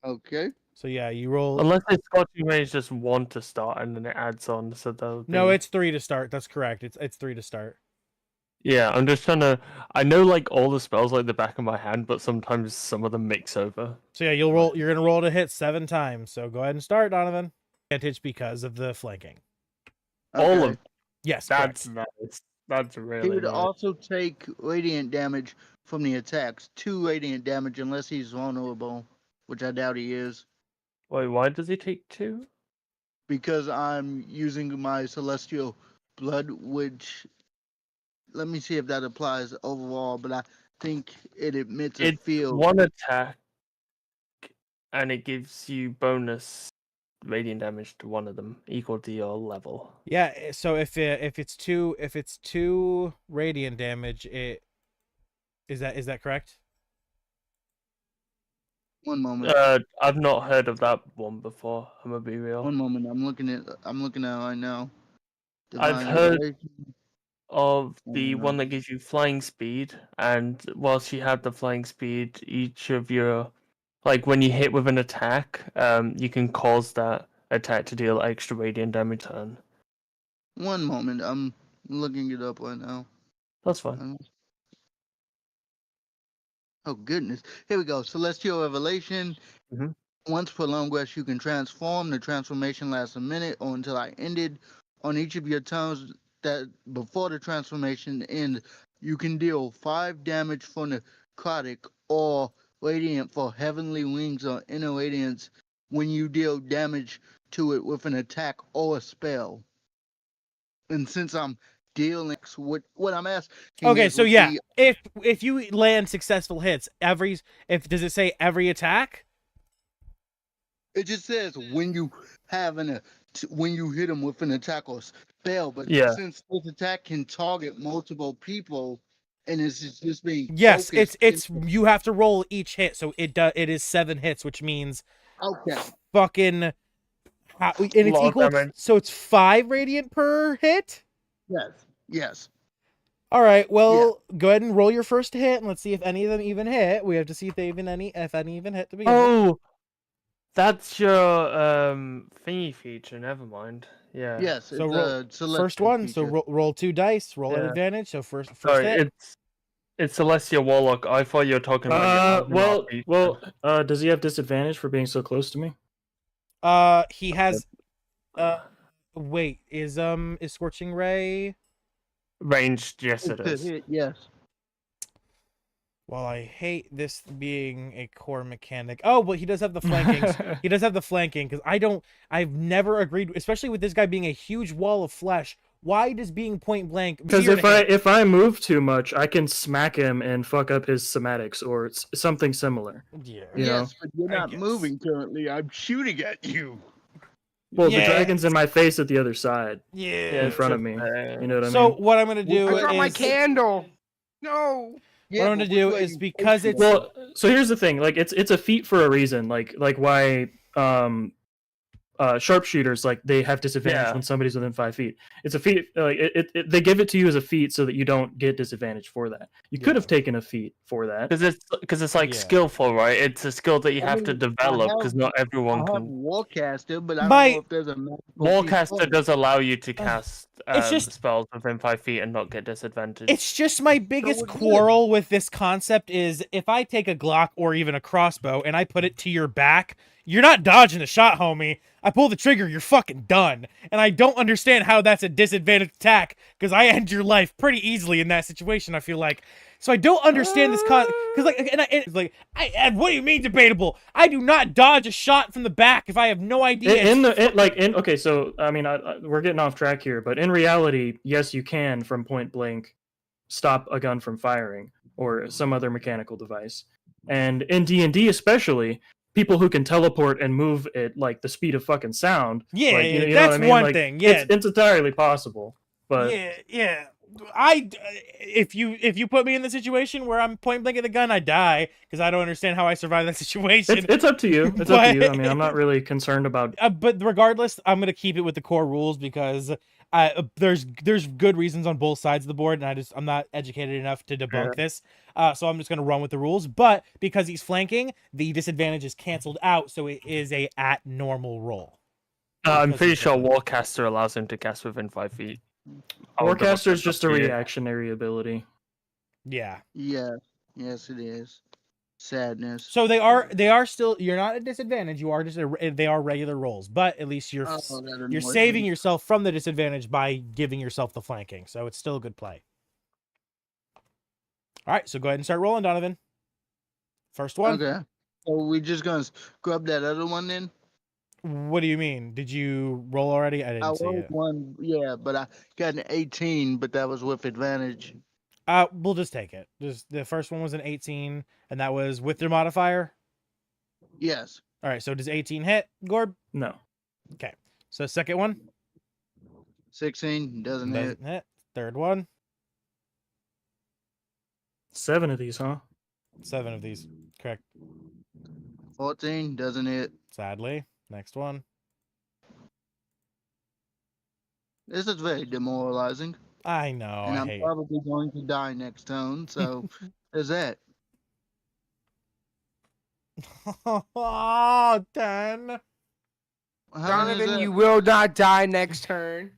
Okay. So yeah, you roll. Unless it's Scorching Ray is just 1 to start, and then it adds on. So that'll No, be... it's 3 to start. That's correct. It's 3 to start. Yeah, I'm just trying to. I know like all the spells like the back of my hand, but sometimes some of them mix over. So yeah, you'll roll. You're gonna roll to hit 7 times. So go ahead and start, Donovan. Advantage because of the flanking. All Okay. of Yes, that's correct. nice. That's He really would nice. also take radiant damage from the attacks. 2 radiant damage unless he's vulnerable, which I doubt he is. Wait, why does he take 2? Because I'm using my celestial blood, which let me see if that applies overall, but I think it emits a It's field. 1 attack, and it gives you bonus radiant damage to one of them, equal to your level. Yeah. So if it's two radiant damage, it is that correct? One moment. I've not heard of that one before. I'm gonna be real. One moment. I'm looking at it right now. I've Divine heard- Revelation. Of the Oh, one no. that gives you flying speed, and whilst you have the flying speed, each of your, like when you hit with an attack, you can cause that attack to deal extra radiant damage turn. One moment. I'm looking it up right now. That's fine. Oh goodness. Here we go. Celestial Revelation. Mhm. Once per long rest, you can transform. The transformation lasts a minute or until I ended. On each of your turns that before the transformation ends, you can deal 5 damage from necrotic or radiant for heavenly wings or inner radiance when you deal damage to it with an attack or a spell. And since I'm dealing what I'm asking Okay, is so with yeah, the if you land successful hits, does it say every attack? it just says when you have when you hit them with an attack or spell, but Yeah. since this attack can target multiple people, and it's just being Yes, focused it's you have to roll each hit, so it is 7 hits, which means okay. fucking and it's Lot of equal. damage. So it's 5 radiant per hit. Yes. All right, well, go ahead and roll your first hit, and let's see if any of them even hit. We have to see if any even hit to begin with. Oh, that's your thingy feature. Never mind. Yeah. Yes. So it's roll a first celestial one. So feature. roll 2 dice. Roll at Yeah. advantage. So first Sorry, hit. it's Celestial Warlock. I thought you were talking about your feature. Does he have disadvantage for being so close to me? He has. Wait, is Scorching Ray? Ranged. Yes, it It's a is. hit, yes. Well, I hate this being a core mechanic. Oh, but he does have the flanking. He does have the flanking because I've never agreed, especially with this guy being a huge wall of flesh. Why does being point blank? Because if I move too much, I can smack him and fuck up his somatics or something similar. Yeah. You know? Yes, but you're I not guess. moving currently. I'm shooting at you. Well, the Yeah. dragon's in my face at the other side, Yeah. in front of me. You know what I So mean? what I'm gonna do I dropped my is candle. No. what I'm gonna do is because it's Well, so here's the thing. Like, it's a feat for a reason. Like why sharpshooters, like, they have disadvantage Yeah. when somebody's within 5 feet. It's a feat. Like they give it to you as a feat so that you don't get disadvantage for that. You could have taken a feat for that. Because it's like Yeah. skillful, right? It's a skill that you have to develop because not everyone I have can. Warcaster, but I don't My- know if there's a magical Warcaster feat. does allow you to cast It's just- spells within 5 feet and not get disadvantage. It's just my biggest we're good. quarrel with this concept is if I take a Glock or even a crossbow and I put it to your back, you're not dodging the shot, homie. I pull the trigger, you're fucking done. And I don't understand how that's a disadvantaged attack because I end your life pretty easily in that situation, I feel like. So I don't understand this because what do you mean debatable? I do not dodge a shot from the back if I have no idea. Okay, so I mean, we're getting off track here, but in reality, yes, you can from point blank stop a gun from firing or some other mechanical device. And in D&D especially, people who can teleport and move at like the speed of fucking sound. Yeah, like, you know that's what I mean? one Like, thing. Yeah, it's entirely possible. But yeah. If you put me in the situation where I'm point blank at the gun, I die because I don't understand how I survive that situation. it's up to you. It's up to you. I mean, I'm not really concerned about. But regardless, I'm gonna keep it with the core rules because there's good reasons on both sides of the board, and I'm not educated enough to debunk this. So I'm just gonna run with the rules. But because he's flanking, the disadvantage is canceled out, so it is a at normal roll. I'm Because pretty he's sure flanking. Warcaster allows him to cast within 5 feet. I'll double Warcaster is check just a up here. reactionary ability. Yeah. Yes, it is. Sadness. So they are still. You're not at disadvantage. You are they are regular rolls, but at least you're That you're annoys saving me. yourself from the disadvantage by giving yourself the flanking. So it's still a good play. All right, so go ahead and start rolling, Donovan. First one. Okay. So we just gonna grab that other one then? What do you mean? Did you roll already? I I didn't see rolled it. one, yeah, but I got an 18, but that was with advantage. We'll just take it. Just the first one was an 18, and that was with your modifier. Yes. All right, so does 18 hit, Gorb? No. Okay. So second one 16 doesn't hit. doesn't hit. Third one, 7 of these, huh? 7 of these. Correct. 14 doesn't hit. Sadly. Next one. This is very demoralizing. I know. and I I'm hate. probably going to die next turn, so there's that. Oh, 10. How is Donovan, that? you will not die next turn.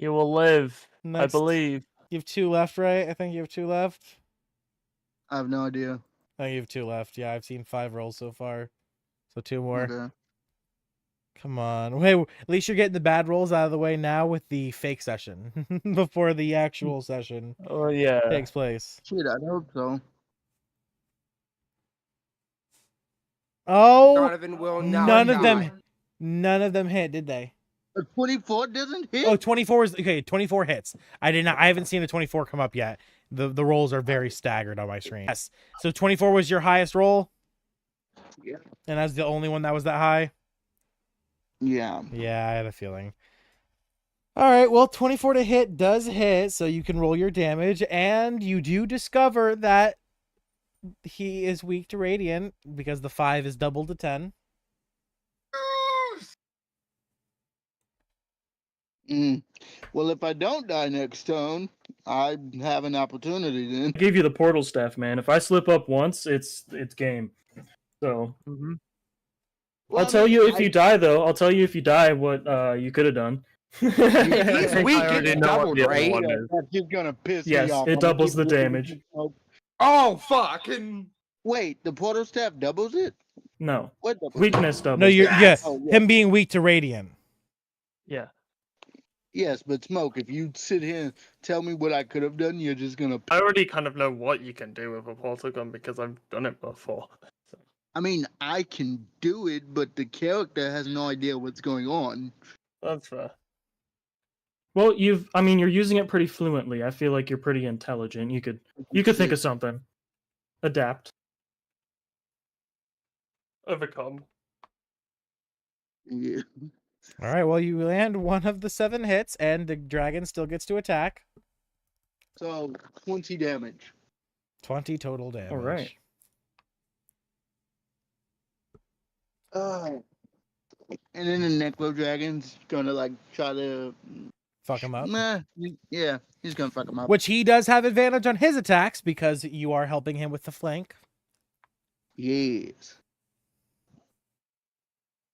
You will live. I Next. believe. You have 2 left, right? I think you have 2 left. I have no idea. I think you have 2 left. Yeah, I've seen 5 rolls so far. So 2 more. Okay. Come on. Wait, at least you're getting the bad rolls out of the way now with the fake session before the actual session Oh yeah. takes place. Shit, I hope so. Oh, Donovan will not none of die. them hit, did they? A 24 doesn't hit? Oh, 24 is okay. 24 hits. I haven't seen a 24 come up yet. The rolls are very staggered on my screen. Yes. So 24 was your highest roll, Yeah. and that's the only one that was that high. Yeah. Yeah, I had a feeling. All right, well, 24 to hit does hit, so you can roll your damage, and you do discover that he is weak to radiant because the 5 is doubled to 10. Well, if I don't die next turn, I have an opportunity then. I gave you the portal staff, man. If I slip up once, it's game. So Well, I'll tell you if you die, though. I'll tell you if you die what you could have done. He's I weak. already It's know what doubled, the other right? one is. That's just gonna piss Yes, me off. it I'm gonna doubles keep the looking damage. at the- Oh fuck! Wait, the portal staff doubles it? No. What doubles? Weakness doubles. No, you're it. yeah, Oh, yeah. him being weak to radiant. Yeah. Yes, but Smoke, if you sit here and tell me what I could have done, you're just gonna. I already kind of know what you can do with a portal gun because I've done it before. So. I mean, I can do it, but the character has no idea what's going on. That's fair. Well, you're using it pretty fluently. I feel like you're pretty intelligent. You could think of something. Adapt. Overcome. Yeah. All right, well, you land one of the 7 hits, and the dragon still gets to attack. So 20 damage. 20 total damage. All right. And then the Necro Dragon's gonna like try to. Fuck him up. Nah, yeah, he's gonna fuck him up. Which he does have advantage on his attacks because you are helping him with the flank. Yes.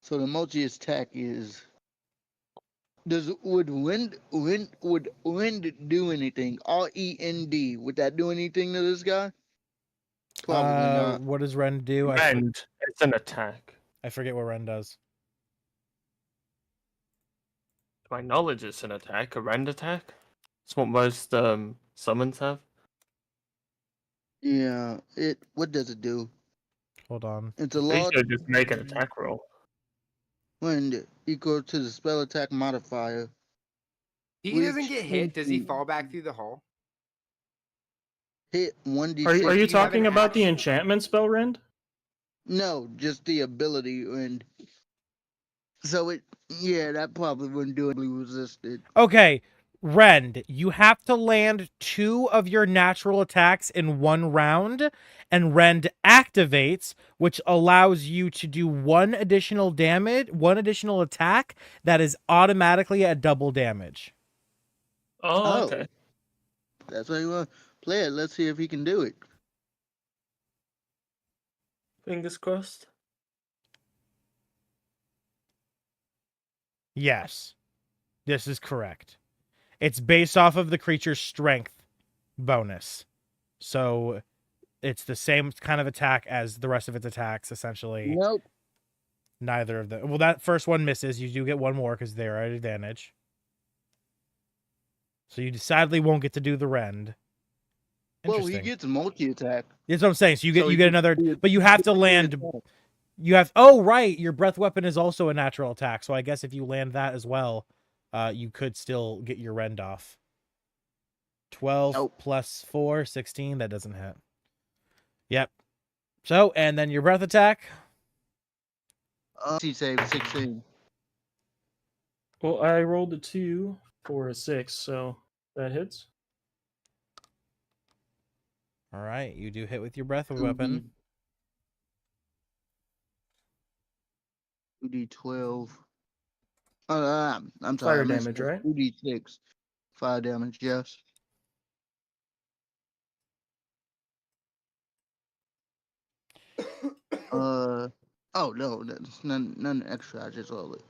So the multi attack is. Would wind do anything? REND. Would that do anything to this guy? Probably not. What does Ren do? And it's an attack. I forget what Ren does. To my knowledge, it's an attack, a rend attack. It's what most summons have. Yeah. What does it do? Hold on. It's a They lot. should just make an attack roll. Wind equal to the spell attack modifier. He doesn't Which get hit. Does he one? fall back through the hole? Hit 1d6. Are you you have talking an about the axe? enchantment spell, Rend? No, just the ability and. So that probably wouldn't do it. Resisted. Okay, Rend, you have to land 2 of your natural attacks in 1 round, and Rend activates, which allows you to do 1 additional damage, 1 additional attack that is automatically at double damage. Oh, okay. That's why you want to play it. Let's see if he can do it. Fingers crossed. Yes, this is correct. It's based off of the creature's strength bonus. So it's the same kind of attack as the rest of its attacks, essentially. Nope. Neither of them. Well, that first one misses. You do get 1 more because they're at advantage. So you sadly won't get to do the rend. Well, he Interesting. gets multi attack. That's what I'm saying. So you get he get can another, do it- but you have to land. You have. Oh right, your breath weapon is also a natural attack. So I guess if you land that as well, you could still get your rend off. 12 Nope. plus 4, 16. That doesn't hit. Yep. So and then your breath attack. He saved 16. Well, I rolled a 2 for a 6, so that hits. All right, you do hit with your breath Mhm. weapon. 2d12. I'm sorry. Fire I missed damage, it. right? 2d6. Fire damage, yes. Oh no, that's none extra. I just rolled it.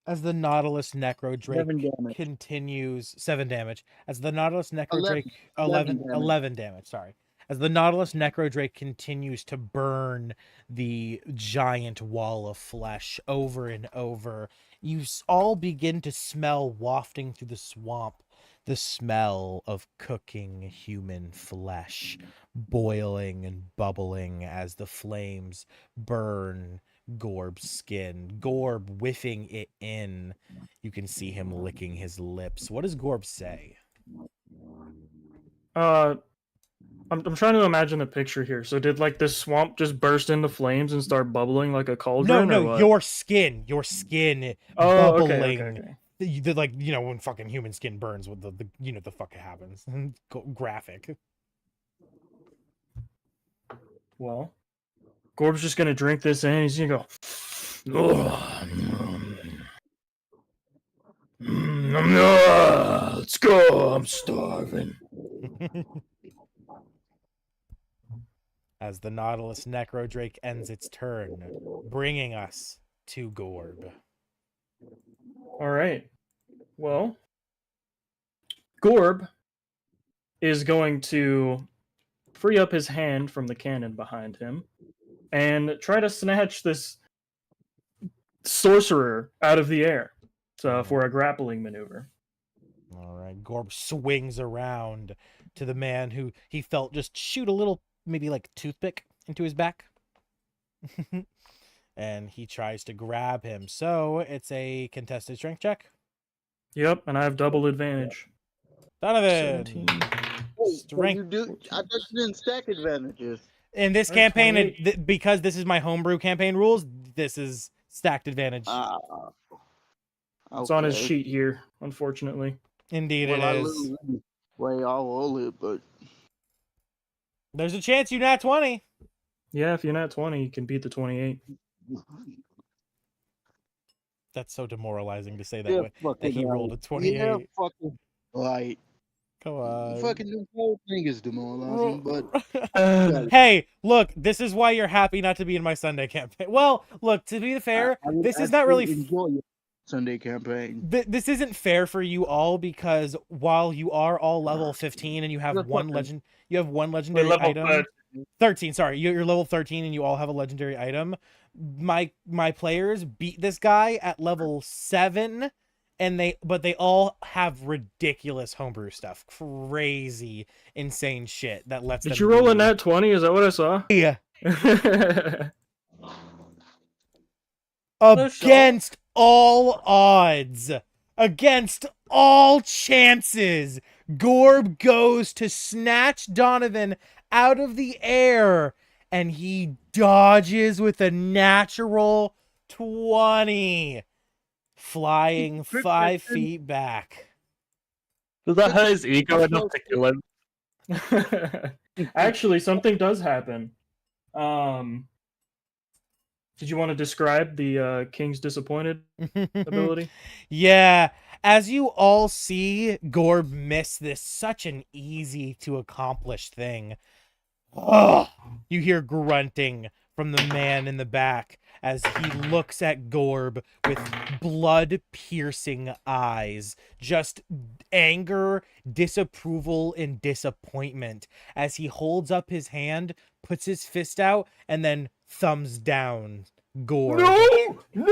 As the Nautilus 7 Necrodrake damage. continues 7 damage. As the Nautilus Necrodrake 11 damage. 11 damage, sorry. As the Nautilus Necrodrake continues to burn the giant wall of flesh over and over, you all begin to smell wafting through the swamp the smell of cooking human flesh, boiling and bubbling as the flames burn Gorb's skin. Gorb whiffing it in. You can see him licking his lips. What does Gorb say? I'm trying to imagine the picture here. So did like this swamp just burst into flames and start bubbling like a cauldron? No, or what? your skin Oh, bubbling. okay. Like, you know, when fucking human skin burns, with the you know the fuck happens. Graphic. Well, Gorb's just gonna drink this in. He's gonna go. Let's go. I'm starving. As the Nautilus Necrodrake ends its turn, bringing us to Gorb. All right. Well, Gorb is going to free up his hand from the cannon behind him and try to snatch this sorcerer out of the air for a grappling maneuver. All right, Gorb swings around to the man who he felt just shoot a little, maybe like toothpick into his back. And he tries to grab him. So it's a contested strength check. Yep, and I have double advantage. Donovan. 17. Strength. I thought you didn't stack advantages. In this Or campaign, 28. because this is my homebrew campaign rules, this is stacked advantage. It's on his sheet here, unfortunately. Indeed, Well, it I is. lose anyway, I'll roll it, but There's a chance you nat 20. Yeah, if you're not 20, you can beat the 28. That's so demoralizing to say that yeah, way. That he rolled a 28. Yeah, fucking right. Come on. Fucking this whole thing is demoralizing, but Hey, look, this is why you're happy not to be in my Sunday campaign. Well, look, to be fair, I would this is not really actually enjoy your Sunday campaign. this isn't fair for you all, because while you are all level 15 and you have You're one fucking- legendary level item. 13, sorry, you're level 13 and you all have a legendary item. My players beat this guy at level 7, and they all have ridiculous homebrew stuff, crazy, insane shit that lets them. Did you roll a do- nat 20? Is that what I saw? Yeah. No Against all odds, against all chances, Gorb goes to snatch Donovan out of the air, and he dodges with a natural 20, flying 5 feet back. Does that hurt his ego enough to kill him? Actually, something does happen. Did you want to describe the King's Disappointed ability? Yeah, as you all see, Gorb miss this such an easy to accomplish thing. Ugh! You hear grunting from the man in the back as he looks at Gorb with blood-piercing eyes. Just anger, disapproval, and disappointment as he holds up his hand, puts his fist out, and then thumbs down Gorb. No!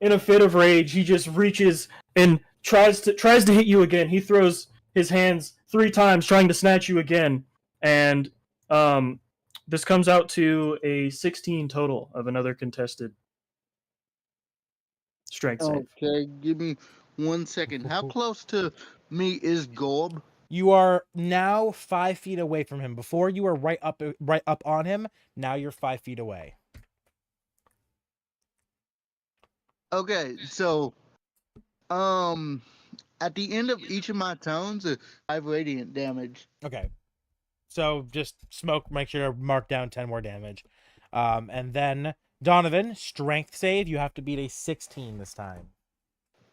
In a fit of rage, he just reaches and tries to hit you again. He throws his hands 3 times, trying to snatch you again, and this comes out to a 16 total of another contested strength save. Okay, give me 1 second. How close to me is Gorb? You are now 5 feet away from him. Before you were right up on him. Now you're 5 feet away. Okay, so at the end of each of my turns, I have radiant damage. Okay. So just smoke, make sure to mark down 10 more damage. And then Donovan, strength save. You have to beat a 16 this time.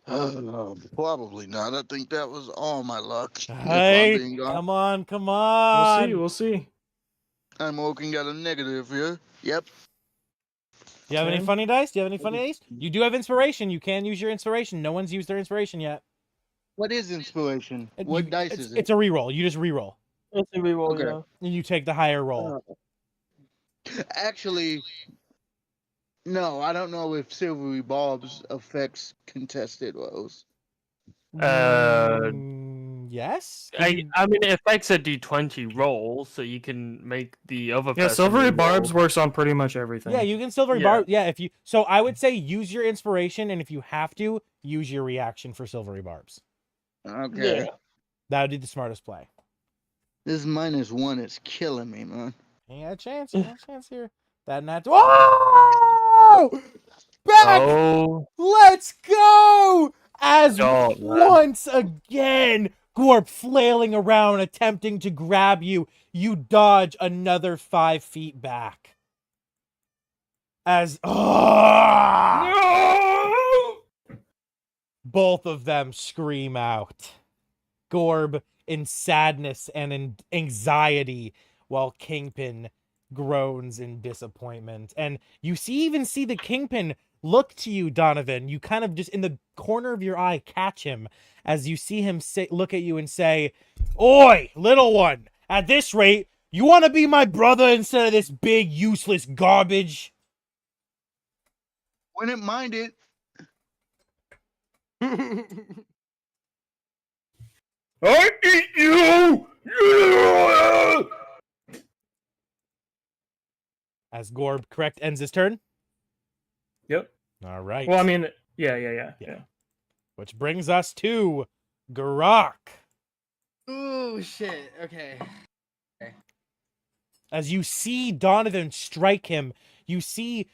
Probably not. I think that was all my luck. if I'm Hey, being honest. come on. We'll see. I'm looking at a negative here. Yep. Do you have any 10. funny dice? Do you have any funny dice? You do have inspiration. You can use your inspiration. No one's used their inspiration yet. What is inspiration? What dice is it? It's a reroll. You just reroll. It's a reroll, Okay. yeah. And you take the higher roll. Actually, no, I don't know if silvery bulbs affects contested rolls. Yes. I mean, it affects a d20 roll, so you can make the other. Yeah, person silvery reroll. barbs works on pretty much everything. Yeah, you can silvery Yeah. barb. Yeah, if you. So I would say use your inspiration, and if you have to, use your reaction for silvery barbs. Okay. Yeah. That would be the smartest play. This -1 is killing me, man. You got a chance. You got a chance here. That not. Whoa! Back. Oh, Let's go! As God, man. once again, Gorp flailing around, attempting to grab you, you dodge another 5 feet back. As both of them scream out. Gorb in sadness and in anxiety, while Kingpin groans in disappointment. And you even see the Kingpin look to you, Donovan. You kind of just in the corner of your eye catch him as you see him look at you and say, "Oi, little one, at this rate, you want to be my brother instead of this big useless garbage?" Wouldn't mind it. I eat you! As Gorb ends his turn. Yep. All right. Well, I mean, yeah. Which brings us to Garrak. Ooh, shit. Okay. As you see Donovan strike him, you see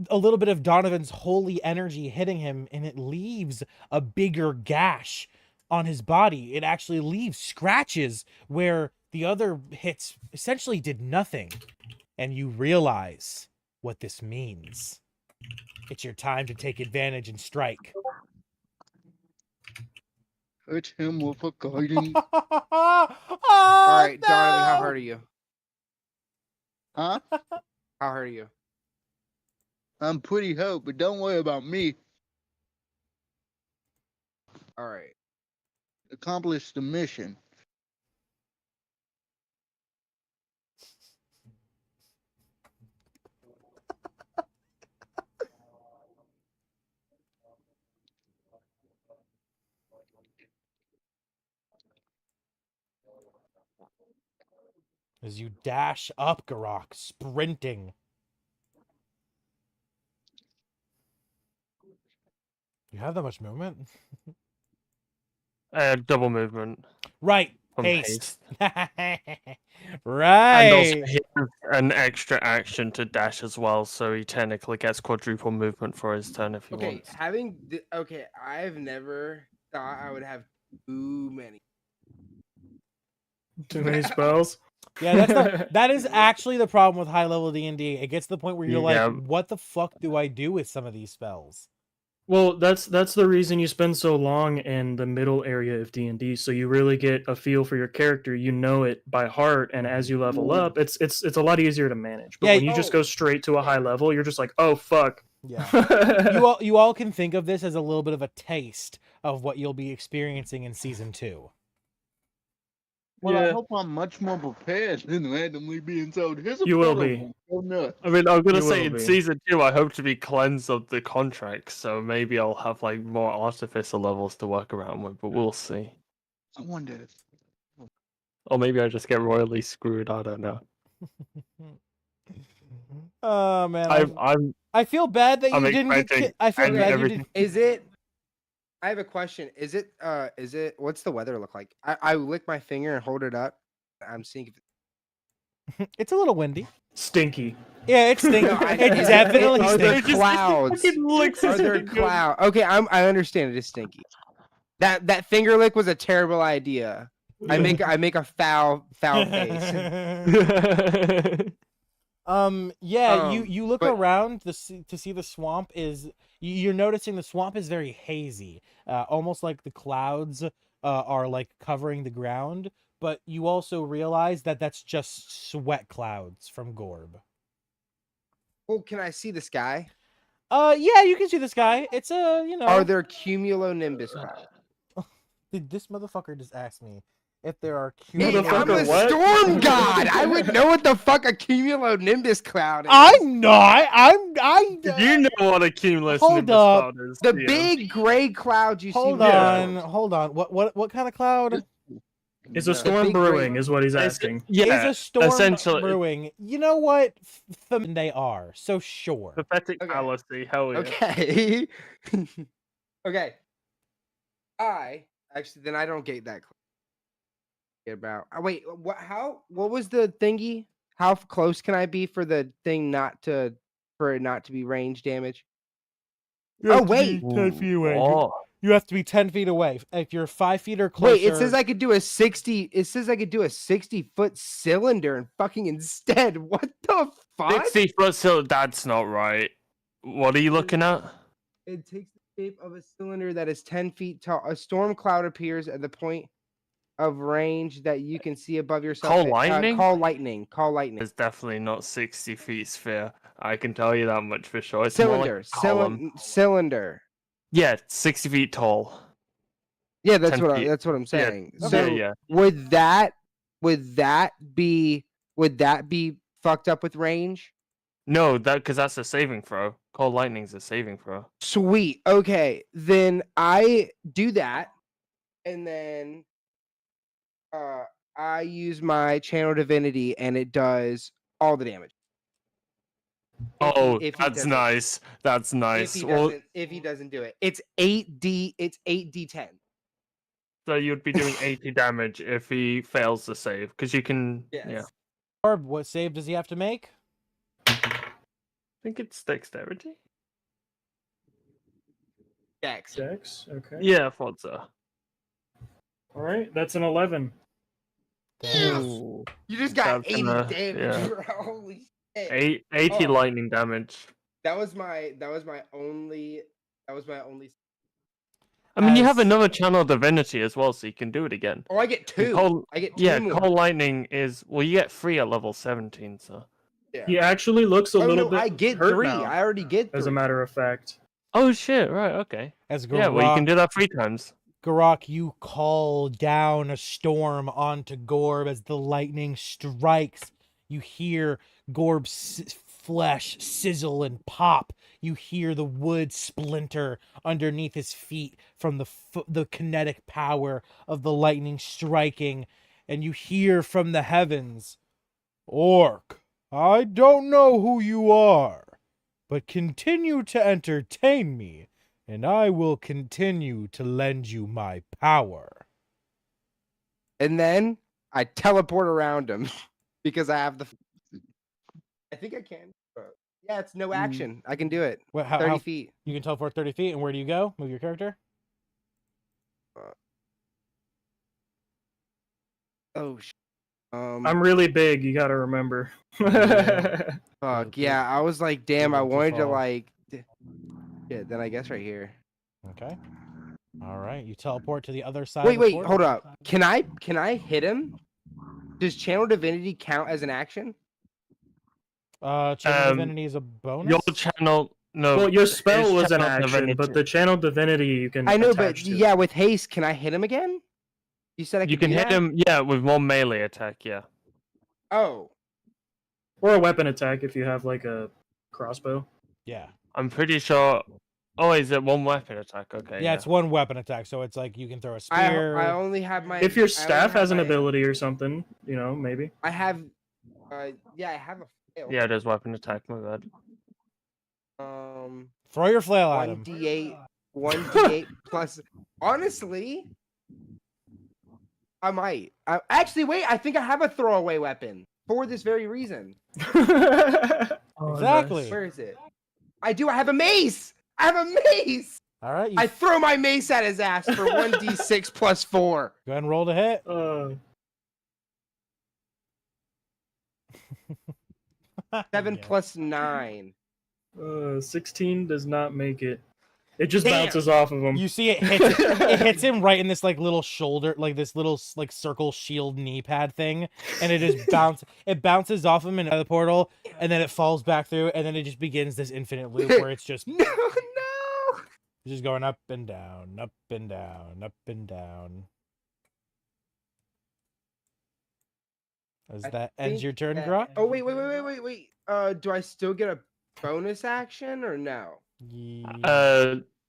a little bit of Donovan's holy energy hitting him, and it leaves a bigger gash on his body. It actually leaves scratches where the other hits essentially did nothing. And you realize what this means. It's your time to take advantage and strike. Hurt him with a guiding. All right, Donovan, how hurt are you? Huh? How hurt are you? I'm pretty hurt, but don't worry about me. All right. Accomplish the mission. As you dash up, Garrak, sprinting. You have that much movement? Double movement. Right. From Haste. And also Right. he has an extra action to dash as well, so he technically gets quadruple movement for his turn if he Okay, wants. okay, I've never thought I would have too many. Too many spells. Yeah, that is actually the problem with high level D&D. It gets to the point where you're Yeah. like, what the fuck do I do with some of these spells? Well, that's the reason you spend so long in the middle area of D&D, so you really get a feel for your character. You know it by heart, and as you level up, it's a lot easier to manage. But Yeah, when you just go straight to a high level, you're just like, oh fuck. Yeah. you all can think of this as a little bit of a taste of what you'll be experiencing in season 2. Well, I Yeah. hope I'm much more prepared than randomly being told. Here's a You will portal. be. Oh, no. I mean, I'm gonna You say will in be. season 2, I hope to be cleansed of the contracts, so maybe I'll have like more artificer levels to work around with, but we'll see. I wonder if Or maybe I just get royally screwed. I don't know. Oh man, I'm I feel bad that you I'm didn't get. expecting I feel and bad you everything. didn't. Is it? I have a question. Is it? What's the weather look like? I lick my finger and hold it up. I'm seeing. If It's a little windy. Stinky. Yeah, it's stinky. No, I- It's is it- definitely are there stinky. clouds? Are there clouds? Okay, I understand it is stinky. That finger lick was a terrible idea. I make a foul face. Yeah, you look but- around to see the swamp is. You're noticing the swamp is very hazy, almost like the clouds are like covering the ground. But you also realize that that's just sweat clouds from Gorb. Well, can I see the sky? Yeah, you can see this guy. It's a, you know. Are there cumulonimbus clouds? Did this motherfucker just ask me if there are Hey, I'm Motherfucker, a what? storm god. I would know what the fuck a cumulonimbus cloud is. I'm not. I. You know what a cumulus Hold nimbus up. cloud is. The do you? big gray cloud you see. Hold with the on. storms. Hold on. What kind of cloud? Is a The storm big brewing? green- Is what he's It's- asking. Yeah, Is a storm essentially. brewing? You know what? They are. So sure. Pathetic Okay. fallacy. Hell yeah. Okay. Okay. Then I don't get that. About. Wait. What? How? What was the thingy? How close can I be for the thing for it not to be range damage? You have Oh, to wait. be 10 feet away. Oh. You have to be 10 feet away. If you're 5 feet or closer. Wait, it says I could do a 60. It says I could do a 60-foot cylinder and fucking instead. What the fuck? 60-foot cylinder. That's not right. What are you looking at? It takes the shape of a cylinder that is 10 feet tall. A storm cloud appears at the point of range that you can see above yourself. Call lightning? Call lightning. Call lightning. It's definitely not 60 feet sphere. I can tell you that much for sure. It's more like Cylinder. a column. Cylinder. Yeah, 60 feet tall. Yeah, that's 10 what feet. that's what I'm saying. Yeah, So yeah. would that be fucked up with range? No, because that's a saving throw. Call lightning's a saving throw. Sweet. Okay, then I do that, and then I use my channel divinity, and it does all the damage. Oh, if he that's doesn't- nice. That's nice. If he doesn't do it, it's 8d10. So you'd be doing 80 damage if he fails the save, because you can. Yeah. Barb, what save does he have to make? I think it's dexterity. Dex. Dex. Okay. Yeah, I thought so. All right. That's an 11. Yes! Ooh. You just got That's 80 gonna- damage, yeah. bro. Holy shit. 80 Oh. lightning damage. That was my only. I mean, you have As- another channel divinity as well, so you can do it again. Oh, I get two. Call- I get two Yeah, more. Call Lightning is well, you get 3 at level 17, so. Yeah. He actually looks a Oh little no, bit I get hurt 3. now, I already get 3. as a matter of fact. Oh shit! Right, okay. As Yeah, well, you can do that 3 times. Garrak, you call down a storm onto Gorb as the lightning strikes. You hear Gorb's flesh sizzle and pop. You hear the wood splinter underneath his feet from the kinetic power of the lightning striking. And you hear from the heavens, "Orc, I don't know who you are, but continue to entertain me, and I will continue to lend you my power." And then I teleport around him because I have the. I think I can. Yeah, it's no action. I can do it. What, 30 how feet. you can teleport 30 feet, and where do you go? Move your character? Oh, I'm really big. You got to remember. fuck. Yeah, I was like, damn, I Able to wanted to fall. like. Yeah, then I guess right here. Okay. All right, you teleport to the other side. Wait, of the wait, portal. hold up. Can I hit him? Does channel divinity count as an action? Channel Um, divinity is a bonus. Your channel, no. Well, your it's spell was an channel action, divinity. but the channel divinity you can. I know, but attach to. yeah, with haste, can I hit him again? You said I could You can do hit that? him, yeah, with one melee attack, yeah. Oh, Or a weapon attack if you have like a crossbow. Yeah. I'm pretty sure. Oh, is it one weapon attack? Okay. Yeah, it's one weapon attack, so it's like you can throw a I spear. only have my. If your I only staff have has an my- ability or something, you know, maybe. I have. Yeah, I have a fail. Yeah, it is weapon attack, my bad. Throw your flail at him. 1d8 plus. Honestly, I might. Actually, wait. I think I have a throwaway weapon for this very reason. Exactly. Where is it? I do. I have a mace. I have a mace. All right, you I throw my mace at his ass for 1d6 plus 4. go ahead and roll to hit. 7 Yeah. plus 9. 16 does not make it. It just Damn. bounces off of him. You see it hits it hits him right in this like little shoulder, like this little like circle shield knee pad thing, and it just bounces off him into the portal, and then it falls back through, and then it just begins this infinite loop where it's just No. just going up and down, up and down, up and down. As that ends your turn, Garrak? Oh wait. Do I still get a bonus action or no?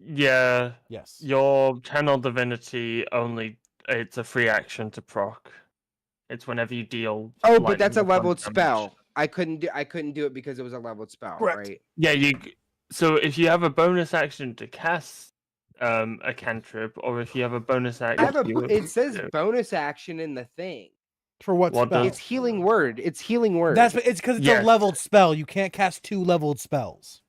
Yeah. Yes. Your channel divinity only it's a free action to proc. It's whenever you deal. Oh, but that's a lightning leveled damage. spell. I couldn't do it because it was a leveled spell, Correct. right? Yeah, so if you have a bonus action to cast a cantrip, or if you have a bonus I action, have it says bonus action in the thing. For what What spell? does- It's healing word. It's healing word. It's because it's Yes. a leveled spell. You can't cast 2 leveled spells.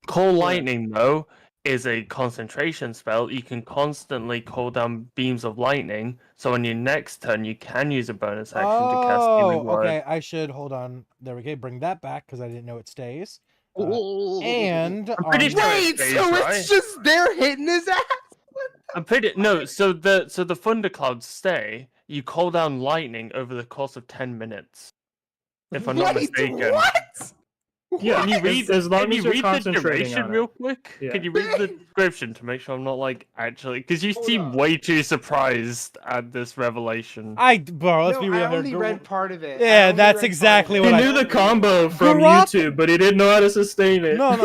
Call Lightning though is a concentration spell. You can constantly call down beams of lightning. So on your next turn, you can use a bonus action to cast healing word. Okay. I should hold on. There we go. Bring that back because I didn't know it stays. Ooh. And I'm pretty on- sure it Wait, stays, so right? it's just there hitting his ass? I'm pretty no. So the thunderclouds stay. You call down lightning over the course of 10 minutes. If I'm not Wait, mistaken. what? Yeah, Can you read, as long can as you you're read the concentrating duration on it. real quick? Yeah. Can you read the description to make sure I'm not like actually because you Hold seem on. way too surprised at this revelation. bro, let's No, be real. I here. only read part of it. I Yeah, only that's read part exactly of what He it. I- knew the combo from Garrak- YouTube, but he didn't know how to sustain it. No.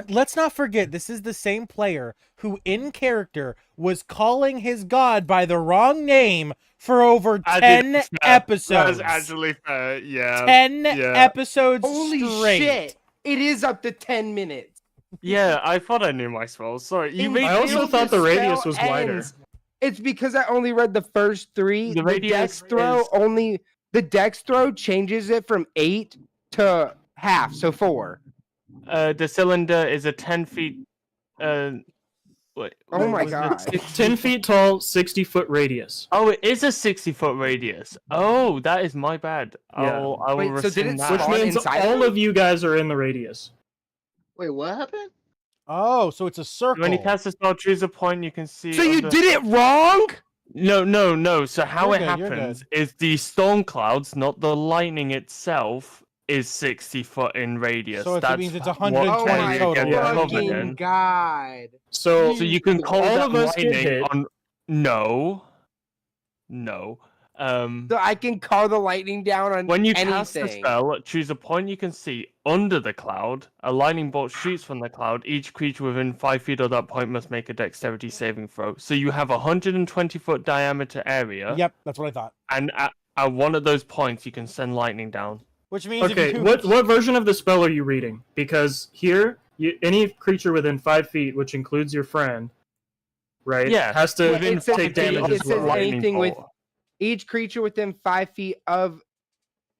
Let's not forget this is the same player who in character was calling his god by the wrong name for over 10 episodes. That's actually fair. Yeah. 10 yeah. episodes Holy straight. shit. It is up to 10 minutes. Yeah, I thought I knew my spells. Sorry, you made I also Until thought the spell radius was wider. ends. It's because I only read the first 3. The The radius dex throw is- the dex throw changes it from 8 to half, so 4. the cylinder is a 10 feet. Wait, Oh what my was it? god. It's 10 feet tall, 60-foot radius. Oh, it is a 60-foot radius. Oh, that is my bad. Yeah. I will Wait, so did rescind it that. Which spawn means inside all him? of you guys are in the radius. Wait, what happened? Oh, so it's a circle. When you cast a spell, choose a point you can see. So you under- did it wrong? No. So how You're it good, you're happens is the storm clouds, not the lightning itself, is 60 foot in radius. So it That's means it's what 120 area total. gets Yeah. covered Fucking in. god. So, So you can call all that of us get lightning hit. on. No. So I can call the lightning down on When you anything. cast the spell, choose a point you can see under the cloud. A lightning bolt shoots from the cloud. Each creature within 5 feet of that point must make a dexterity saving throw. So you have a 120-foot diameter area, Yep, that's what I thought. and at one of those points, you can send lightning down. Which means okay, if you what version of the spell are you reading? Because here, any creature within 5 feet, which includes your friend, right, Yeah, has to within it says- take 5 feet damage of it as says well. lightning anything with bolt each creature within 5 feet of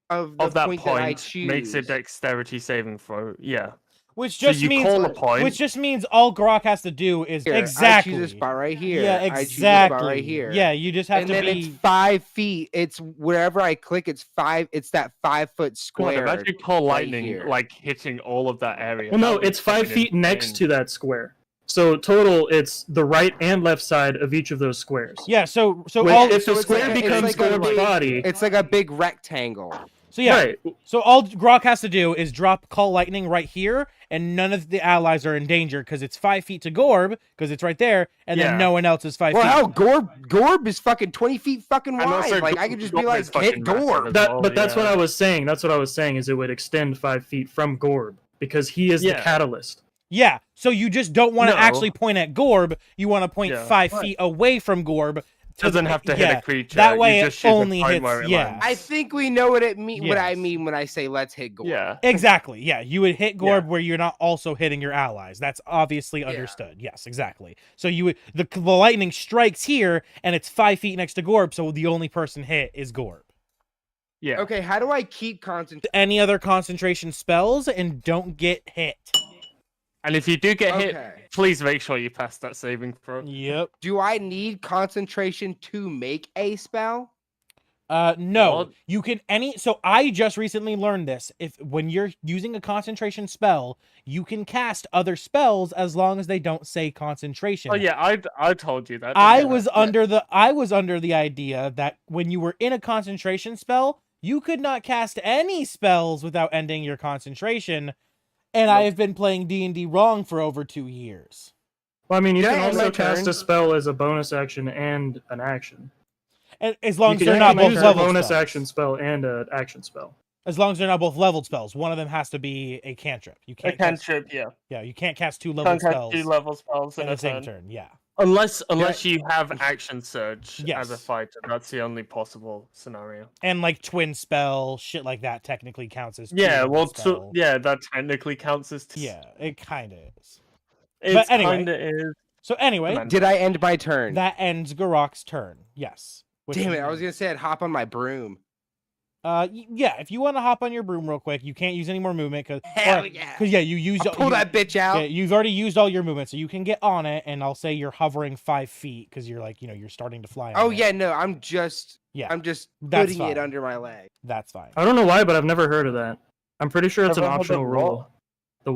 the of that point, that I point choose. makes a dexterity saving throw. Yeah. which So just you means call a point. which just means all Garrak has to do is Here, exactly. I choose a spot right here. Yeah, I choose a exactly. spot right here. Yeah, you just have And to then be. it's 5 feet. It's wherever I click, it's 5. It's that 5-foot God, square. imagine call right lightning here. like hitting all of that area. Well, no, That would it's be 5 fucking feet next insane. to that square. So total, it's the right and left side of each of those squares. Yeah, so Wait, all if so the it's square like a- it's becomes like a Gorb's big- body, It's like a big rectangle. so yeah, right? so all Garrak has to do is drop call lightning right here, and none of the allies are in danger because it's 5 feet to Gorb because it's right there, and Yeah. then no one else is 5 Well, feet. hell, Gorb is fucking 20 feet fucking And wide. also Like I could just be Gorb like, is fucking hit massive Gorb. as That, well, that's what yeah. I was saying. That's what I was saying is it would extend 5 feet from Gorb because he is the Yeah. catalyst. Yeah, so you just don't want to No. actually point at Gorb. You want to point Yeah. 5 feet away from Gorb. Doesn't have to hit yeah, a creature. that you way just it choose a only point hits- where it yeah. lands. I think we know what it mean. What I Yes. mean when I say let's hit Gorb. Yeah. Exactly. Yeah, you would hit Gorb Yeah. where you're not also hitting your allies. That's obviously understood. Yes, exactly. So you would the lightning strikes here, and it's 5 feet next to Gorb. So the only person hit is Gorb. Yeah. Okay, how do I keep concentrating? Any other concentration spells and don't get hit. And if you do get hit, Okay. please make sure you pass that saving throw. Yep. Do I need concentration to make a spell? No, What? you can so I just recently learned this. When you're using a concentration spell, you can cast other spells as long as they don't say concentration. Oh yeah, I told you that. I didn't was under the idea that when you were in a concentration spell, you could not cast any spells without ending your concentration, and I have been playing D&D wrong for over 2 years. Well, I mean, you Did can I end also my cast turn? a spell as a bonus action and an action. And as long You as can, they're you not can both use a leveled bonus spells. action spell and an action spell. As long as they're not both leveled spells. One of them has to be a cantrip. You A can't cast, cantrip, yeah. yeah, you can't cast two leveled Can't cast spells 2 level spells in in the a same turn. turn. Yeah. Unless you have action surge as a Yes. fighter. That's the only possible scenario. And like twin spell, shit like that technically counts as Yeah, two-leveled well, spell. yeah, that technically counts as. Yeah, it kind of is. It but anyway, kind of is. So anyway, Command. Did I end my turn? that ends Garrak's turn. Yes. Which Damn it! I was gonna say I'd hop on my broom. Yeah, if you want to hop on your broom real quick, you can't use any more movement because Hell yeah! yeah, you use I'll pull that bitch out. Yeah, you've already used all your movement, so you can get on it, and I'll say you're hovering 5 feet because you're like, you're starting to fly. Oh on it. yeah, no, I'm just Yeah, putting fine. it under my leg. That's fine. I don't know why, but I've never heard of that. I'm pretty sure it's an Never heard of optional what? rule.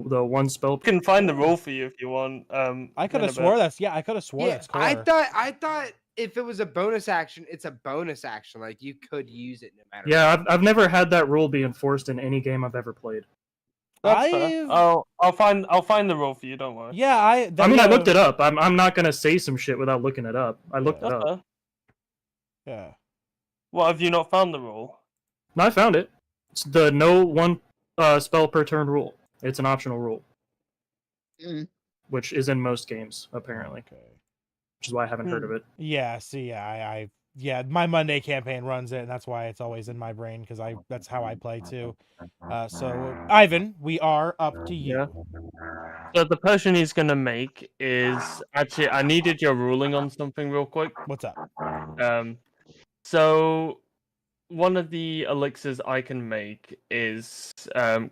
The one spell. I can find the rule for you if you want. I could in a have swore bit. that's I could have swore Yeah, that's core. I thought if it was a bonus action, it's a bonus action. Like you could use it no matter. Yeah, I've never had that rule be enforced in any game I've ever played. That's fair. I've- I'll find the rule for you. Don't worry. Yeah, I looked it up. I'm not gonna say some shit without looking it up. I looked it That's up. fair. Yeah. What, have you not found the rule? No, I found it. It's the no one spell per turn rule. It's an optional rule, which is in most games apparently, Okay. which is why I haven't heard of it. Yeah. See, yeah, my Monday campaign runs it, and that's why it's always in my brain because that's how I play too. So Ivan, we are up to you. Yeah. So the potion he's gonna make is actually I needed your ruling on something real quick. What's up? So one of the elixirs I can make is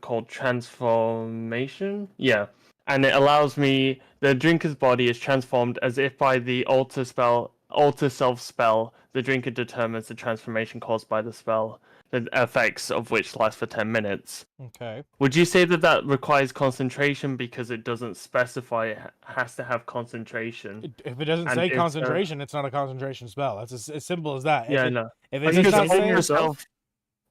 called transformation. Yeah. And it allows me the drinker's body is transformed as if by the alter self spell, the drinker determines the transformation caused by the spell, the effects of which last for 10 minutes. Okay. Would you say that requires concentration because it doesn't specify it has to have concentration? If it doesn't And say it's, concentration, it's not a concentration spell. That's as simple as that. Yeah, if it, no. If Are it you does just not saying say yourself?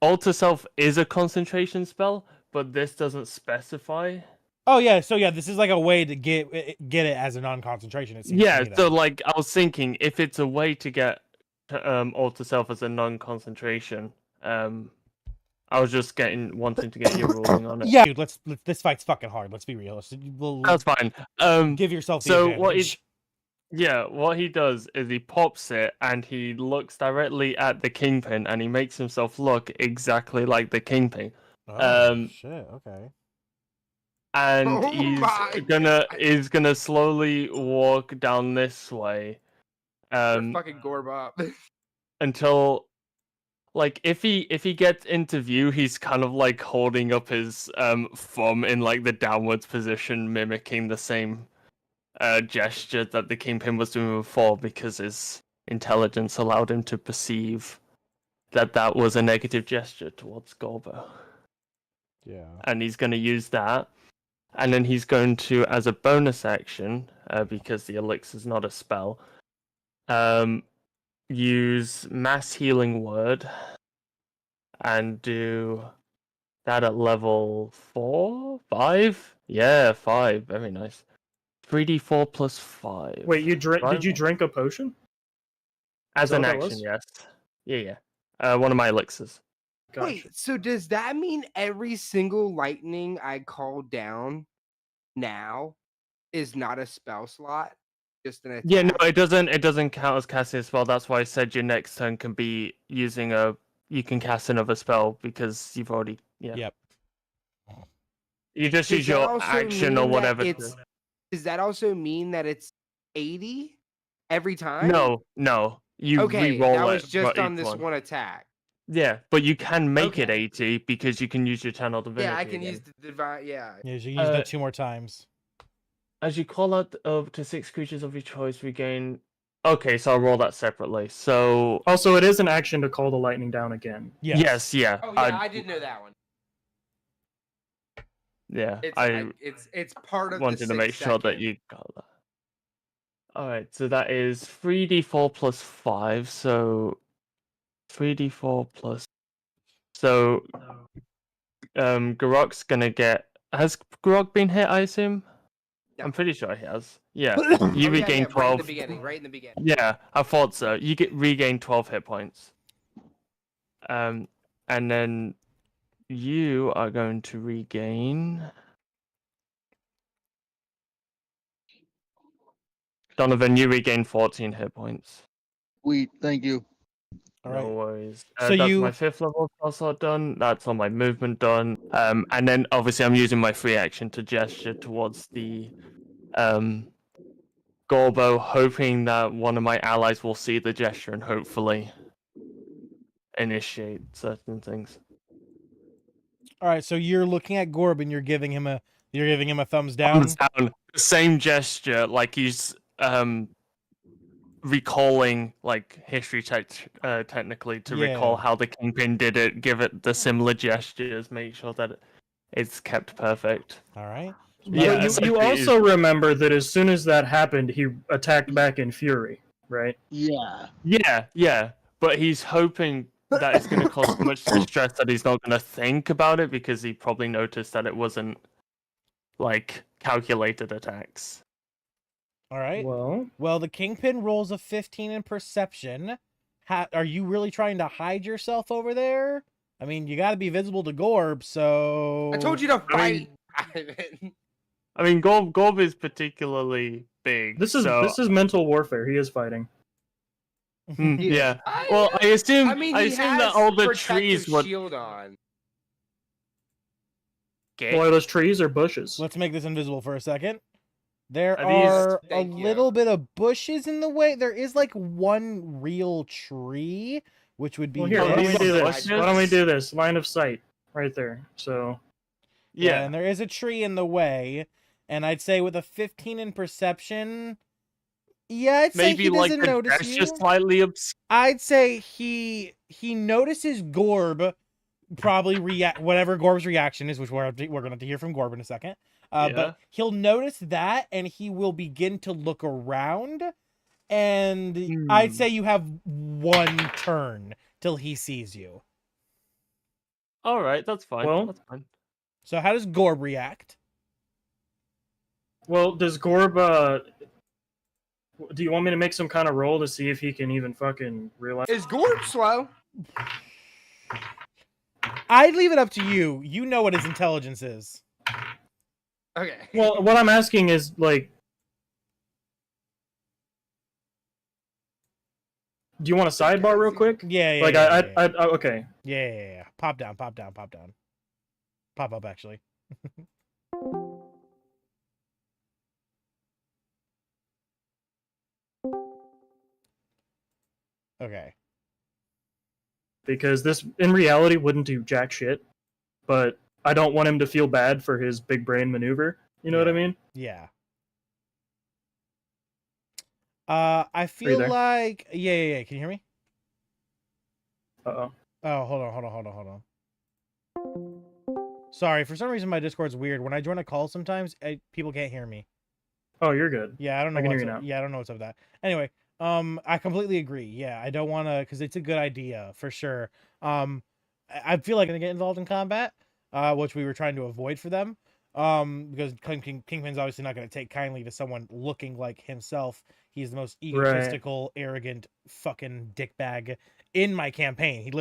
Alter self is a concentration spell, but this doesn't specify. Oh yeah, so yeah, this is like a way to get it as a non-concentration. It seems to Yeah, me, so then. like I was thinking, if it's a way to get alter self as a non-concentration, I was just wanting to get your ruling on it. Yeah, dude, this fight's fucking hard. Let's be realistic. That's fine. Give yourself the so advantage. what he does is he pops it and he looks directly at the kingpin and he makes himself look exactly like the kingpin. Oh, shit. Okay. And Oh my he's gonna slowly walk down this way, fucking Gorb up. until, like, if he gets into view, he's kind of like holding up his thumb in like the downwards position, mimicking the same gesture that the kingpin was doing before, because his intelligence allowed him to perceive that was a negative gesture towards Gorbo. Yeah. And he's going to use that. And then he's going to, as a bonus action, because the elixir's not a spell, use Mass Healing Word and do that at level 4? 5? Yeah, 5. Very nice. 3d4 plus 5. Wait, you drink? Right? Did you drink a potion? As that an what that action, was? yes. Yeah. One of my elixirs. Gotcha. Wait, so does that mean every single lightning I call down now is not a spell slot? Just an attack? Yeah, no, it doesn't count as casting a spell. That's why I said your next turn can be using you can cast another spell because you've already Yep. You just Does use that your also action mean or that whatever. Does that also mean that it's 80 every time? No. You Okay, re-roll that was it just for on each this one. one attack. Yeah, but you can make it Okay. 80 because you can use your channel divinity. Yeah, I can again. use the divine. Yeah. Yeah, you can use that 2 more times. As you call out up to 6 creatures of your choice, regain Okay, so I'll roll that separately. So Also, it is an action to call the lightning down again. yes, yeah. Oh yeah, I did know that one. Yeah, It's part of the wanted to make 6 sure that second. you got that. All right, so that is 3d4 plus 5. So 3d4 plus. So Garrok's gonna get. Has Garrok been hit? I assume. No. I'm pretty sure he has. Yeah, Oh, you yeah, regain yeah, 12. right in the beginning. Right in the beginning. Yeah, I thought so. You regain 12 hit points. And then you are going to regain. Donovan, you regain 14 hit points. Sweet, thank you. All No right. worries. So that's you- my 5th level spell slot done. That's all my movement done. And then obviously I'm using my free action to gesture towards the Gorbo, hoping that one of my allies will see the gesture and hopefully initiate certain things. All right, so you're looking at Gorb and you're giving him a thumbs down. Thumbs down. Same gesture, like he's recalling like history technically to recall Yeah. how the Kingpin did it, give it the similar gestures, make sure that it's kept perfect. All right. Yeah, But you essentially also remember that as soon as that happened, he attacked back in fury, right? Yeah. Yeah, but he's hoping that it's going to cause so much distress that he's not going to think about it because he probably noticed that it wasn't like calculated attacks. All right. Well, Well, the Kingpin rolls a 15 in perception. Are you really trying to hide yourself over there? I mean, you got to be visible to Gorb, so... I told you to I mean- fight. I mean, Gorb is particularly big. this is mental warfare. He is fighting. Yeah. Well, I assume I mean, I he assume has that all the protective trees would shield on. get. Well, are those trees or bushes? Let's make this invisible for a second. There Are these- are a Thank you. little bit of bushes in the way. There is like one real tree, which would be Well, here, why don't we this. do this? bushes? Why don't we do this? Line of sight, right there. So, Yeah, Yeah. and there is a tree in the way, and I'd say with a 15 in perception, yeah, I'd say Maybe he like doesn't the notice dress you. just slightly obscure. I'd say he notices Gorb probably react whatever Gorb's reaction is, which we're gonna have to hear from Gorb in a second. Yeah. But he'll notice that, and he will begin to look around. And I'd say you have one turn till he sees you. All right, that's fine. Well- that's fine. So how does Gorb react? well, does Gorb? Do you want me to make some kind of roll to see if he can even fucking realize? Is Gorb slow? I'd leave it up to you. You know what his intelligence is. Okay. Well, what I'm asking is like, do you want a sidebar real quick? Yeah, yeah. Like, yeah, I yeah. okay. Yeah. Pop down. Pop up, actually. Okay. Because this in reality wouldn't do jack shit, but I don't want him to feel bad for his big brain maneuver. You know what I mean? Yeah. I feel there? like... Yeah. Can you hear me? Uh-oh. Oh, hold on. Sorry, for some reason my Discord's weird. When I join a call sometimes, people can't hear me. Oh, you're good. Yeah, I don't know. I can hear what's you up. now. Yeah, I don't know what's up with that. Anyway, I completely agree. Yeah, I don't want to, because it's a good idea for sure. I feel like I'm gonna get involved in combat, which we were trying to avoid for them. Because Kingpin's obviously not going to take kindly to someone looking like himself. He's the most egotistical, arrogant, fucking dickbag in my campaign.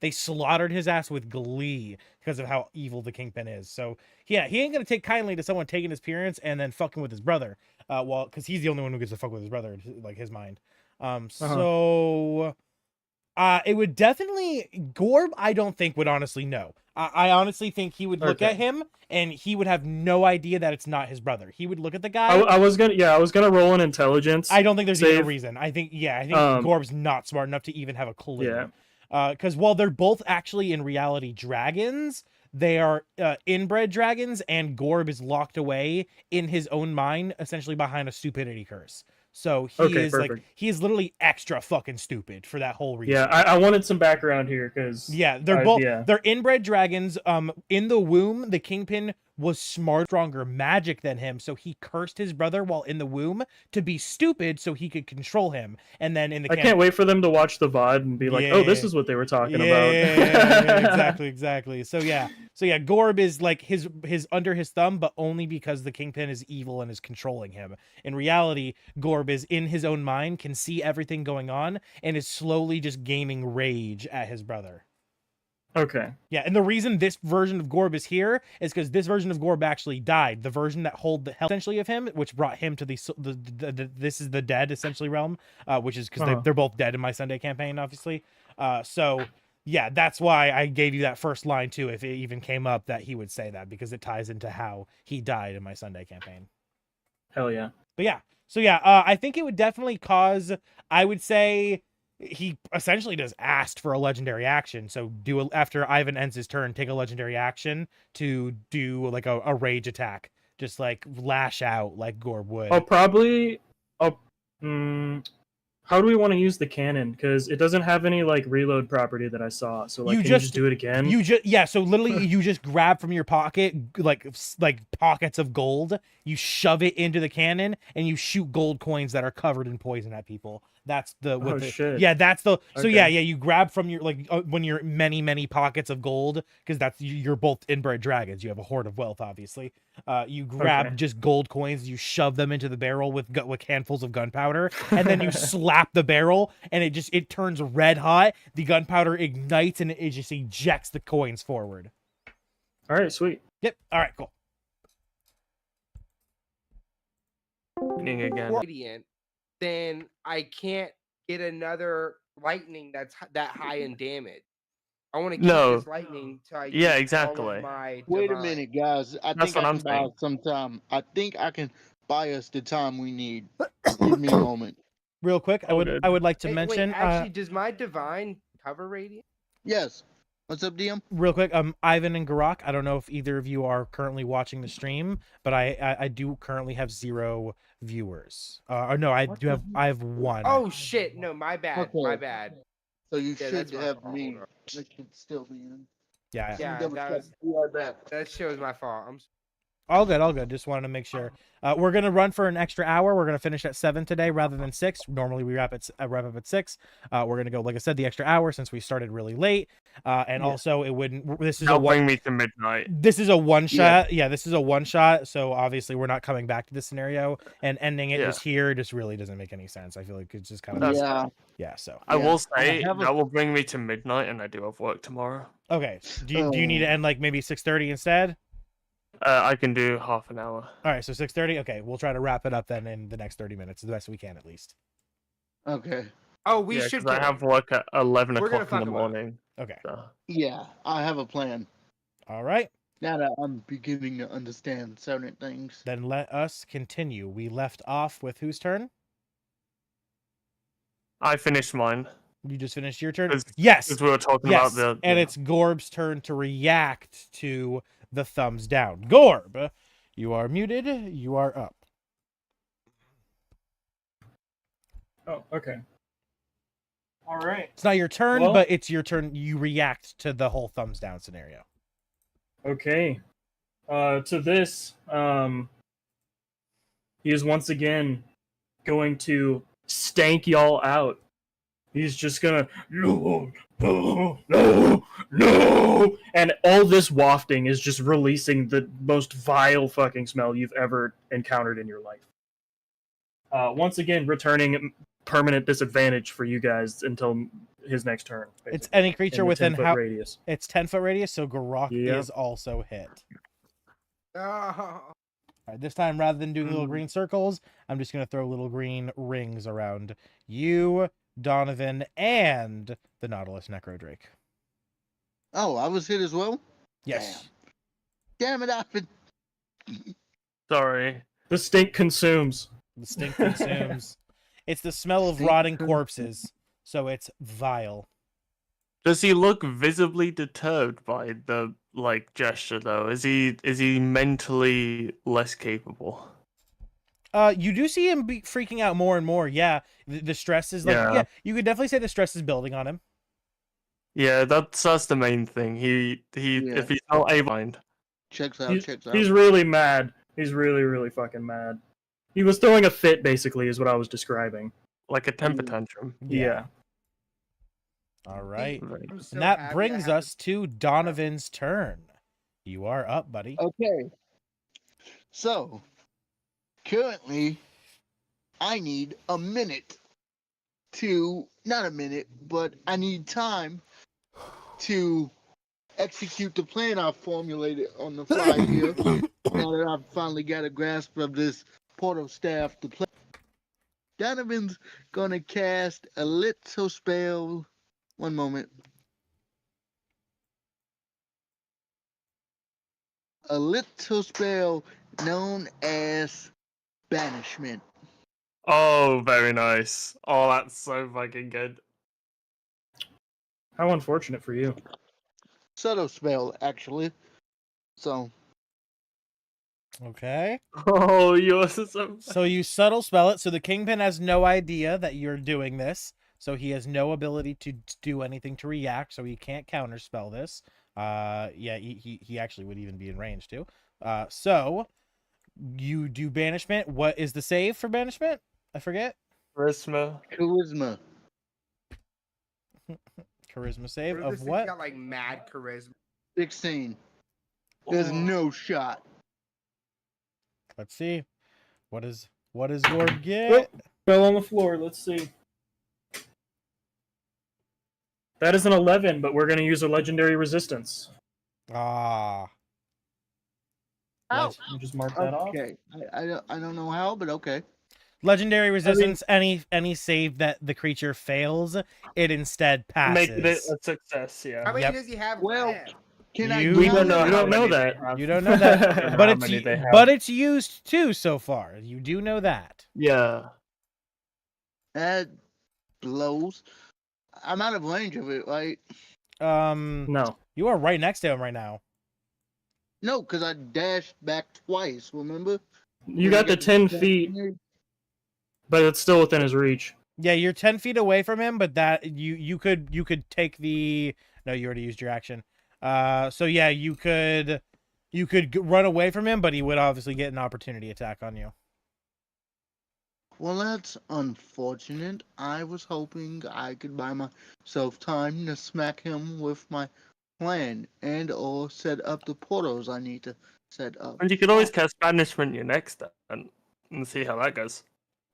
They slaughtered his ass with glee because of how evil the Kingpin is. So yeah, he ain't going to take kindly to someone taking his appearance and then fucking with his brother. Because he's the only one who gets to fuck with his brother, like his mind. So it would definitely Gorb. I don't think would honestly know. I honestly think he would look at him and he would have no idea that it's not his brother. He would look at the guy. I was gonna roll an intelligence. I don't think there's even a save. reason. I think Gorb's not smart enough to even have a clue. Yeah. Because while they're both actually in reality dragons, they are inbred dragons, and Gorb is locked away in his own mind, essentially behind a stupidity curse. So he Okay, is like perfect. he is literally extra fucking stupid for that whole reason. Yeah, I wanted some background here because Yeah, they're both they're inbred dragons. In the womb, the Kingpin was stronger magic than him, so he cursed his brother while in the womb to be stupid so he could control him. And then in the I can't wait for them to watch the VOD and be like, oh, this is what they were talking about. Yeah, exactly. So yeah, Gorb is like his under his thumb, but only because the Kingpin is evil and is controlling him. In reality, Gorb is in his own mind, can see everything going on, and is slowly just gaining rage at his brother. Okay. Yeah, and the reason this version of Gorb is here is because this version of Gorb actually died. The version that hold the hell essentially of him, which brought him to the this is the dead essentially realm, which is because they're both dead in my Sunday campaign, obviously. So yeah, that's why I gave you that first line too, if it even came up that he would say that, because it ties into how he died in my Sunday campaign. Hell yeah. But yeah, so yeah, I think it would definitely cause, I would say, he essentially just asked for a legendary action. So after Ivyn ends his turn, take a legendary action to do like a rage attack. Just like lash out like Gorb would. How do we want to use the cannon? Because it doesn't have any like reload property that I saw. So like, can you just do it again? So literally you just grab from your pocket like pockets of gold, you shove it into the cannon, and you shoot gold coins that are covered in poison at people. That's the shit. Yeah, that's the so Okay. yeah, you grab from your when you're many pockets of gold, because that's you're both inbred dragons. You have a hoard of wealth, obviously. You grab just gold coins, you shove them into the barrel with handfuls of gunpowder, and then you slap the barrel, and it turns red hot. The gunpowder ignites, and it just ejects the coins forward. All right, sweet. Yep. All right, cool. Again. Radiant, then I can't get another lightning that's that high in damage. I want to keep this lightning till I use exactly. all of my Wait a divine. minute, guys. I That's think what I I'm can buy saying. us some time. I think I can buy us the time we need. Give me a moment. Real quick, I would like to mention. Wait, actually, does my divine cover radiant? Yes. What's up, DM? Real quick, Ivyn and Garrak, I don't know if either of you are currently watching the stream, but I do currently have 0 viewers. Or no, I have 1. Oh shit! No, my bad. Okay. My bad. So you Yeah, should that's my have fault. me. Hold on. That should still be in. Yeah. Yeah, Double that check. was Be right back. that shows my fault. All good. Just wanted to make sure. We're gonna run for an extra hour. We're gonna finish at 7 today rather than 6. Normally we wrap up at 6. We're gonna go, like I said, the extra hour since we started really late. And also it wouldn't. This is That'll bring me to midnight. This is a one shot. Yeah, this is a one shot. So obviously we're not coming back to this scenario, and ending it just here just really doesn't make any sense. I feel like it's just kind of So I will say have a- that will bring me to midnight, and I do have work tomorrow. okay. Do you need to end like maybe 6:30 instead? I can do half an hour. All right, so 6:30. Okay, we'll try to wrap it up then in the next 30 minutes, the best we can at least. Okay. Oh, we Yeah, should. 'cause I have work at 11 We're gonna o'clock in the fuck 'em up. morning. Okay. So. Yeah, I have a plan. All right. Now that I'm beginning to understand certain things. Then let us continue. We left off with whose turn? I finished mine. You just finished your turn? 'Cause- Yes. Because we were talking Yes. about And it's Gorb's turn to react to the thumbs down. Gorb, you are muted. You are up. Oh, okay. All right. It's not your turn, Well- but it's your turn. You react to the whole thumbs down scenario. Okay. To this, he is once again going to stank y'all out. He's just gonna no, and all this wafting is just releasing the most vile fucking smell you've ever encountered in your life. Once again, returning permanent disadvantage for you guys until his next turn. It's any creature in the within 10-foot radius. It's 10-foot radius, so Garrak Yep. is also hit. Oh. All right, this time, rather than doing little green circles, I'm just going to throw little green rings around you, Donovan, and the Nautilus Necrodrake. Oh, I was hit as well? Yes. Damn it, Ivan. Sorry. The stink consumes. The stink consumes. It's the smell of rotting corpses, so it's vile. Does he look visibly disturbed by the like gesture though? Is he mentally less capable? You do see him be freaking out more and more. Yeah, the stress is like, yeah, you could definitely say the stress is building on him. Yeah, that's the main thing. He Yeah. if he's not able to mind. Checks out. He's really mad. He's really, really fucking mad. He was throwing a fit, basically, is what I was describing. Like a temper tantrum. Yeah. All right. Right. I'm so And that happy I brings have us to Donovan's turn. You are up, buddy. Okay. So, currently, I need a minute to, not a minute, but I need time to execute the plan I formulated on the fly here. Now that I've finally got a grasp of this portal staff to play. Donovan's gonna cast a little spell. One moment. A little spell known as banishment. Oh, very nice. Oh, that's so fucking good. How unfortunate for you. Subtle spell, actually. So, Okay. Oh, yours is so. So you subtle spell it. So the Kingpin has no idea that you're doing this. So he has no ability to do anything to react. So he can't counterspell this. Yeah, he actually would even be in range too. So you do banishment. What is the save for banishment? I forget. Charisma. charisma. Charisma save This of thing's what? got like mad charisma. 16. There's no shot. Let's see. What does Gorb get? Fell on the floor. Let's see. That is an 11, but we're going to use a legendary resistance. Ah. Ow. We'll just mark that off. Okay. I don't know how, but okay. Legendary resistance. Any save that the creature fails, it instead passes. Make it a success, How yeah. many Yep. does he have? Well, left? can I You- You don't how know many they that. have. You don't know that, How but many they have. it's used too so far. You do know that. Yeah. that blows. I'm out of range of it, right? No. You are right next to him right now. No, because I dashed back twice, remember? You When I got the got 10 feet, but it's still within his reach. Yeah, you're 10 feet away from him, but that you could take the. No, you already used your action. So yeah, you could run away from him, but he would obviously get an opportunity attack on you. Well, that's unfortunate. I was hoping I could buy myself time to smack him with my plan and or set up the portals I need to set up. And you could always cast banishment your next turn and see how that goes.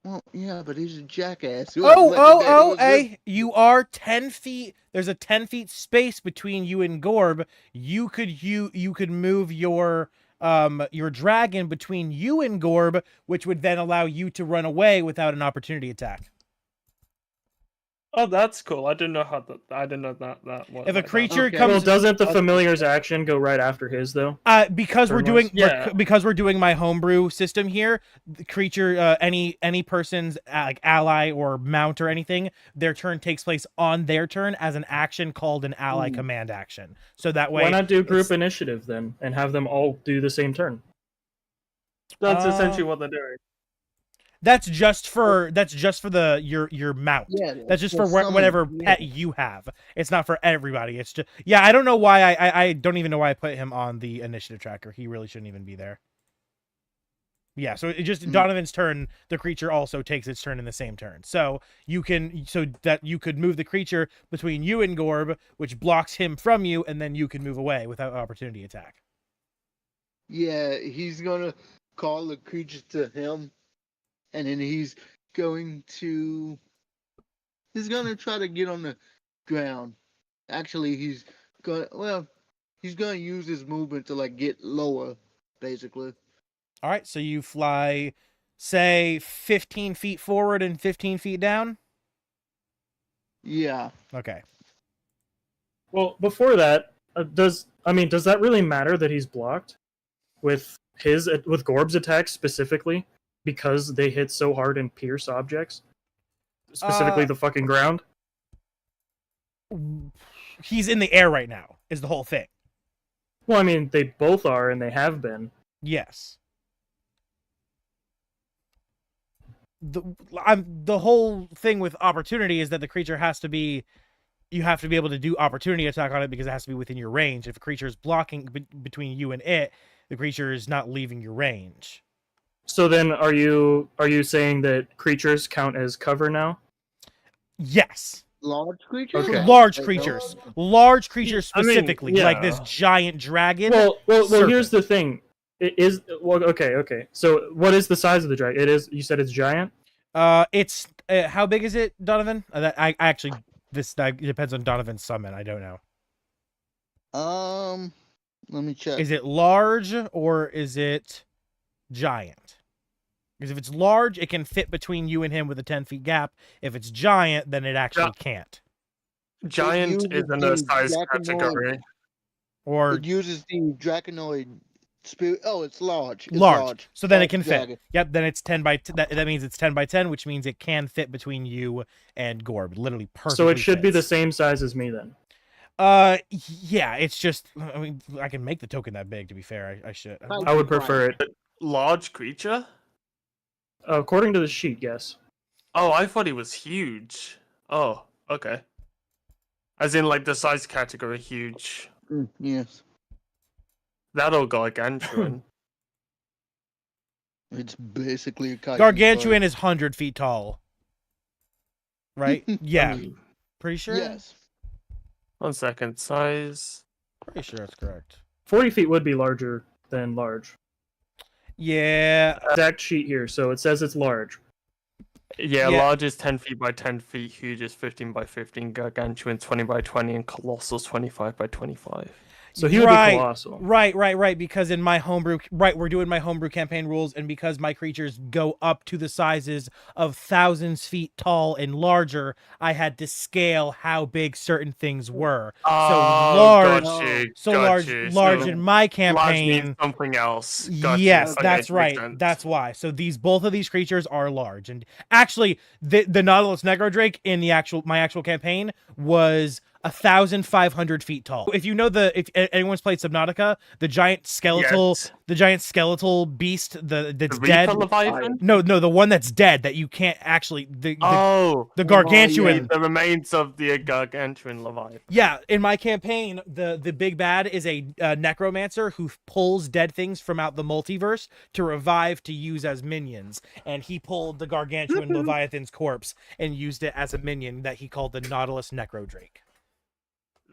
Well, yeah, but he's a jackass. Hey, you are 10 feet. There's a 10 feet space between you and Gorb. You could move your dragon between you and Gorb, which would then allow you to run away without an opportunity attack. Oh, that's cool. I didn't know how that. I didn't know that. Worked If a like that. creature Okay. Well, comes, doesn't the familiar's action go right after his, though? because we're Turn-wise? doing Yeah. because we're doing my homebrew system here, the creature, any person's like ally or mount or anything, their turn takes place on their turn as an action called an ally command action. So that way, Why not do group it's- initiative then and have them all do the same turn? That's essentially what they're doing. That's just for the your mount. Yeah, That's just for for some, whatever yeah. pet you have. It's not for everybody. It's just I don't know why I don't even know why I put him on the initiative tracker. He really shouldn't even be there. Yeah, so it just Donovan's turn, the creature also takes its turn in the same turn. So you could move the creature between you and Gorb, which blocks him from you, and then you can move away without opportunity attack. Yeah, he's gonna call the creature to him, and then he's gonna try to get on the ground. Actually, he's gonna use his movement to like get lower, basically. All right, so you fly, say 15 feet forward and 15 feet down. Yeah. Okay. Well, before that, does that really matter that he's blocked with Gorb's attacks specifically because they hit so hard and pierce objects, specifically the fucking ground? He's in the air right now. Is the whole thing. Well, I mean, they both are, and they have been. Yes. The whole thing with opportunity is that the creature has to be, you have to be able to do opportunity attack on it because it has to be within your range. If a creature is blocking between you and it, the creature is not leaving your range. So then, are you saying that creatures count as cover now? Yes. Large creatures? Okay. Large Like creatures. those? Large creatures I mean, specifically, like this yeah. giant dragon. Well, here's serpent. the thing. It is okay. So, what is the size of the dragon? It is. You said it's giant. It's how big is it, Donovan? I actually this depends on Donovan's summon. I don't know. Let me check. Is it large or is it giant? Because if it's large, it can fit between you and him with a 10-foot gap. If it's giant, then it actually can't. Giant is in a size category. Or It uses the Draconoid spirit. Oh, it's large. It's large. So then it Large can fit. dragon. Yep, then it's 10 by that means it's 10 by 10, which means it can fit between you and Gorb. Literally perfectly. So it should be the fits. same size as me then. Yeah, it's just, I mean, I can make the token that big, to be fair. I should. I would prefer it. Large creature? According to the sheet, yes. Oh, I thought he was huge. Oh, okay. As in, like, the size category huge. Yes. That'll gargantuan. It's basically a kite. Gargantuan is 100 feet tall. Right? Yeah. Pretty sure? Yes. 1 second. Size. Pretty sure that's correct. 40 feet would be larger than large. Yeah. Exact sheet here, so it says it's large. Yeah, Yeah. large is 10 feet by 10 feet, huge is 15 by 15, gargantuan 20 by 20, and colossal 25 by 25. So he would be colossal. Right. Because in my homebrew, we're doing my homebrew campaign rules, and because my creatures go up to the sizes of thousands feet tall and larger, I had to scale how big certain things were. Oh, large- got you. Large So in my large campaign. means something else. Got you. Yes, Okay, that's makes right. sense. That's why. So both of these creatures are large, and actually, the Nautilus Necrodrake in my actual campaign was 1,500 feet tall. If you know if anyone's played Subnautica, the giant skeletal beast, that's The dead. Reaper Leviathan? No, the one that's dead that you can't actually the gargantuan. The remains of the gargantuan Leviathan. Yeah, in my campaign, the big bad is a necromancer who pulls dead things from out the multiverse to revive to use as minions, and he pulled the gargantuan Leviathan's corpse and used it as a minion that he called the Nautilus Necrodrake.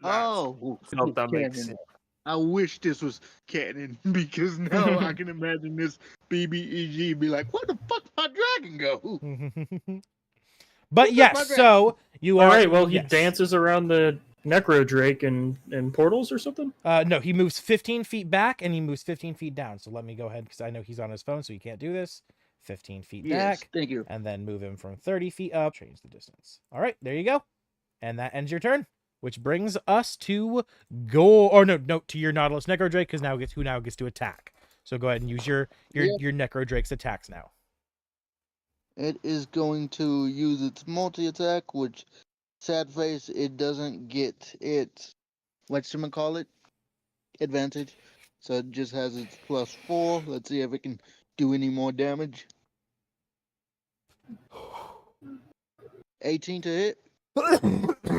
Oh, Felt that makes canon. sense. I wish this was canon because now I can imagine this BBEG be like, "Where the fuck my dragon go?" But Who's yes, my dragon? so you are All right, well, he yes. dances around the Necrodrake in portals or something? No, he moves 15 feet back and he moves 15 feet down. So let me go ahead because I know he's on his phone, so he can't do this. 15 feet Yes, back, thank you. and then move him from 30 feet up. Change the distance. All right, there you go. And that ends your turn, which brings us to to your Nautilus Necrodrake, because now gets to attack. So go ahead and use your Necrodrake's attacks now. It is going to use its multi-attack, which, sad face, it doesn't get its, whatchamacallit, advantage. So it just has its +4. Let's see if it can do any more damage. 18 to hit.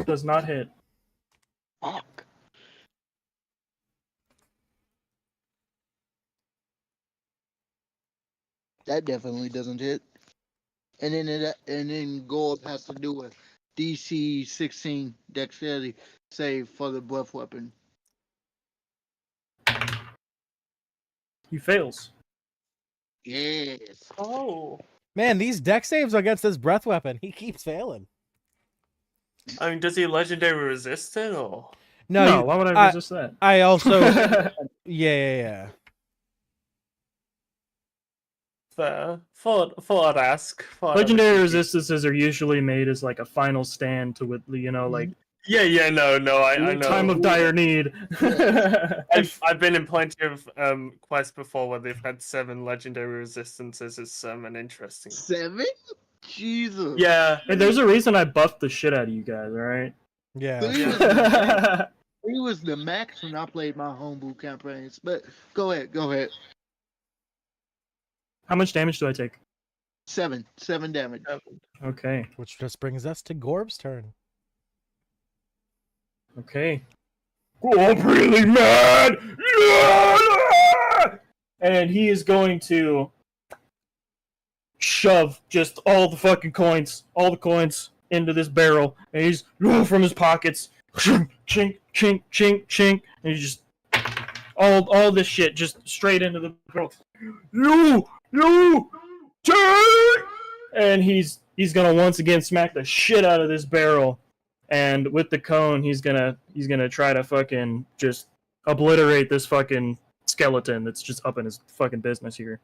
Does not hit. Fuck. That definitely doesn't hit. And then Gold has to do a DC 16 dexterity save for the breath weapon. He fails. Yes. Oh. Man, these deck saves against this breath weapon, he keeps failing. I mean, does he legendary resist it or? No, why would I resist that? I also yeah. Fair. Thought I'd ask. Legendary resistances are usually made as like a final stand to like Yeah, no, I know. time of dire need. I've been in plenty of quests before where they've had 7 legendary resistances. It's an interesting. 7? Jesus. Yeah. And there's a reason I buffed the shit out of you guys, alright? Yeah. So he was He was the max when I played my homebrew campaigns. But go ahead. How much damage do I take? 7 damage. Okay. Which just brings us to Gorb's turn. Okay. Oh, I'm really mad! Yeah! And he is going to shove just all the coins into this barrel. And he's from his pockets. Chink, chink, chink, chink, chink. And he's just all this shit just straight into the barrel. You take! And he's gonna once again smack the shit out of this barrel. And with the cone, he's gonna try to fucking just obliterate this fucking skeleton that's just up in his fucking business here.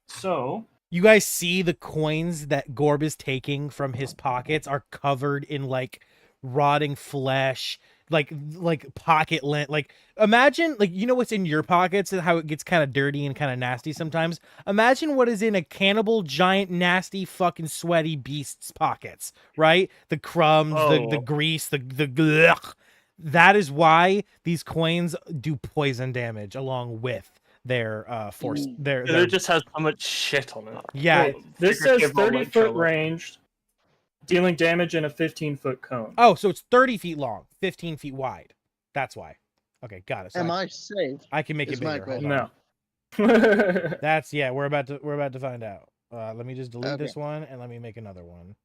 So You guys see the coins that Gorb is taking from his pockets are covered in like rotting flesh, like pocket lint. Like imagine, like, you know what's in your pockets and how it gets kind of dirty and kind of nasty sometimes. Imagine what is in a cannibal giant nasty fucking sweaty beast's pockets, right? The crumbs, the grease, the glugh. That is why these coins do poison damage along with their force. It just has so much shit on it. Yeah. well, this says 30-foot ranged, dealing damage in a 15-foot cone. Oh, so it's 30 feet long, 15 feet wide. That's why. Okay, got it. So Am I safe? I can make it Is my bigger. Hold question. on. No. That's we're about to find out. Let me just delete Okay. this one and let me make another one.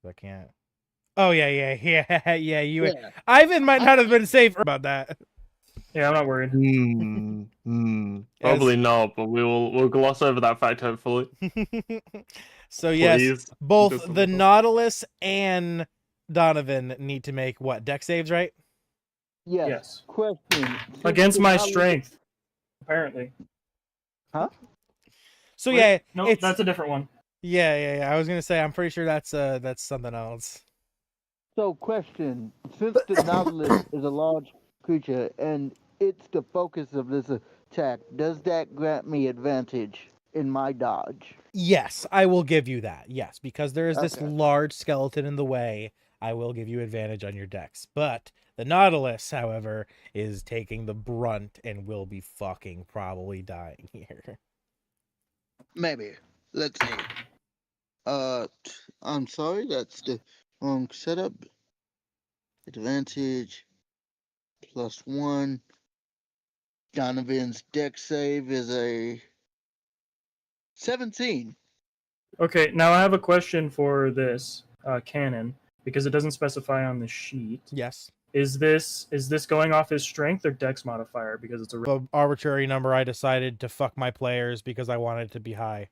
I can't. Oh yeah. You, Yeah. Ivyn might not have been safe about that. Yeah, I'm not worried. Probably not, but we'll gloss over that fact hopefully. So yes, Please. both Just a the little. Nautilus and Donovan need to make what, deck saves, right? Yes. Question. Against my strength, apparently. So Wait, yeah, no, it's that's a different one. yeah. I was gonna say I'm pretty sure that's something else. So, question: since the Nautilus is a large creature and it's the focus of this attack, does that grant me advantage in my dodge? Yes, I will give you that. Yes, because there is this Okay. large skeleton in the way. I will give you advantage on your decks. But the Nautilus, however, is taking the brunt and will be fucking probably dying here. Maybe. Let's see. I'm sorry, that's the wrong setup. Advantage +1. Donovan's deck save is a 17. Okay, now I have a question for this cannon because it doesn't specify on the sheet. Yes. Is this going off his strength or dex modifier? Because it's a The arbitrary number I decided to fuck my players because I wanted it to be high.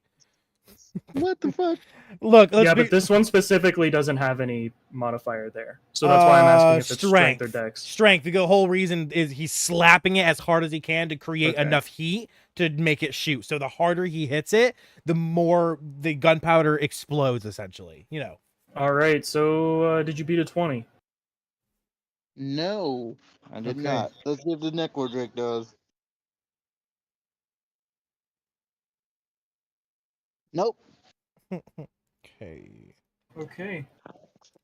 What the fuck? Look, let's yeah, be... but this one specifically doesn't have any modifier there, so that's why I'm asking if it's strength or dex. Strength. The whole reason is he's slapping it as hard as he can to create Okay. enough heat to make it shoot. So the harder he hits it, the more the gunpowder explodes, essentially. You know. All right, so did you beat a 20? No, I did Okay. not. Let's see if the Necrodrake does. Nope. Okay. Okay.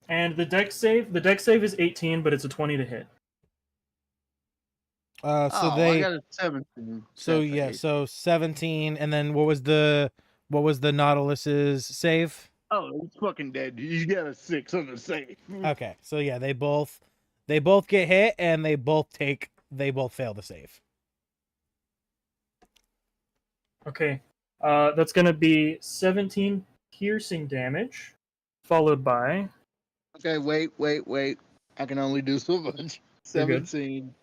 And the dex save is 18, but it's a 20 to hit. So I got a 17. So That's yeah, eight. so 17, and then what was the Nautilus's save? Oh, it's fucking dead. You got a 6 on the save. Okay, so yeah, they both get hit, and they both fail the save. Okay. That's gonna be 17 piercing damage, followed by Okay, wait. I can only do so much. You're good. 17.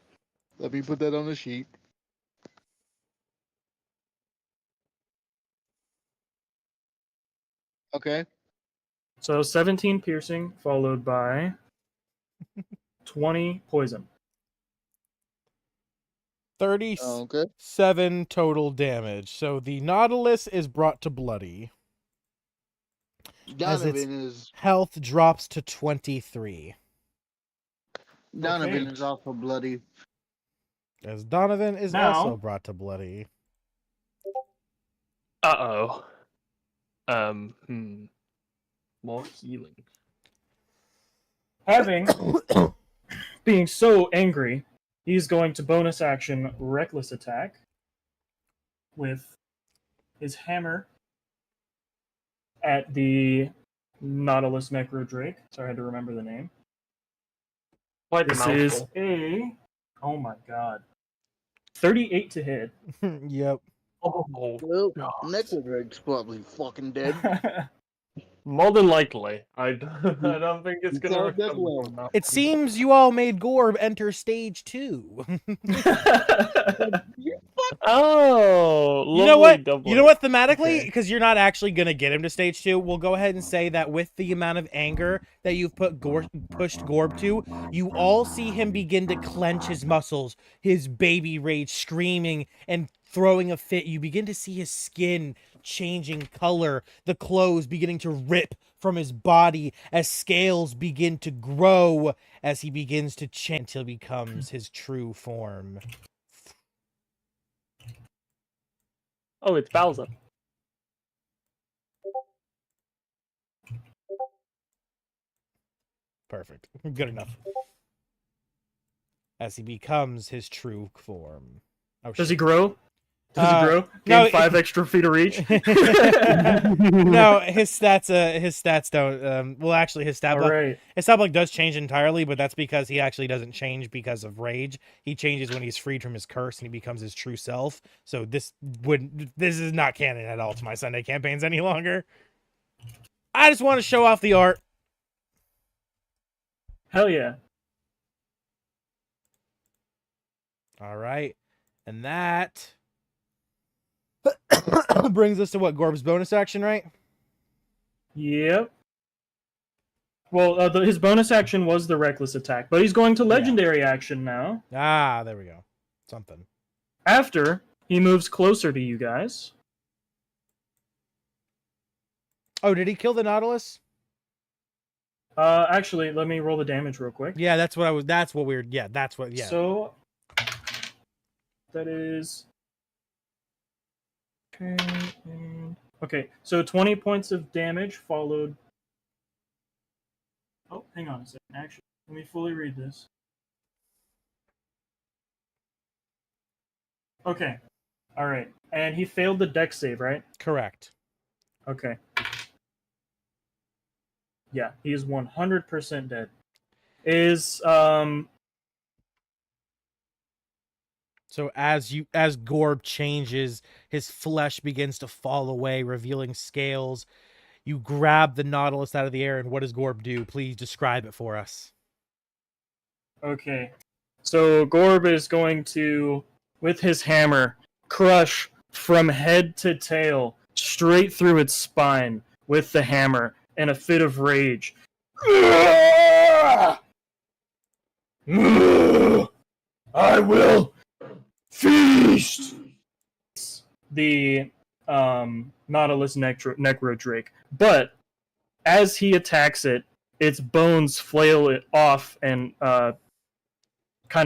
Let me put that on the sheet. Okay. so 17 piercing, followed by 20 poison. 37 Okay. total damage. So the Nautilus is brought to bloody. As its Donovan is health drops to 23. Donovan Okay. is also bloody. As Donovan is Now- also brought to bloody. Uh-oh. More healing. Having being so angry, he's going to bonus action reckless attack with his hammer at the Nautilus Necro Drake. Sorry, I had to remember the name. Quite the This is mouthful. a, oh my god, 38 to hit. Yep. Oh, Well, God. Necrodrake's probably fucking dead. More than likely. I don't think it's You gonna sound that recover well. from that. It seems you all made Gorb enter stage 2. Oh, You know what? Lovely You know what? doublet. Thematically, Okay. because you're not actually gonna get him to stage 2, we'll go ahead and say that with the amount of anger that you've pushed Gorb to, you all see him begin to clench his muscles, his baby rage screaming and throwing a fit. You begin to see his skin changing color, the clothes beginning to rip from his body as scales begin to grow as he begins to change until he becomes his true form. Oh, it's Bowser. Perfect. Good enough. As he becomes his true form. Oh, Does he shit. grow? Does he grow? no, Gain 5 extra feet of reach? No, his stats don't. Well, actually, his stat block, Alright. his stat block does change entirely, but that's because he actually doesn't change because of rage. He changes when he's freed from his curse and he becomes his true self. So this is not canon at all to my Sunday campaigns any longer. I just want to show off the art. Hell yeah. All right, and that brings us to what, Gorb's bonus action, right? Yep. Well, his bonus action was the reckless attack, but he's going to legendary action now. Ah, there we go. Something. After he moves closer to you guys. Oh, did he kill the Nautilus? Actually, let me roll the damage real quick. Yeah, that's what we're. Yeah, that's what. Yeah. So that is okay. So 20 points of damage followed. Oh, hang on a second. Actually, let me fully read this. Okay. All right. And he failed the dex save, right? Correct. Okay. Yeah, he is 100% dead. So as Gorb changes, his flesh begins to fall away, revealing scales. You grab the Nautilus out of the air, and what does Gorb do? Please describe it for us. Okay. So Gorb is going to, with his hammer, crush from head to tail, straight through its spine with the hammer in a fit of rage. I will feast the Nautilus Necro Drake. But as he attacks it, its bones flail it off and kind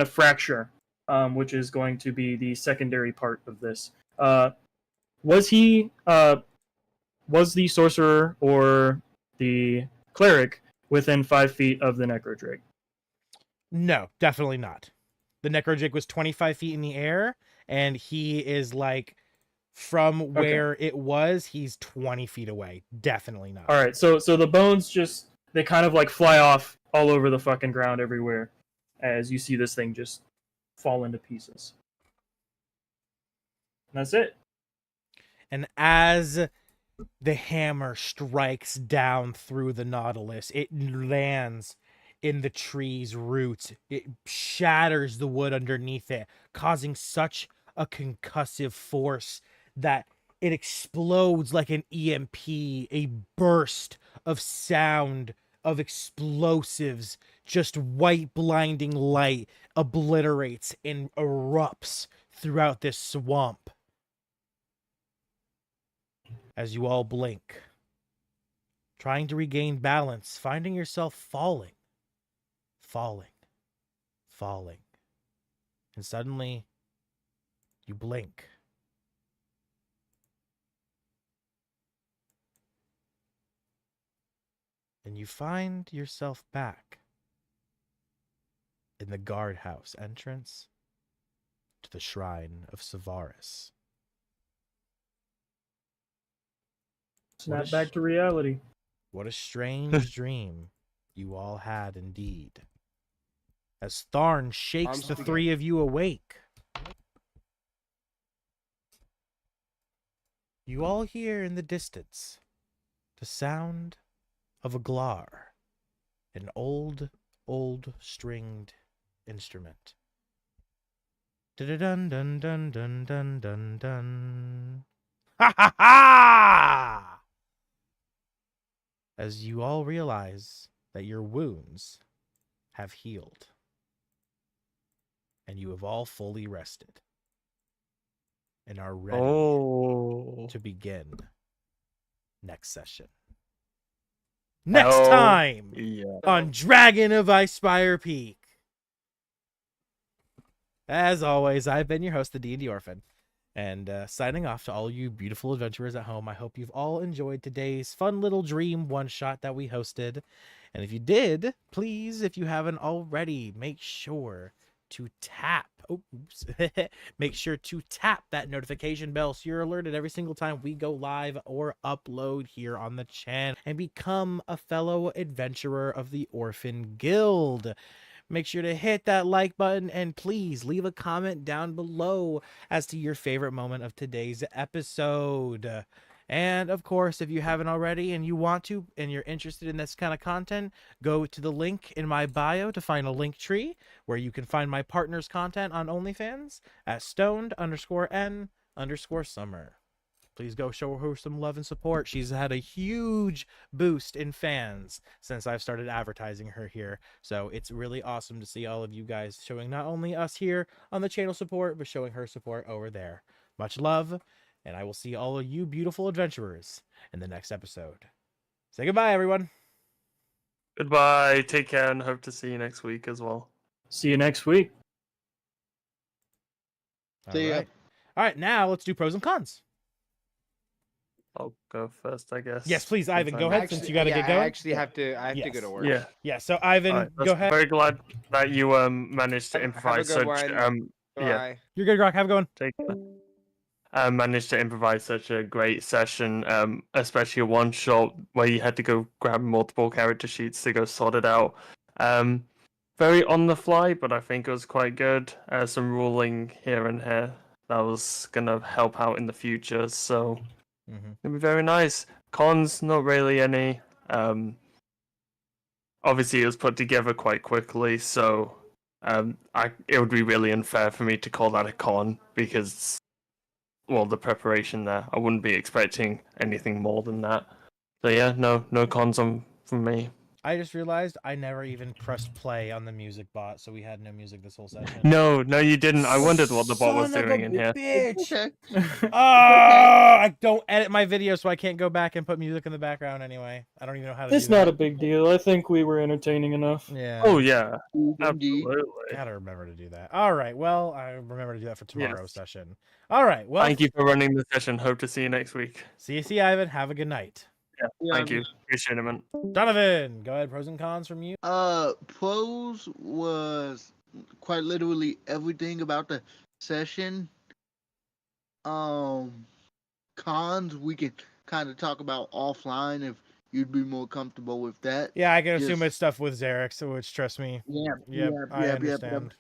of fracture, which is going to be the secondary part of this. Was the sorcerer or the cleric within 5 feet of the Necro Drake? No, definitely not. The Necrodrake was 25 feet in the air, and he is like from where it was, he's 20 feet away. Definitely not. All right, so the bones just, they kind of like fly off all over the fucking ground everywhere as you see this thing just fall into pieces. And that's it. And as the hammer strikes down through the Nautilus, it lands in the tree's roots. It shatters the wood underneath it, causing such a concussive force that it explodes like an EMP, a burst of sound, of explosives. Just white blinding light obliterates and erupts throughout this swamp. As you all blink, trying to regain balance, finding yourself falling. And suddenly, you blink. And you find yourself back in the guardhouse entrance to the shrine of Savaris. Snap back to reality. What a strange dream you all had indeed. As Tharn shakes the three of you awake, you all hear in the distance the sound of a glar, an old stringed instrument. Dun dun dun dun dun dun dun. Ha ha ha! As you all realize that your wounds have healed, and you have all fully rested, and are ready to begin next session. Next time on Dragon of Ice-Spire Peak. As always, I've been your host, the D&D Orphan. And signing off to all you beautiful adventurers at home. I hope you've all enjoyed today's fun little dream one-shot that we hosted. And if you did, please, if you haven't already, make sure to tap. Make sure to tap that notification bell so you're alerted every single time we go live or upload here on the channel. And become a fellow adventurer of the Orphan Guild. Make sure to hit that like button and please leave a comment down below as to your favorite moment of today's episode. And of course, if you haven't already and you want to and you're interested in this kind of content, go to the link in my bio to find a link tree where you can find my partner's content on OnlyFans at stoned_n_summer. Please go show her some love and support. She's had a huge boost in fans since I've started advertising her here. So it's really awesome to see all of you guys showing not only us here on the channel support, but showing her support over there. Much love, and I will see all of you beautiful adventurers in the next episode. Say goodbye, everyone. Goodbye. Take care and hope to see you next week as well. See you next week. See ya. All right, now let's do pros and cons. I'll go first, I guess. Yes, please, Ivyn, go ahead since you got to get going. I actually have to. I have to go to work. Yeah. So Ivyn, go ahead. Very glad that you managed to improvise Have a good such. one. Yeah, Bye. You're good, Garrak. Have a good one. take care. Managed to improvise such a great session, especially a one shot where you had to go grab multiple character sheets to go sort it out. Very on the fly, but I think it was quite good. Some ruling here and here that was gonna help out in the future. So. It'd be very nice. Cons, not really any. Obviously, it was put together quite quickly, so it would be really unfair for me to call that a con because, well, the preparation there. I wouldn't be expecting anything more than that. So yeah, no cons from me. I just realized I never even pressed play on the music bot, so we had no music this whole session. No, you didn't. I wondered what the bot was Son of doing a in here. Bitch. I don't edit my video, so I can't go back and put music in the background anyway. I don't even know how to It's do that. not a big deal. I think we were entertaining enough. Yeah. Oh yeah, Indeed. absolutely. Gotta remember to do that. All right. Well, I remember to do that for tomorrow's session. All right. Well, Thank you for running the session. Hope to see you next week. See you, Ivyn. Have a good night. Yeah, thank you. Appreciate it, man. Donovan, go ahead. Pros and cons from you. Pros was quite literally everything about the session. Cons we can kind of talk about offline if you'd be more comfortable with that. Yeah, I can assume Just- it's stuff with Zarek, so which trust me. Yep, I understand.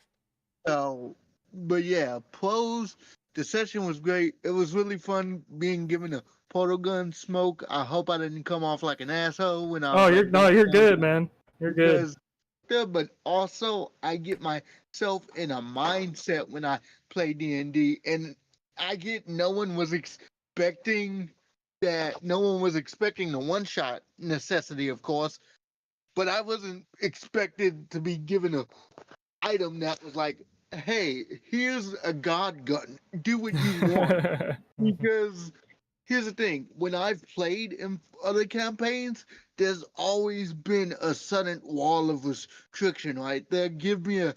So, but yeah, pros. The session was great. It was really fun being given a portal gun smoke. I hope I didn't come off like an asshole when I. You're good, man. You're good. But also, I get myself in a mindset when I play D&D, and I get no one was expecting that. No one was expecting the one-shot necessity, of course, but I wasn't expected to be given a item that was like, hey, here's a god gun. Do what you want. Because here's the thing. When I've played in other campaigns, there's always been a sudden wall of restriction, right? They'll give me a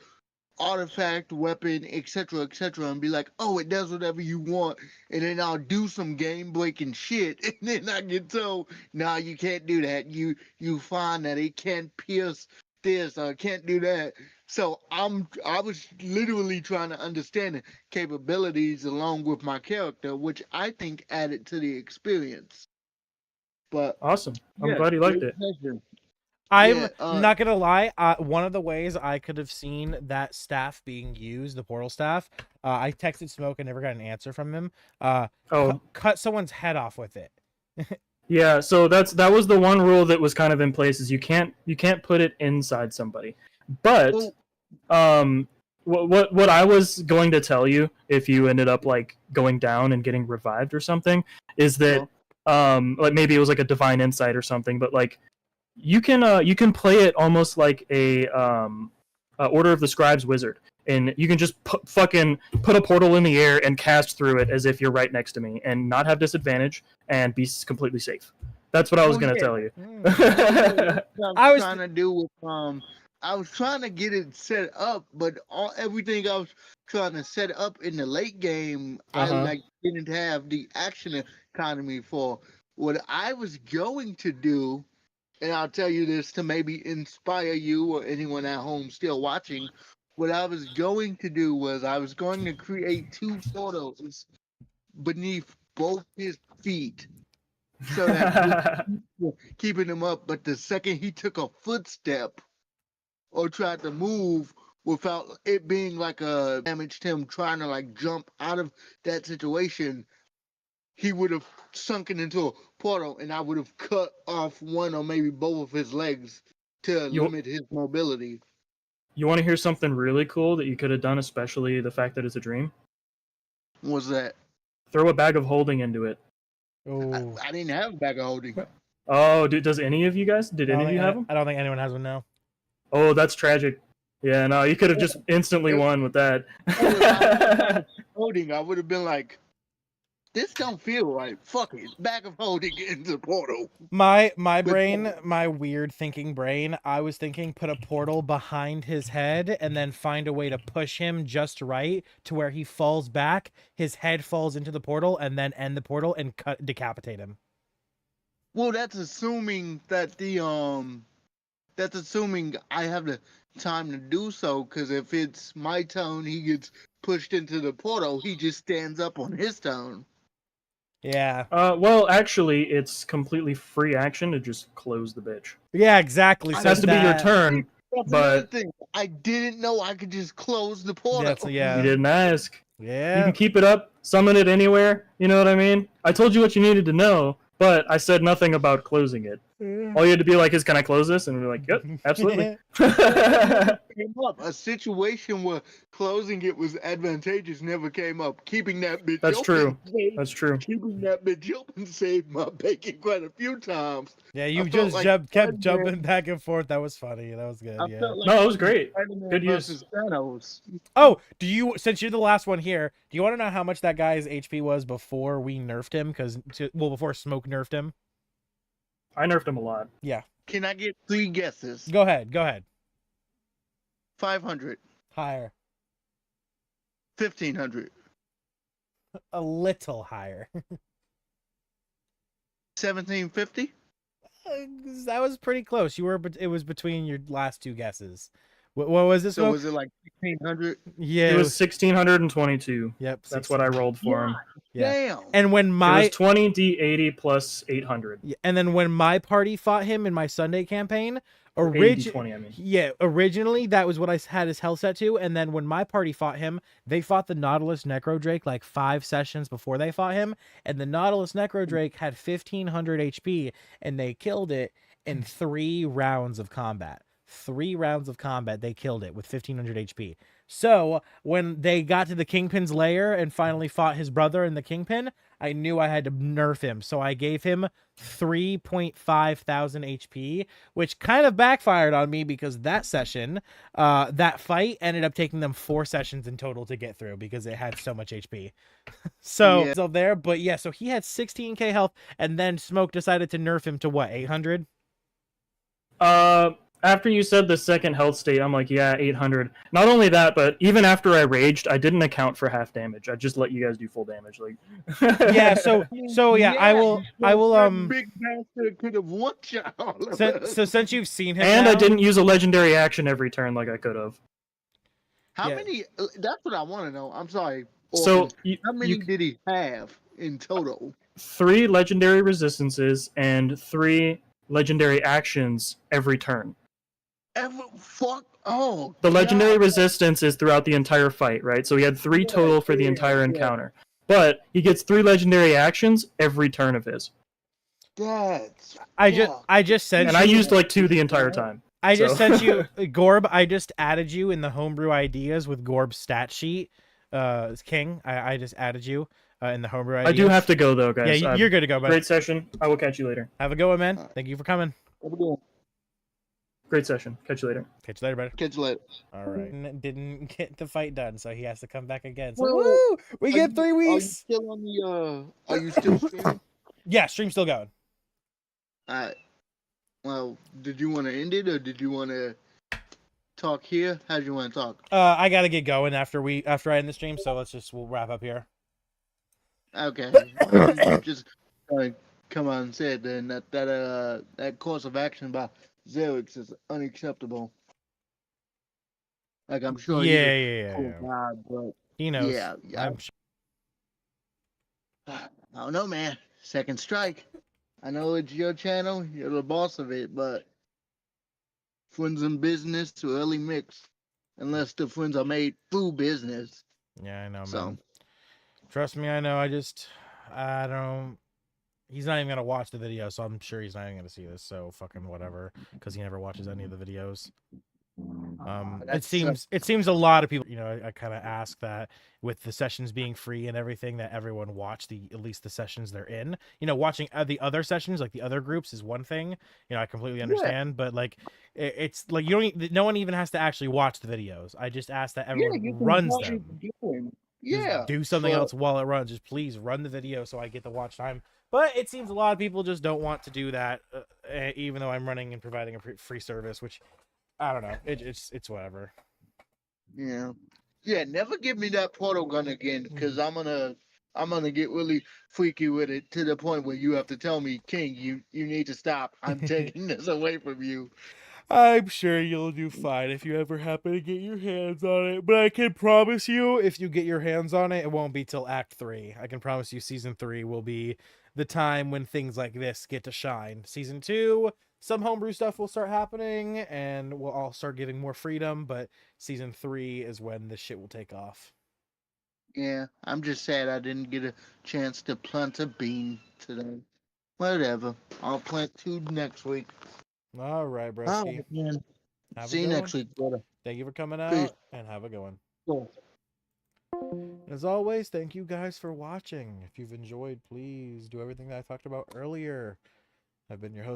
artifact, weapon, etc., and be like, oh, it does whatever you want. And then I'll do some game-breaking shit. And then I get told, nah, you can't do that. You find that it can't pierce this or I can't do that. So I was literally trying to understand the capabilities along with my character, which I think added to the experience. But Awesome. I'm yeah, glad you liked great it. pleasure. I'm Yeah, not gonna lie. One of the ways I could have seen that staff being used, the portal staff, I texted Smoke and never got an answer from him. Oh, Cut someone's head off with it. yeah. So that was the one rule that was kind of in place is you can't put it inside somebody. But Well- what I was going to tell you if you ended up like going down and getting revived or something is that like maybe it was like a divine insight or something, but like you can play it almost like a Order of the Scribes wizard, and you can just fucking put a portal in the air and cast through it as if you're right next to me and not have disadvantage and be completely safe. That's what I was gonna tell you. I was trying to do with I was trying to get it set up, but everything I was trying to set up in the late game, I like didn't have the action economy for. What I was going to do, and I'll tell you this to maybe inspire you or anyone at home still watching. What I was going to do was I was going to create 2 portals beneath both his feet, so that keeping him up. But the second he took a footstep or tried to move without it being like a damaged him trying to like jump out of that situation, he would have sunken into a portal, and I would have cut off one or maybe both of his legs to limit his mobility. You want to hear something really cool that you could have done, especially the fact that it's a dream? What's that? Throw a bag of holding into it. Oh, I didn't have a bag of holding. Oh, does any of you guys? Did any of you have them? I don't think anyone has one now. Oh, that's tragic. Yeah, no, you could have just instantly won with that. Holding, I would have been like, this don't feel right. Fuck it. Bag of holding into the portal. My brain, my weird thinking brain, I was thinking put a portal behind his head and then find a way to push him just right to where he falls back, his head falls into the portal, and then end the portal and decapitate him. Well, that's assuming that that's assuming I have the time to do so, because if it's my turn, he gets pushed into the portal, he just stands up on his turn. Yeah. Well, actually, it's completely free action to just close the bitch. Yeah, exactly. It So has to be your turn, That's another but thing. I didn't know I could just close the portal. Yeah. you didn't ask. Yeah. You can keep it up, summon it anywhere. You know what I mean? I told you what you needed to know, but I said nothing about closing it. All you had to be like is, can I close this? And we're like, yep, absolutely. A situation where closing it was advantageous never came up. Keeping that bitch That's open true. That's true. Keeping that bitch open saved my bacon quite a few times. Yeah, you I just felt like kept Spider-Man- jumping back and forth. That was funny. That was good. I Yeah. felt like No, it was great. Spider-Man Good use. versus Thanos. Oh, since you're the last one here, do you want to know how much that guy's HP was before we nerfed him? Before Smoke nerfed him. I nerfed him a lot. Yeah. Can I get 3 guesses? Go ahead. 500, Higher. 1500, A little higher. 1750. That was pretty close. It was between your last 2 guesses. What was this? So was it like 1600? Yeah. It was 1622. Yep. That's what I rolled for him. Yeah. Damn. And when It my was 20 D80 plus 800. and then when my party fought him in my Sunday campaign, 80 20, I mean. Yeah, originally that was what I had his health set to, and then when my party fought him, they fought the Nautilus Necrodrake like 5 sessions before they fought him, and the Nautilus Necrodrake had 1500 HP, and they killed it in 3 rounds of combat. 3 rounds of combat, they killed it with 1500 HP. So when they got to the Kingpin's lair and finally fought his brother in the Kingpin, I knew I had to nerf him. So I gave him 3,500 HP, which kind of backfired on me because that session, that fight ended up taking them 4 sessions in total to get through because it had so much HP. So there, but yeah, so he had 16k health, and then Smoke decided to nerf him to what, 800? After you said the second health state, I'm like, yeah, 800. Not only that, but even after I raged, I didn't account for half damage. I just let you guys do full damage. Like, Yeah, so yeah, I will that big bastard could have one shot all of us. so since you've seen him And now, I didn't use a legendary action every turn like I could have. How Yeah. many? That's what I want to know. I'm sorry. So Orphan. How many did he have in total? 3 legendary resistances and 3 legendary actions every turn. The legendary resistance is throughout the entire fight, right? So he had 3 total for the entire encounter. But he gets 3 legendary actions every turn of his. I just sent And you, I used like 2 the entire time. I just so. sent you Gorb. I just added you in the homebrew ideas with Gorb's stat sheet. King, I just added you in the homebrew ideas. I do have to go though, guys. Yeah, you're good to go, buddy. Great session. I will catch you later. Have a good one, man. Thank you for coming. Great session. Catch you later. Catch you later, buddy. Catch you later. All right. Didn't get the fight done, so he has to come back again. So, Well, woo! We get 3 Are you weeks. still on the? Are you still streaming? Yeah, stream's still going. Well, did you want to end it or did you want to talk here? How do you want to talk? I gotta get going after I end the stream, so we'll wrap up here. Okay. Just come on and say it then. That course of action by Xerix is unacceptable. Like I'm sure. Yeah. Cool guy, but He knows. yeah. I'm sure. I don't know, man. Second strike. I know it's your channel. You're the boss of it, but friends in business to early mix, unless the friends are made food business. Yeah, I know, man. So Trust me, I know. I don't. He's not even gonna watch the video, so I'm sure he's not even gonna see this. So fucking whatever, because he never watches any of the videos. It seems a lot of people. I kind of ask that with the sessions being free and everything, that everyone watch at least the sessions they're in. Watching the other sessions, like the other groups, is one thing. I completely understand, but like it's like no one even has to actually watch the videos. I just ask that everyone runs them. Just do something else while it runs. Just please run the video so I get the watch time. But it seems a lot of people just don't want to do that, even though I'm running and providing a free service, which I don't know. It's whatever. Yeah. Never give me that portal gun again, because I'm gonna get really freaky with it to the point where you have to tell me, King, you need to stop. I'm taking this away from you. I'm sure you'll do fine if you ever happen to get your hands on it. But I can promise you, if you get your hands on it, it won't be till Act 3. I can promise you Season 3 will be the time when things like this get to shine. Season 2, some homebrew stuff will start happening, and we'll all start getting more freedom, but Season 3 is when this shit will take off. Yeah, I'm just sad I didn't get a chance to plant a bean today. Whatever. I'll plant 2 next week. All right, broski. Man. See you next week, brother. Thank you for coming out, Peace. and have a good one. Cool. As always, thank you guys for watching. If you've enjoyed, please do everything that I talked about earlier. I've been your host.